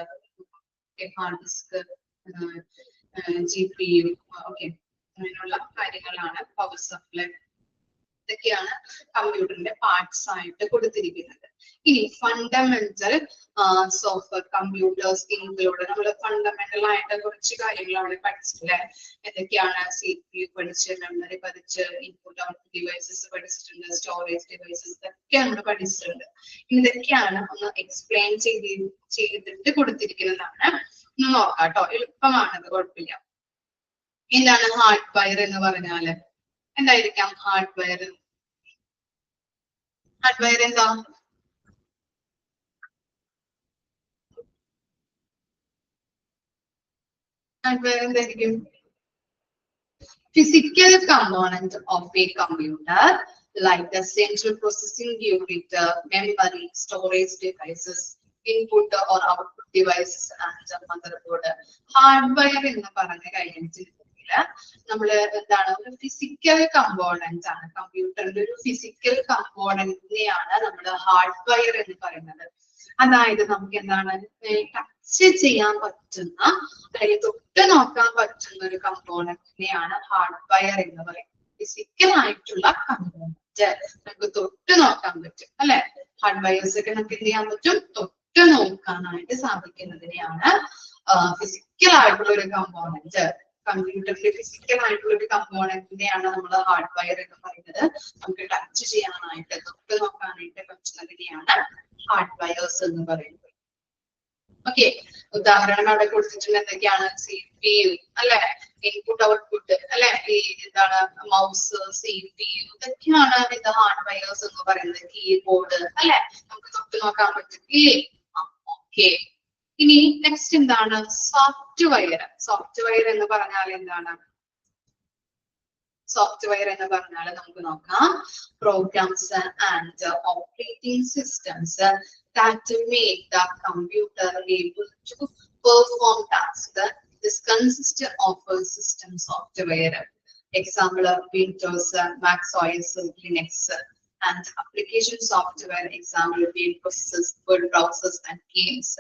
Speaker 1: hard disk, GPU, okay, അങ്ങനെയുള്ള കാര്യങ്ങളാണ്. പവർ സപ്ലൈ, ഇതൊക്കെയാണ് കമ്പ്യൂട്ടറിന്റെ പാർട്സ് ആയിട്ട് കൊടുത്തിരിക്കുന്നത്. ഇനി ഫണ്ടമെന്റൽ ഓഫ് കമ്പ്യൂട്ടേഴ്സ് ഇൻക്ലൂഡ്, നമ്മൾ ഫണ്ടമെന്റൽ ആയിട്ട് കുറച്ച് കാര്യങ്ങൾ അവിടെ പഠിച്ചിട്ടില്ലേ? എന്തൊക്കെയാണ്? CPU പഠിച്ച്, മെമ്മറി പഠിച്ച്, ഇൻപുട്ട് ഔട്ട്പുട്ട് ഡിവൈസസ് പഠിച്ചിട്ടുണ്ട്, സ്റ്റോറേജ് ഡിവൈസസ്, ഇതൊക്കെ നമ്മൾ പഠിച്ചിട്ടുണ്ട്. ഇതൊക്കെയാണ് ഒന്ന് എക്സ്പ്ലെയിൻ ചെയ്തിട്ട് കൊടുത്തിരിക്കുന്നതാണ്. ഒന്ന് നോക്കാം കേട്ടോ, എളുപ്പമാണത്, കുഴപ്പമില്ല. എന്താണ് ഹാർഡ്വെയർ എന്ന് പറഞ്ഞാല്? എന്തായിരിക്കാം ഹാർഡ്വെയർ? ഹാർഡ്വെയർ എന്താ? ഹാർഡ്വെയർ എന്തായിരിക്കും? Physical component of a computer, like the central processing unit, memory, storage devices, input or output devices, and motherboard. Hardware എന്ന് പറഞ്ഞ കഴിഞ്ഞിട്ട് നമ്മള് എന്താണ്, ഒരു ഫിസിക്കൽ കമ്പോണന്റ് ആണ്. കമ്പ്യൂട്ടറിന്റെ ഒരു ഫിസിക്കൽ കമ്പോണന്റിനെയാണ് നമ്മൾ ഹാർഡ്വെയർ എന്ന് പറയുന്നത്. അതായത് നമുക്ക് എന്താണ്, ടച്ച് ചെയ്യാൻ പറ്റുന്ന അല്ലെങ്കിൽ തൊട്ട് നോക്കാൻ പറ്റുന്ന ഒരു കമ്പോണന്റിനെയാണ് ഹാർഡ്വെയർ എന്ന് പറയുന്നത്. ഫിസിക്കൽ ആയിട്ടുള്ള കമ്പോണന്റ് നമുക്ക് തൊട്ട് നോക്കാൻ പറ്റും അല്ലെ? ഹാർഡ്വെയർസ് ഒക്കെ നമുക്ക് എന്ത് ചെയ്യാൻ പറ്റും? തൊട്ട് നോക്കാനായിട്ട് സാധിക്കുന്നതിനെയാണ് ഫിസിക്കൽ ആയിട്ടുള്ള ഒരു കമ്പോണന്റ്. കമ്പ്യൂട്ടറിന്റെ ഫിസിക്കൽ ആയിട്ടുള്ള ഒരു കമ്പോണന്റിനെയാണ് നമ്മൾ ഹാർഡ്വെയർ എന്ന് പറയുന്നത്. നമുക്ക് ടച്ച് ചെയ്യാനായിട്ട്, തൊട്ട് നോക്കാനായിട്ട് പറ്റുന്നതിനെയാണ് ഹാർഡ്വെയർസ് എന്ന് പറയുന്നത്. ഓക്കെ, ഉദാഹരണം അവിടെ കൊടുത്തിട്ടുണ്ട്. എന്തൊക്കെയാണ്? CPU അല്ലെ, ഇൻപുട്ട് ഔട്ട്പുട്ട് അല്ലെ, ഈ എന്താണ് മൗസ്, CPU, ഇതൊക്കെയാണ് ഇത് ഹാർഡ്വെയർസ് എന്ന് പറയുന്നത്. കീബോർഡ് അല്ലെ, നമുക്ക് തൊട്ട് നോക്കാൻ പറ്റില്ലേ? ഓക്കെ, ഇനി നെക്സ്റ്റ് എന്താണ്? സോഫ്റ്റ്വെയർ. സോഫ്റ്റ്വെയർ എന്ന് പറഞ്ഞാൽ എന്താണ്? സോഫ്റ്റ്വെയർ എന്ന് പറഞ്ഞാൽ നമുക്ക് നോക്കാം. Programs and operating systems that make the computer able to perform tasks. This consists of a system software. Example of Windows, Mac OS, Linux, and application software. Example of web processors, word browsers, and games.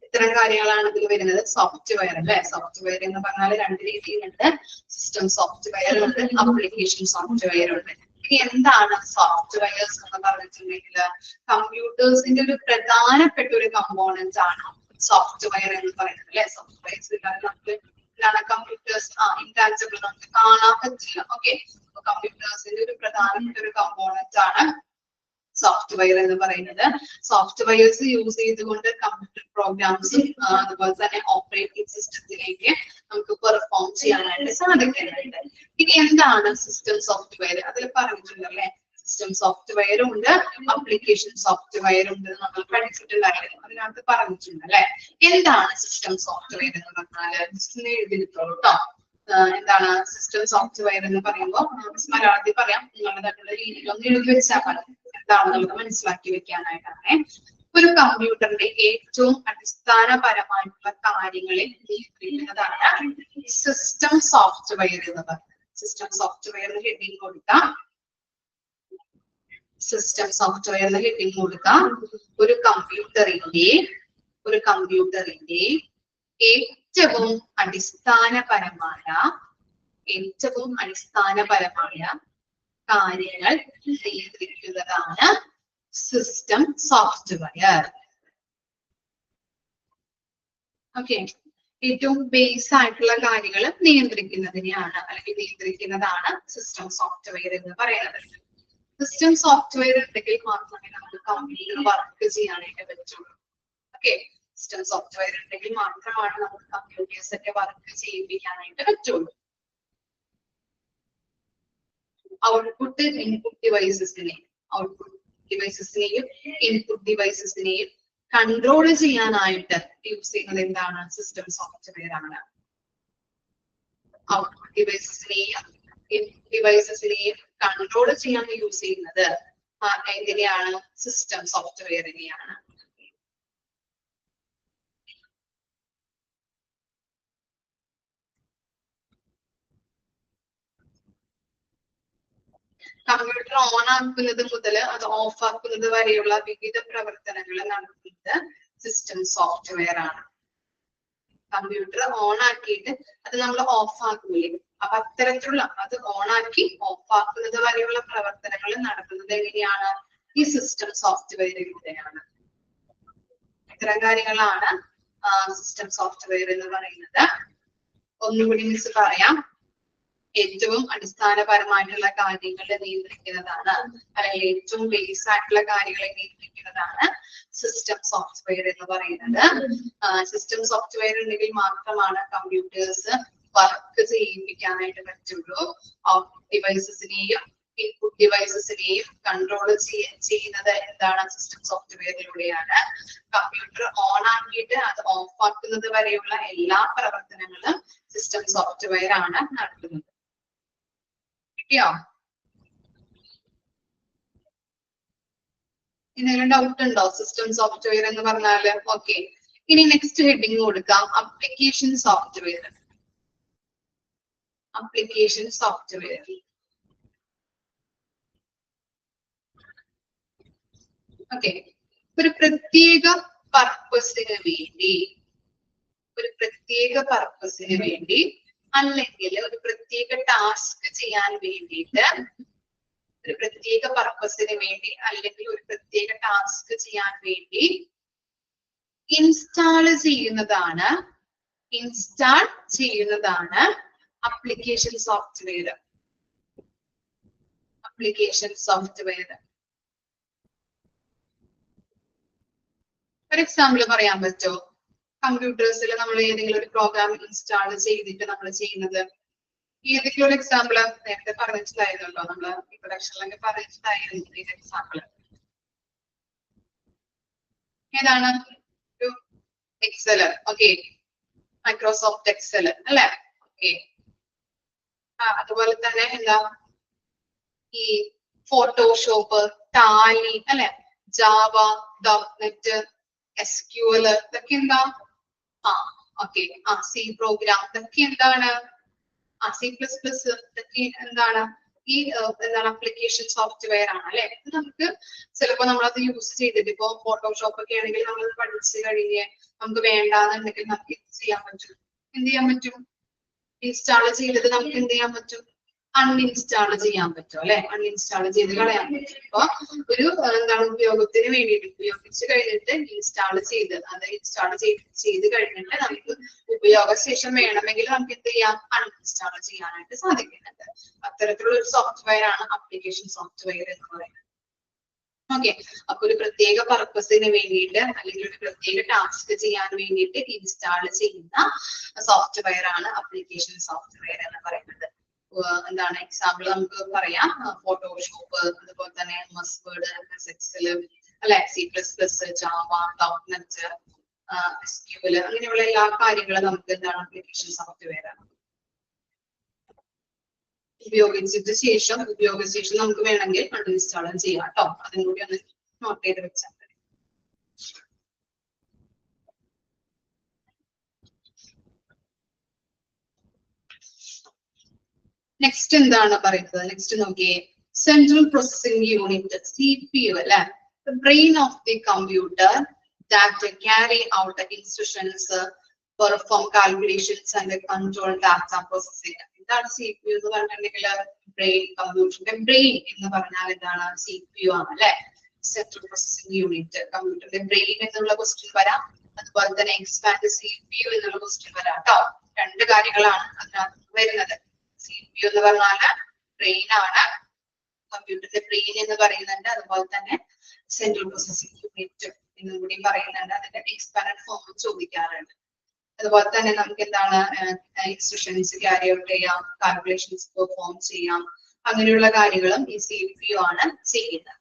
Speaker 1: ഇത്തരം കാര്യങ്ങളാണ് ഇതിൽ വരുന്നത്. സോഫ്റ്റ്വെയർ അല്ലെ, സോഫ്റ്റ്വെയർ എന്ന് പറഞ്ഞാൽ രണ്ട് രീതിയിലുണ്ട്. സിസ്റ്റം സോഫ്റ്റ്വെയർ ഉണ്ട്, ആപ്ലിക്കേഷൻ സോഫ്റ്റ്വെയർ ഉണ്ട്. ഇനി എന്താണ് സോഫ്റ്റ്വെയർസ് എന്ന് പറഞ്ഞിട്ടുണ്ടെങ്കിൽ കമ്പ്യൂട്ടേഴ്സിന്റെ ഒരു പ്രധാനപ്പെട്ട ഒരു കമ്പോണന്റ് ആണ് സോഫ്റ്റ്വെയർ എന്ന് പറയുന്നത് അല്ലെ. സോഫ്റ്റ്വെയർസ് ഇല്ലാതെ നമുക്ക് എന്താണ് കമ്പ്യൂട്ടേഴ്സ് ഇൻടാഞ്ചിബിൾ, നമുക്ക് കാണാൻ പറ്റില്ല. ഓക്കെ, കമ്പ്യൂട്ടേഴ്സിന്റെ ഒരു പ്രധാനപ്പെട്ട ഒരു കമ്പോണന്റ് ആണ് സോഫ്റ്റ്വെയർ എന്ന് പറയുന്നത്. സോഫ്റ്റ്വെയർസ് യൂസ് ചെയ്തുകൊണ്ട് കമ്പ്യൂട്ടർ പ്രോഗ്രാംസും അതുപോലെ തന്നെ ഓപ്പറേറ്റിംഗ് സിസ്റ്റത്തിലേക്ക് നമുക്ക് പെർഫോം ചെയ്യാനായിട്ട് സാധിക്കുന്നുണ്ട്. ഇനി എന്താണ് സിസ്റ്റം സോഫ്റ്റ്വെയർ? അതിൽ പറഞ്ഞിട്ടുണ്ടല്ലേ, സിസ്റ്റം സോഫ്റ്റ്വെയർ ഉണ്ട്, ആപ്ലിക്കേഷൻ സോഫ്റ്റ്വെയർ ഉണ്ട്, നമ്മൾ പഠിച്ചിട്ടുണ്ടായിരുന്നു. അതിനകത്ത് പറഞ്ഞിട്ടുണ്ട് അല്ലെ. എന്താണ് സിസ്റ്റം സോഫ്റ്റ്വെയർ എന്ന് പറഞ്ഞാൽ എഴുതിയിട്ടുള്ളൂ കേട്ടോ. എന്താണ് സിസ്റ്റം സോഫ്റ്റ്വെയർ എന്ന് പറയുമ്പോൾ മലയാളത്തിൽ പറയാം, നിങ്ങളുടേതായിട്ടുള്ള രീതിയിലൊന്ന് എഴുതി വെച്ചാൽ മതി. എന്താണ് നമുക്ക് മനസ്സിലാക്കി വെക്കാനായിട്ടാണ്. ഒരു കമ്പ്യൂട്ടറിന്റെ ഏറ്റവും അടിസ്ഥാനപരമായിട്ടുള്ള കാര്യങ്ങളിൽ നിയന്ത്രിക്കുന്നതാണ് സിസ്റ്റം സോഫ്റ്റ്വെയർ എന്ന് പറയുന്നത്. സിസ്റ്റം സോഫ്റ്റ്വെയർ ഹെഡിങ് കൊടുക്കാം. സിസ്റ്റം സോഫ്റ്റ്വെയർ ഹെഡിങ് കൊടുക്കാം. ഒരു കമ്പ്യൂട്ടറിന്റെ ഏറ്റവും അടിസ്ഥാനപരമായ കാര്യങ്ങൾ നിയന്ത്രിക്കുന്നതാണ് സിസ്റ്റം സോഫ്റ്റ്വെയർ. ഓക്കെ, ഏറ്റവും ബേസ് ആയിട്ടുള്ള കാര്യങ്ങൾ നിയന്ത്രിക്കുന്നതിനെയാണ് അല്ലെങ്കിൽ നിയന്ത്രിക്കുന്നതാണ് സിസ്റ്റം സോഫ്റ്റ്വെയർ എന്ന് പറയുന്നത്. സിസ്റ്റം സോഫ്റ്റ്വെയർ ഉണ്ടെങ്കിൽ മാത്രമേ നമുക്ക് കമ്പ്യൂട്ടർ വർക്ക് ചെയ്യാനായിട്ട് പറ്റുള്ളൂ. ഓക്കെ, സിസ്റ്റം സോഫ്റ്റ്വെയർ ഉണ്ടെങ്കിൽ മാത്രമാണ് നമുക്ക് കമ്പ്യൂട്ടേഴ്സ് ഒക്കെ വർക്ക് ചെയ്യിപ്പിക്കാനായിട്ട് പറ്റുള്ളൂ. ഔട്ട്പുട്ട് ഇൻപുട്ട് ഡിവൈസസിനെയും ഇൻപുട്ട് ഡിവൈസസിനെയും കൺട്രോൾ ചെയ്യാനായിട്ട് യൂസ് ചെയ്യുന്നത് എന്താണ്? സിസ്റ്റം സോഫ്റ്റ്വെയർ ആണ്. ഔട്ട്പുട്ട് ഡിവൈസസിനെയും ഇൻപുട്ട് ഡിവൈസസിനെയും കൺട്രോൾ ചെയ്യാൻ യൂസ് ചെയ്യുന്നത് എങ്ങനെയാണ് സിസ്റ്റം സോഫ്റ്റ്വെയറിനെയാണ്. കമ്പ്യൂട്ടർ ഓൺ ആക്കുന്നത് മുതൽ അത് ഓഫ് ആക്കുന്നത് വരെയുള്ള വിവിധ പ്രവർത്തനങ്ങൾ നടത്തുന്നത് സിസ്റ്റം സോഫ്റ്റ്വെയർ ആണ്. കമ്പ്യൂട്ടർ ഓൺ ആക്കിയിട്ട് അത് നമ്മൾ ഓഫ് ആക്കൂലേ, അപ്പൊ അത്തരത്തിലുള്ള അത് ഓൺ ആക്കി ഓഫ് ആക്കുന്നത് വരെയുള്ള പ്രവർത്തനങ്ങൾ നടത്തുന്നത് എങ്ങനെയാണ്? ഈ സിസ്റ്റം സോഫ്റ്റ്വെയറിലൂടെയാണ്. ഇത്തരം കാര്യങ്ങളാണ് സിസ്റ്റം സോഫ്റ്റ്വെയർ എന്ന് പറയുന്നത്. ഒന്നുകൂടി മിസ് പറയാം. ഏറ്റവും അടിസ്ഥാനപരമായിട്ടുള്ള കാര്യങ്ങളെ നിയന്ത്രിക്കുന്നതാണ്, അല്ലെങ്കിൽ ഏറ്റവും ബേസ് ആയിട്ടുള്ള കാര്യങ്ങളെ നിയന്ത്രിക്കുന്നതാണ് സിസ്റ്റം സോഫ്റ്റ്വെയർ എന്ന് പറയുന്നത്. സിസ്റ്റം സോഫ്റ്റ്വെയർ ഉണ്ടെങ്കിൽ മാത്രമാണ് കമ്പ്യൂട്ടേഴ്സ് വർക്ക് ചെയ്യിപ്പിക്കാനായിട്ട് പറ്റുള്ളൂ. ഔട്ട്പുട്ട് ഡിവൈസസിനെയും ഇൻപുട്ട് ഡിവൈസസിനെയും കൺട്രോൾ ചെയ്യുന്നത് എന്താണ്? സിസ്റ്റം സോഫ്റ്റ്വെയറിലൂടെയാണ്. കമ്പ്യൂട്ടർ ഓൺ ആക്കിയിട്ട് അത് ഓഫ് ആക്കുന്നത് വരെയുള്ള എല്ലാ പ്രവർത്തനങ്ങളും സിസ്റ്റം സോഫ്റ്റ്വെയർ ആണ് നടത്തുന്നത്. കിട്ടിയോ? എന്തെങ്കിലും ഡൗട്ട് ഉണ്ടോ സിസ്റ്റം സോഫ്റ്റ്വെയർ എന്ന് പറഞ്ഞാല്? ഓക്കെ, ഇനി നെക്സ്റ്റ് ഹെഡിങ് കൊടുക്കാം, application software. Application software okay, ഒരു പ്രത്യേക പർപ്പസിന് വേണ്ടി അല്ലെങ്കിൽ ഒരു പ്രത്യേക ടാസ്ക് ചെയ്യാൻ വേണ്ടിയിട്ട്, ഒരു പ്രത്യേക പർപ്പസിന് വേണ്ടി അല്ലെങ്കിൽ ഒരു പ്രത്യേക ടാസ്ക് ചെയ്യാൻ വേണ്ടി ഇൻസ്റ്റാൾ ചെയ്യുന്നതാണ് അപ്ലിക്കേഷൻ സോഫ്റ്റ്വെയർ. അപ്ലിക്കേഷൻ സോഫ്റ്റ്വെയർ ഒരു എക്സാമ്പിൾ പറയാൻ പറ്റുമോ? കമ്പ്യൂട്ടേഴ്സിൽ നമ്മൾ ഏതെങ്കിലും ഒരു പ്രോഗ്രാം ഇൻസ്റ്റാൾ ചെയ്തിട്ട് നമ്മൾ ചെയ്യുന്നത് ഏതെങ്കിലും ഒരു എക്സാമ്പിൾ നേരത്തെ പറഞ്ഞിട്ടുണ്ടായിരുന്നല്ലോ, നമ്മൾ ഇൻട്രൊഡക്ഷനിലൊക്കെ പറഞ്ഞിട്ടുണ്ടായിരുന്നു. ഇത് എക്സാമ്പിൾ ഏതാണ്? ഒരു എക്സൽ. ഓക്കെ, മൈക്രോസോഫ്റ്റ് എക്സൽ അല്ലെ? ഓക്കെ, അതുപോലെ തന്നെ എന്താ ഈ ഫോട്ടോഷോപ്പ്, ടാലി അല്ലെ, ജാവ, ഡോട്ട്നെറ്റ്, SQL ഇതൊക്കെ എന്താ? ഓക്കെ, സി പ്രോഗ്രാം ഇതൊക്കെ എന്താണ്? C++ ഇതൊക്കെ എന്താണ്? ഈ എന്താണ്? അപ്ലിക്കേഷൻ സോഫ്റ്റ്വെയർ ആണ് അല്ലെ? ഇത് നമുക്ക് ചിലപ്പോ നമ്മളത് യൂസ് ചെയ്തിട്ട്, ഇപ്പൊ ഫോട്ടോഷോപ്പ് ഒക്കെ ആണെങ്കിൽ നമ്മൾ പഠിച്ചു കഴിഞ്ഞ് നമുക്ക് വേണ്ടാന്നുണ്ടെങ്കിൽ നമുക്ക് എന്ത് ചെയ്യാൻ പറ്റും? ഇൻസ്റ്റാൾ ചെയ്തത് നമുക്ക് എന്ത് ചെയ്യാൻ പറ്റും? അൺഇൻസ്റ്റാൾ ചെയ്യാൻ പറ്റും അല്ലെ? അൺഇൻസ്റ്റാൾ ചെയ്ത് കളയാൻ പറ്റും. അപ്പൊ ഒരു എന്താണ് ഉപയോഗത്തിന് വേണ്ടിയിട്ട് ഉപയോഗിച്ച് കഴിഞ്ഞിട്ട് ഇൻസ്റ്റാൾ ചെയ്ത് ചെയ്ത് കഴിഞ്ഞിട്ട് നമുക്ക് ഉപയോഗശേഷം വേണമെങ്കിൽ നമുക്ക് എന്ത് ചെയ്യാം? അൺഇൻസ്റ്റാൾ ചെയ്യാനായിട്ട് സാധിക്കുന്നുണ്ട്. അത്തരത്തിലുള്ള ഒരു സോഫ്റ്റ്വെയർ ആണ് അപ്ലിക്കേഷൻ സോഫ്റ്റ്വെയർ എന്ന് പറയുന്നത്. ഓക്കെ, അപ്പൊ ഒരു പ്രത്യേക പർപ്പസിന് വേണ്ടിയിട്ട് അല്ലെങ്കിൽ ഒരു പ്രത്യേക ടാസ്ക് ചെയ്യാൻ വേണ്ടിയിട്ട് ഇൻസ്റ്റാൾ ചെയ്യുന്ന സോഫ്റ്റ്വെയർ ആണ് അപ്ലിക്കേഷൻ സോഫ്റ്റ്വെയർ എന്ന് പറയുന്നത്. എന്താണ് എക്സാമ്പിൾ നമുക്ക് പറയാം? ഫോട്ടോഷോപ്പ്, അതുപോലെ തന്നെ MS Word, MS Excel അല്ലെ, C++, ജാവ, ഡോട്ട്നെറ്റ്, SQL അങ്ങനെയുള്ള എല്ലാ കാര്യങ്ങളും നമുക്ക് എന്താണ്? അപ്ലിക്കേഷൻ സോഫ്റ്റ്വെയർ ആണ്. ഉപയോഗിച്ച ശേഷം നമുക്ക് വേണമെങ്കിൽ അൺഇൻസ്റ്റാൾ ചെയ്യാം കേട്ടോ. അതും കൂടി ഒന്ന് നോട്ട് ചെയ്ത് വെച്ചാൽ മതി. നെക്സ്റ്റ് എന്താണ് പറയുന്നത്? നെക്സ്റ്റ് നോക്കിയേ, സെൻട്രൽ പ്രോസസിംഗ് യൂണിറ്റ്, CPU അല്ലെ, brain of the computer that carry out instructions, perform calculations and control data processing. എന്താണ് CPU എന്ന് പറഞ്ഞിട്ടുണ്ടെങ്കിൽ? ബ്രെയിൻ, കമ്പ്യൂട്ടറിന്റെ ബ്രെയിൻ എന്ന് പറഞ്ഞാൽ എന്താണ്? CPU ആണ് അല്ലെ? Central processing unit. കമ്പ്യൂട്ടറിന്റെ ബ്രെയിൻ എന്നുള്ള ക്വസ്റ്റ്യൻ വരാം, അതുപോലെ തന്നെ എക്സ്പാൻഡ് CPU എന്നുള്ള ക്വസ്റ്റ്യൻ വരാം കേട്ടോ. രണ്ട് കാര്യങ്ങളാണ് അതിനകത്ത് വരുന്നത്. CPU എന്ന് പറഞ്ഞാല് ബ്രെയിൻ ആണ്, കമ്പ്യൂട്ടറിന്റെ ബ്രെയിൻ എന്ന് പറയുന്നുണ്ട്, അതുപോലെ തന്നെ സെൻട്രൽ പ്രോസസിംഗ് യൂണിറ്റ് എന്നും കൂടി പറയുന്നുണ്ട്. അതിന്റെ എക്സ്പാൻഡ് ഫോം ചോദിക്കാറുണ്ട്. അതുപോലെ തന്നെ നമുക്ക് എന്താണ്? ഇൻസ്ട്രക്ഷൻസ് ക്യാരി ഔട്ട് ചെയ്യാം, കാൽക്കുലേഷൻസ് പെർഫോം ചെയ്യാം, അങ്ങനെയുള്ള കാര്യങ്ങളും ഈ CPU ആണ് ചെയ്യുന്നത്.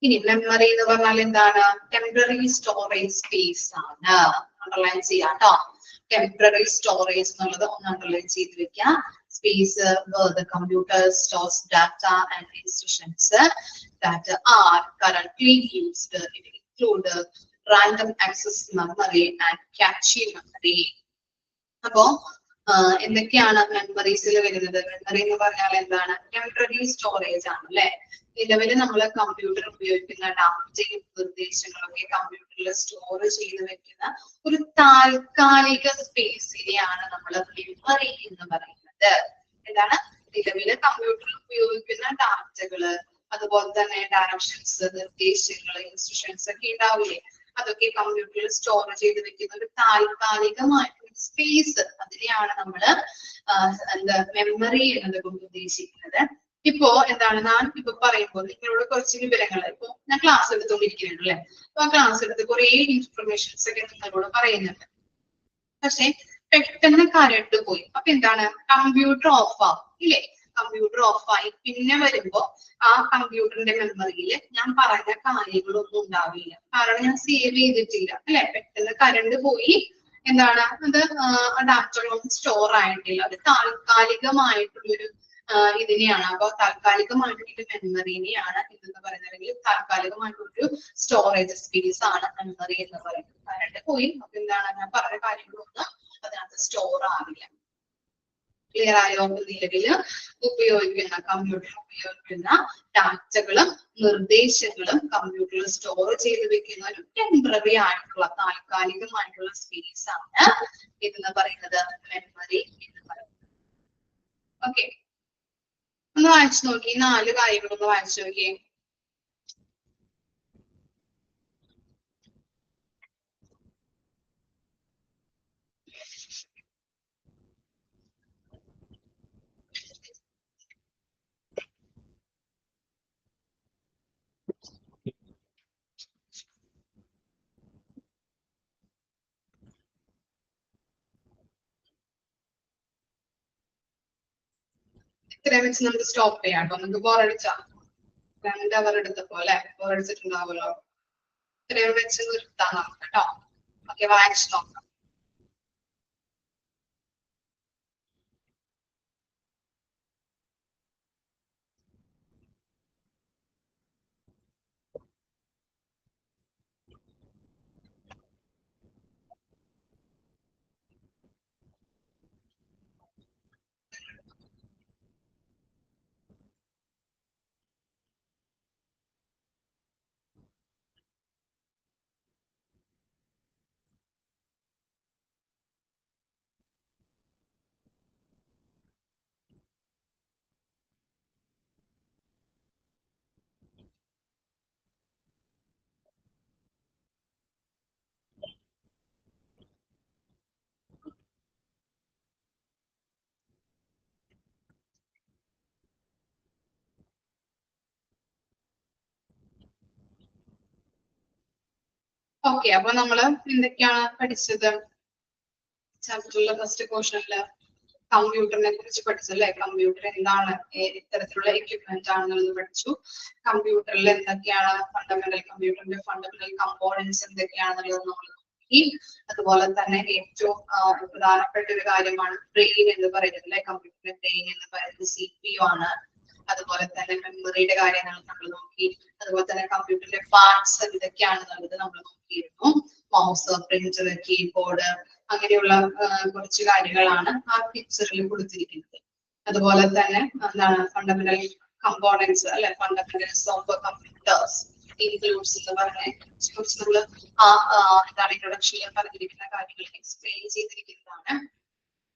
Speaker 1: ഇനി മെമ്മറി എന്ന് പറഞ്ഞാൽ എന്താണ്? ടെമ്പററി സ്റ്റോറേജ് സ്പേസ് ആണ്. അണ്ടർലൈൻ ചെയ്യാം കേട്ടോ. ടെമ്പററി സ്റ്റോറേജ് എന്നുള്ളത് ഒന്ന് അണ്ടർലൈൻ ചെയ്ത് വെക്കാം. space where the computer stores data and instructions that are currently used. It include random access memory and cache memory. അപ്പോ എന്തൊക്കെയാണ് മെമ്മറീസിൽ വരുന്നത്? മെമ്മറി എന്ന് പറഞ്ഞാൽ എന്താണ്? ടെമ്പററി സ്റ്റോറേജ് ആണ് അല്ലെ. നിലവിൽ നമ്മൾ കമ്പ്യൂട്ടർ ഉപയോഗിക്കുന്ന ഡാറ്റയും നിർദ്ദേശങ്ങളൊക്കെ കമ്പ്യൂട്ടറിൽ സ്റ്റോർ ചെയ്ത് വെക്കുന്ന ഒരു താൽക്കാലിക സ്പേസിനെയാണ് നമ്മൾ മെമ്മറി എന്ന് പറയുന്നത്. എന്താണ്? നിലവില് കമ്പ്യൂട്ടറിൽ ഉപയോഗിക്കുന്ന ഡാറ്റകള്, അതുപോലെ തന്നെ ഡയറക്ഷൻസ്, നിർദ്ദേശങ്ങൾ, ഇൻസ്ട്രക്ഷൻസ് ഒക്കെ ഉണ്ടാവില്ലേ, അതൊക്കെ കമ്പ്യൂട്ടറിൽ സ്റ്റോർ ചെയ്ത് വെക്കുന്ന ഒരു താൽക്കാലികമായിട്ടുള്ള സ്പേസ്, അതിനെയാണ് നമ്മള് എന്താ മെമ്മറി എന്നതുകൊണ്ട് ഉദ്ദേശിക്കുന്നത്. ഇപ്പോ എന്താണ്, ഞാൻ ഇപ്പൊ പറയുമ്പോൾ നിങ്ങളോട് കുറച്ച് വിവരങ്ങൾ, ഇപ്പൊ ഞാൻ ക്ലാസ് എടുത്തുകൊണ്ടിരിക്കുന്നുണ്ട് അല്ലെ. അപ്പൊ ആ ക്ലാസ് എടുത്ത് കുറെ ഇൻഫർമേഷൻസ് ഒക്കെ നിങ്ങളോട് പറയുന്നുണ്ട്. പക്ഷെ പെട്ടെന്ന് കറണ്ട് പോയി. അപ്പൊ എന്താണ്, കമ്പ്യൂട്ടർ ഓഫ് ആവും ഇല്ലേ? കമ്പ്യൂട്ടർ ഓഫായി പിന്നെ വരുമ്പോ ആ കമ്പ്യൂട്ടറിന്റെ മെമ്മറിയിൽ ഞാൻ പറഞ്ഞ കാര്യങ്ങളൊന്നും ഉണ്ടാവില്ല. കാരണം ഞാൻ സേവ് ചെയ്തിട്ടില്ല അല്ലെ. പെട്ടെന്ന് കറണ്ട് പോയി, എന്താണ് അത് ഡാറ്റകളൊന്നും സ്റ്റോർ ആയിട്ടില്ല. അത് താൽക്കാലികമായിട്ടുള്ളൊരു ഇതിനെയാണ്. അപ്പൊ താൽക്കാലികമായിട്ടുള്ള മെമ്മറിനെയാണ് ഇതെന്ന് പറയുന്നത്, അല്ലെങ്കിൽ താൽക്കാലികമായിട്ടൊരു സ്റ്റോറേജ് സ്പേസ് ആണ് മെമ്മറി എന്ന് പറയുന്നത്. കറണ്ട് പോയി, അപ്പൊ എന്താണ്, ഞാൻ പറഞ്ഞ കാര്യങ്ങളൊന്നും അതിനകത്ത് സ്റ്റോർ ആവില്ല. ക്ലിയർ ആയോ? നിലവിൽ ഉപയോഗിക്കുന്ന കമ്പ്യൂട്ടർ ഉപയോഗിക്കുന്ന ഡാറ്റകളും നിർദ്ദേശങ്ങളും കമ്പ്യൂട്ടറിൽ സ്റ്റോർ ചെയ്ത് വെക്കുന്ന ഒരു ടെമ്പററി ആയിട്ടുള്ള താൽക്കാലികമായിട്ടുള്ള സ്പേസ് ആണ് ഇതെന്ന് പറയുന്നത് മെമ്മറി എന്ന് പറയുന്നത്. ഓക്കെ, ഒന്ന് വായിച്ചു നോക്കി, 4 കാര്യങ്ങളൊന്ന് വായിച്ചു നോക്കിയേ. ഇത്രയും വെച്ച് നമുക്ക് സ്റ്റോപ്പ് ചെയ്യാം കേട്ടോ. നമുക്ക് ബോറടിച്ചാ 2 അവർ എടുത്തപ്പോ അല്ലെ, ബോറടിച്ചിട്ടുണ്ടാവുമല്ലോ. ഇത്രയും വെച്ച് നിർത്താം നമുക്ക് കേട്ടോ. ഓക്കെ, വായിച്ചു നോക്കാം. ഓക്കെ, അപ്പൊ നമ്മള് എന്തൊക്കെയാണ് പഠിച്ചത്? ചാപ്റ്ററിലെ ഫസ്റ്റ് പോർഷനില് കമ്പ്യൂട്ടറിനെ കുറിച്ച് പഠിച്ചല്ലേ. കമ്പ്യൂട്ടർ എന്താണ്, ഇത്തരത്തിലുള്ള എക്യുപ്മെന്റ് ആണെന്നുള്ളത് പഠിച്ചു. കമ്പ്യൂട്ടറിൽ എന്തൊക്കെയാണ് കമ്പ്യൂട്ടറിന്റെ ഫണ്ടമെന്റൽ കമ്പോണൻസ് എന്തൊക്കെയാണെന്നുള്ളത് നമ്മൾ നോക്കി. അതുപോലെ തന്നെ ഏറ്റവും പ്രധാനപ്പെട്ട ഒരു കാര്യമാണ് ബ്രെയിൻ എന്ന് പറയുന്നത് അല്ലെ. കമ്പ്യൂട്ടറിന്റെ ബ്രെയിൻ എന്ന് പറയുന്നത് CPU ആണ്. അതുപോലെ തന്നെ മെമ്മറിയുടെ കാര്യങ്ങൾ നമ്മൾ നോക്കി. അതുപോലെ തന്നെ കമ്പ്യൂട്ടറിന്റെ പാർട്സ് എന്തൊക്കെയാണെന്നുള്ളത് നമ്മൾ നോക്കിയിരുന്നു. മൗസ്, പ്രിന്റർ, കീബോർഡ്, അങ്ങനെയുള്ള കുറച്ച് കാര്യങ്ങളാണ് ആ പിക്ചറിൽ കൊടുത്തിരിക്കുന്നത്. അതുപോലെ തന്നെ എന്താണ് ഫണ്ടമെന്റൽ കമ്പോണൻസ് അല്ലെ, ഫണ്ടമെന്റൽസ് ഓഫ് കമ്പ്യൂട്ടേഴ്സ് ഇൻക്ലൂഡ്സ് എന്ന് പറഞ്ഞ നമ്മള് എന്താണ് ഇൻട്രൊഡക്ഷനിൽ പറഞ്ഞിരിക്കുന്ന കാര്യങ്ങൾ എക്സ്പ്ലെയിൻ ചെയ്തിരിക്കുന്നതാണ്.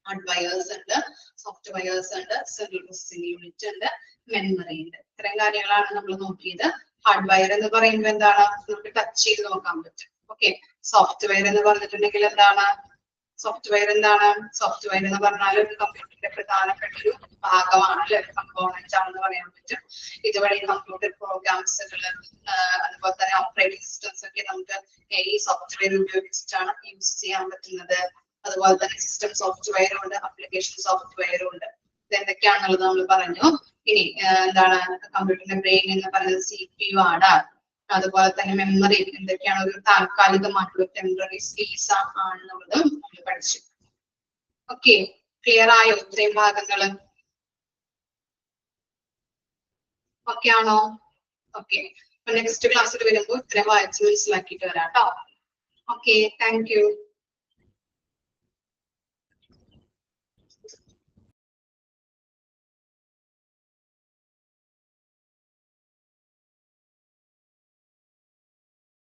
Speaker 1: ഹാർഡ്വെയർസ് ഉണ്ട്, സോഫ്റ്റ്വെയർസ് ഉണ്ട്, സെൻട്രൽ പ്രോസസ്സിംഗ് യൂണിറ്റ് ഉണ്ട്, മെമ്മറി ഉണ്ട്. ഇത്രയും കാര്യങ്ങളാണ് നമ്മൾ നോക്കിയത്. ഹാർഡ്വെയർ എന്ന് പറയുമ്പോൾ എന്താണ്, നമുക്ക് ടച്ച് ചെയ്ത് നോക്കാൻ പറ്റും. ഓക്കെ, സോഫ്റ്റ്വെയർ എന്ന് പറഞ്ഞിട്ടുണ്ടെങ്കിൽ എന്താണ്, സോഫ്റ്റ്വെയർ എന്താണ്? സോഫ്റ്റ്വെയർ എന്ന് പറഞ്ഞാൽ ഒരു കമ്പ്യൂട്ടറിന്റെ പ്രധാനപ്പെട്ട ഒരു ഭാഗമാണ് അല്ലെ, ഒരു കമ്പോണന്റ് ആണെന്ന് പറയാൻ പറ്റും. ഇതുവഴി കമ്പ്യൂട്ടർ പ്രോഗ്രാംസുകള്, അതുപോലെ തന്നെ ഓപ്പറേറ്റിംഗ് സിസ്റ്റംസ് ഒക്കെ നമുക്ക് ഈ സോഫ്റ്റ്വെയർ ഉപയോഗിച്ചിട്ടാണ് യൂസ് ചെയ്യാൻ പറ്റുന്നത്. അതുപോലെ തന്നെ സിസ്റ്റം സോഫ്റ്റ്വെയറും ഉണ്ട്, ആപ്ലിക്കേഷൻ സോഫ്റ്റ്വെയറും ഉണ്ട്. ഇതെന്തൊക്കെയാണെന്നുള്ളത് നമ്മൾ പറഞ്ഞു. ഇനി എന്താണ്, കമ്പ്യൂട്ടറിന്റെ ബ്രെയിൻ എന്ന് പറയുന്നത് CPU ആണ്. അതുപോലെ തന്നെ മെമ്മറി എന്തൊക്കെയാണ്, ഒരു താൽക്കാലികമായിട്ടുള്ള ടെമ്പററി സ്പേസ് ആണെന്നുള്ളത് നമ്മൾ പഠിച്ചു. ഓക്കെ, ക്ലിയർ ആയോ ഇത്രയും ഭാഗങ്ങള്? ഓക്കെ ആണോ? ഓക്കെ, അപ്പൊ നെക്സ്റ്റ് ക്ലാസ്സിൽ വരുമ്പോൾ ഇത്രയും വായിച്ച് മനസ്സിലാക്കിയിട്ട് വരാം കേട്ടോ. Okay, thank you.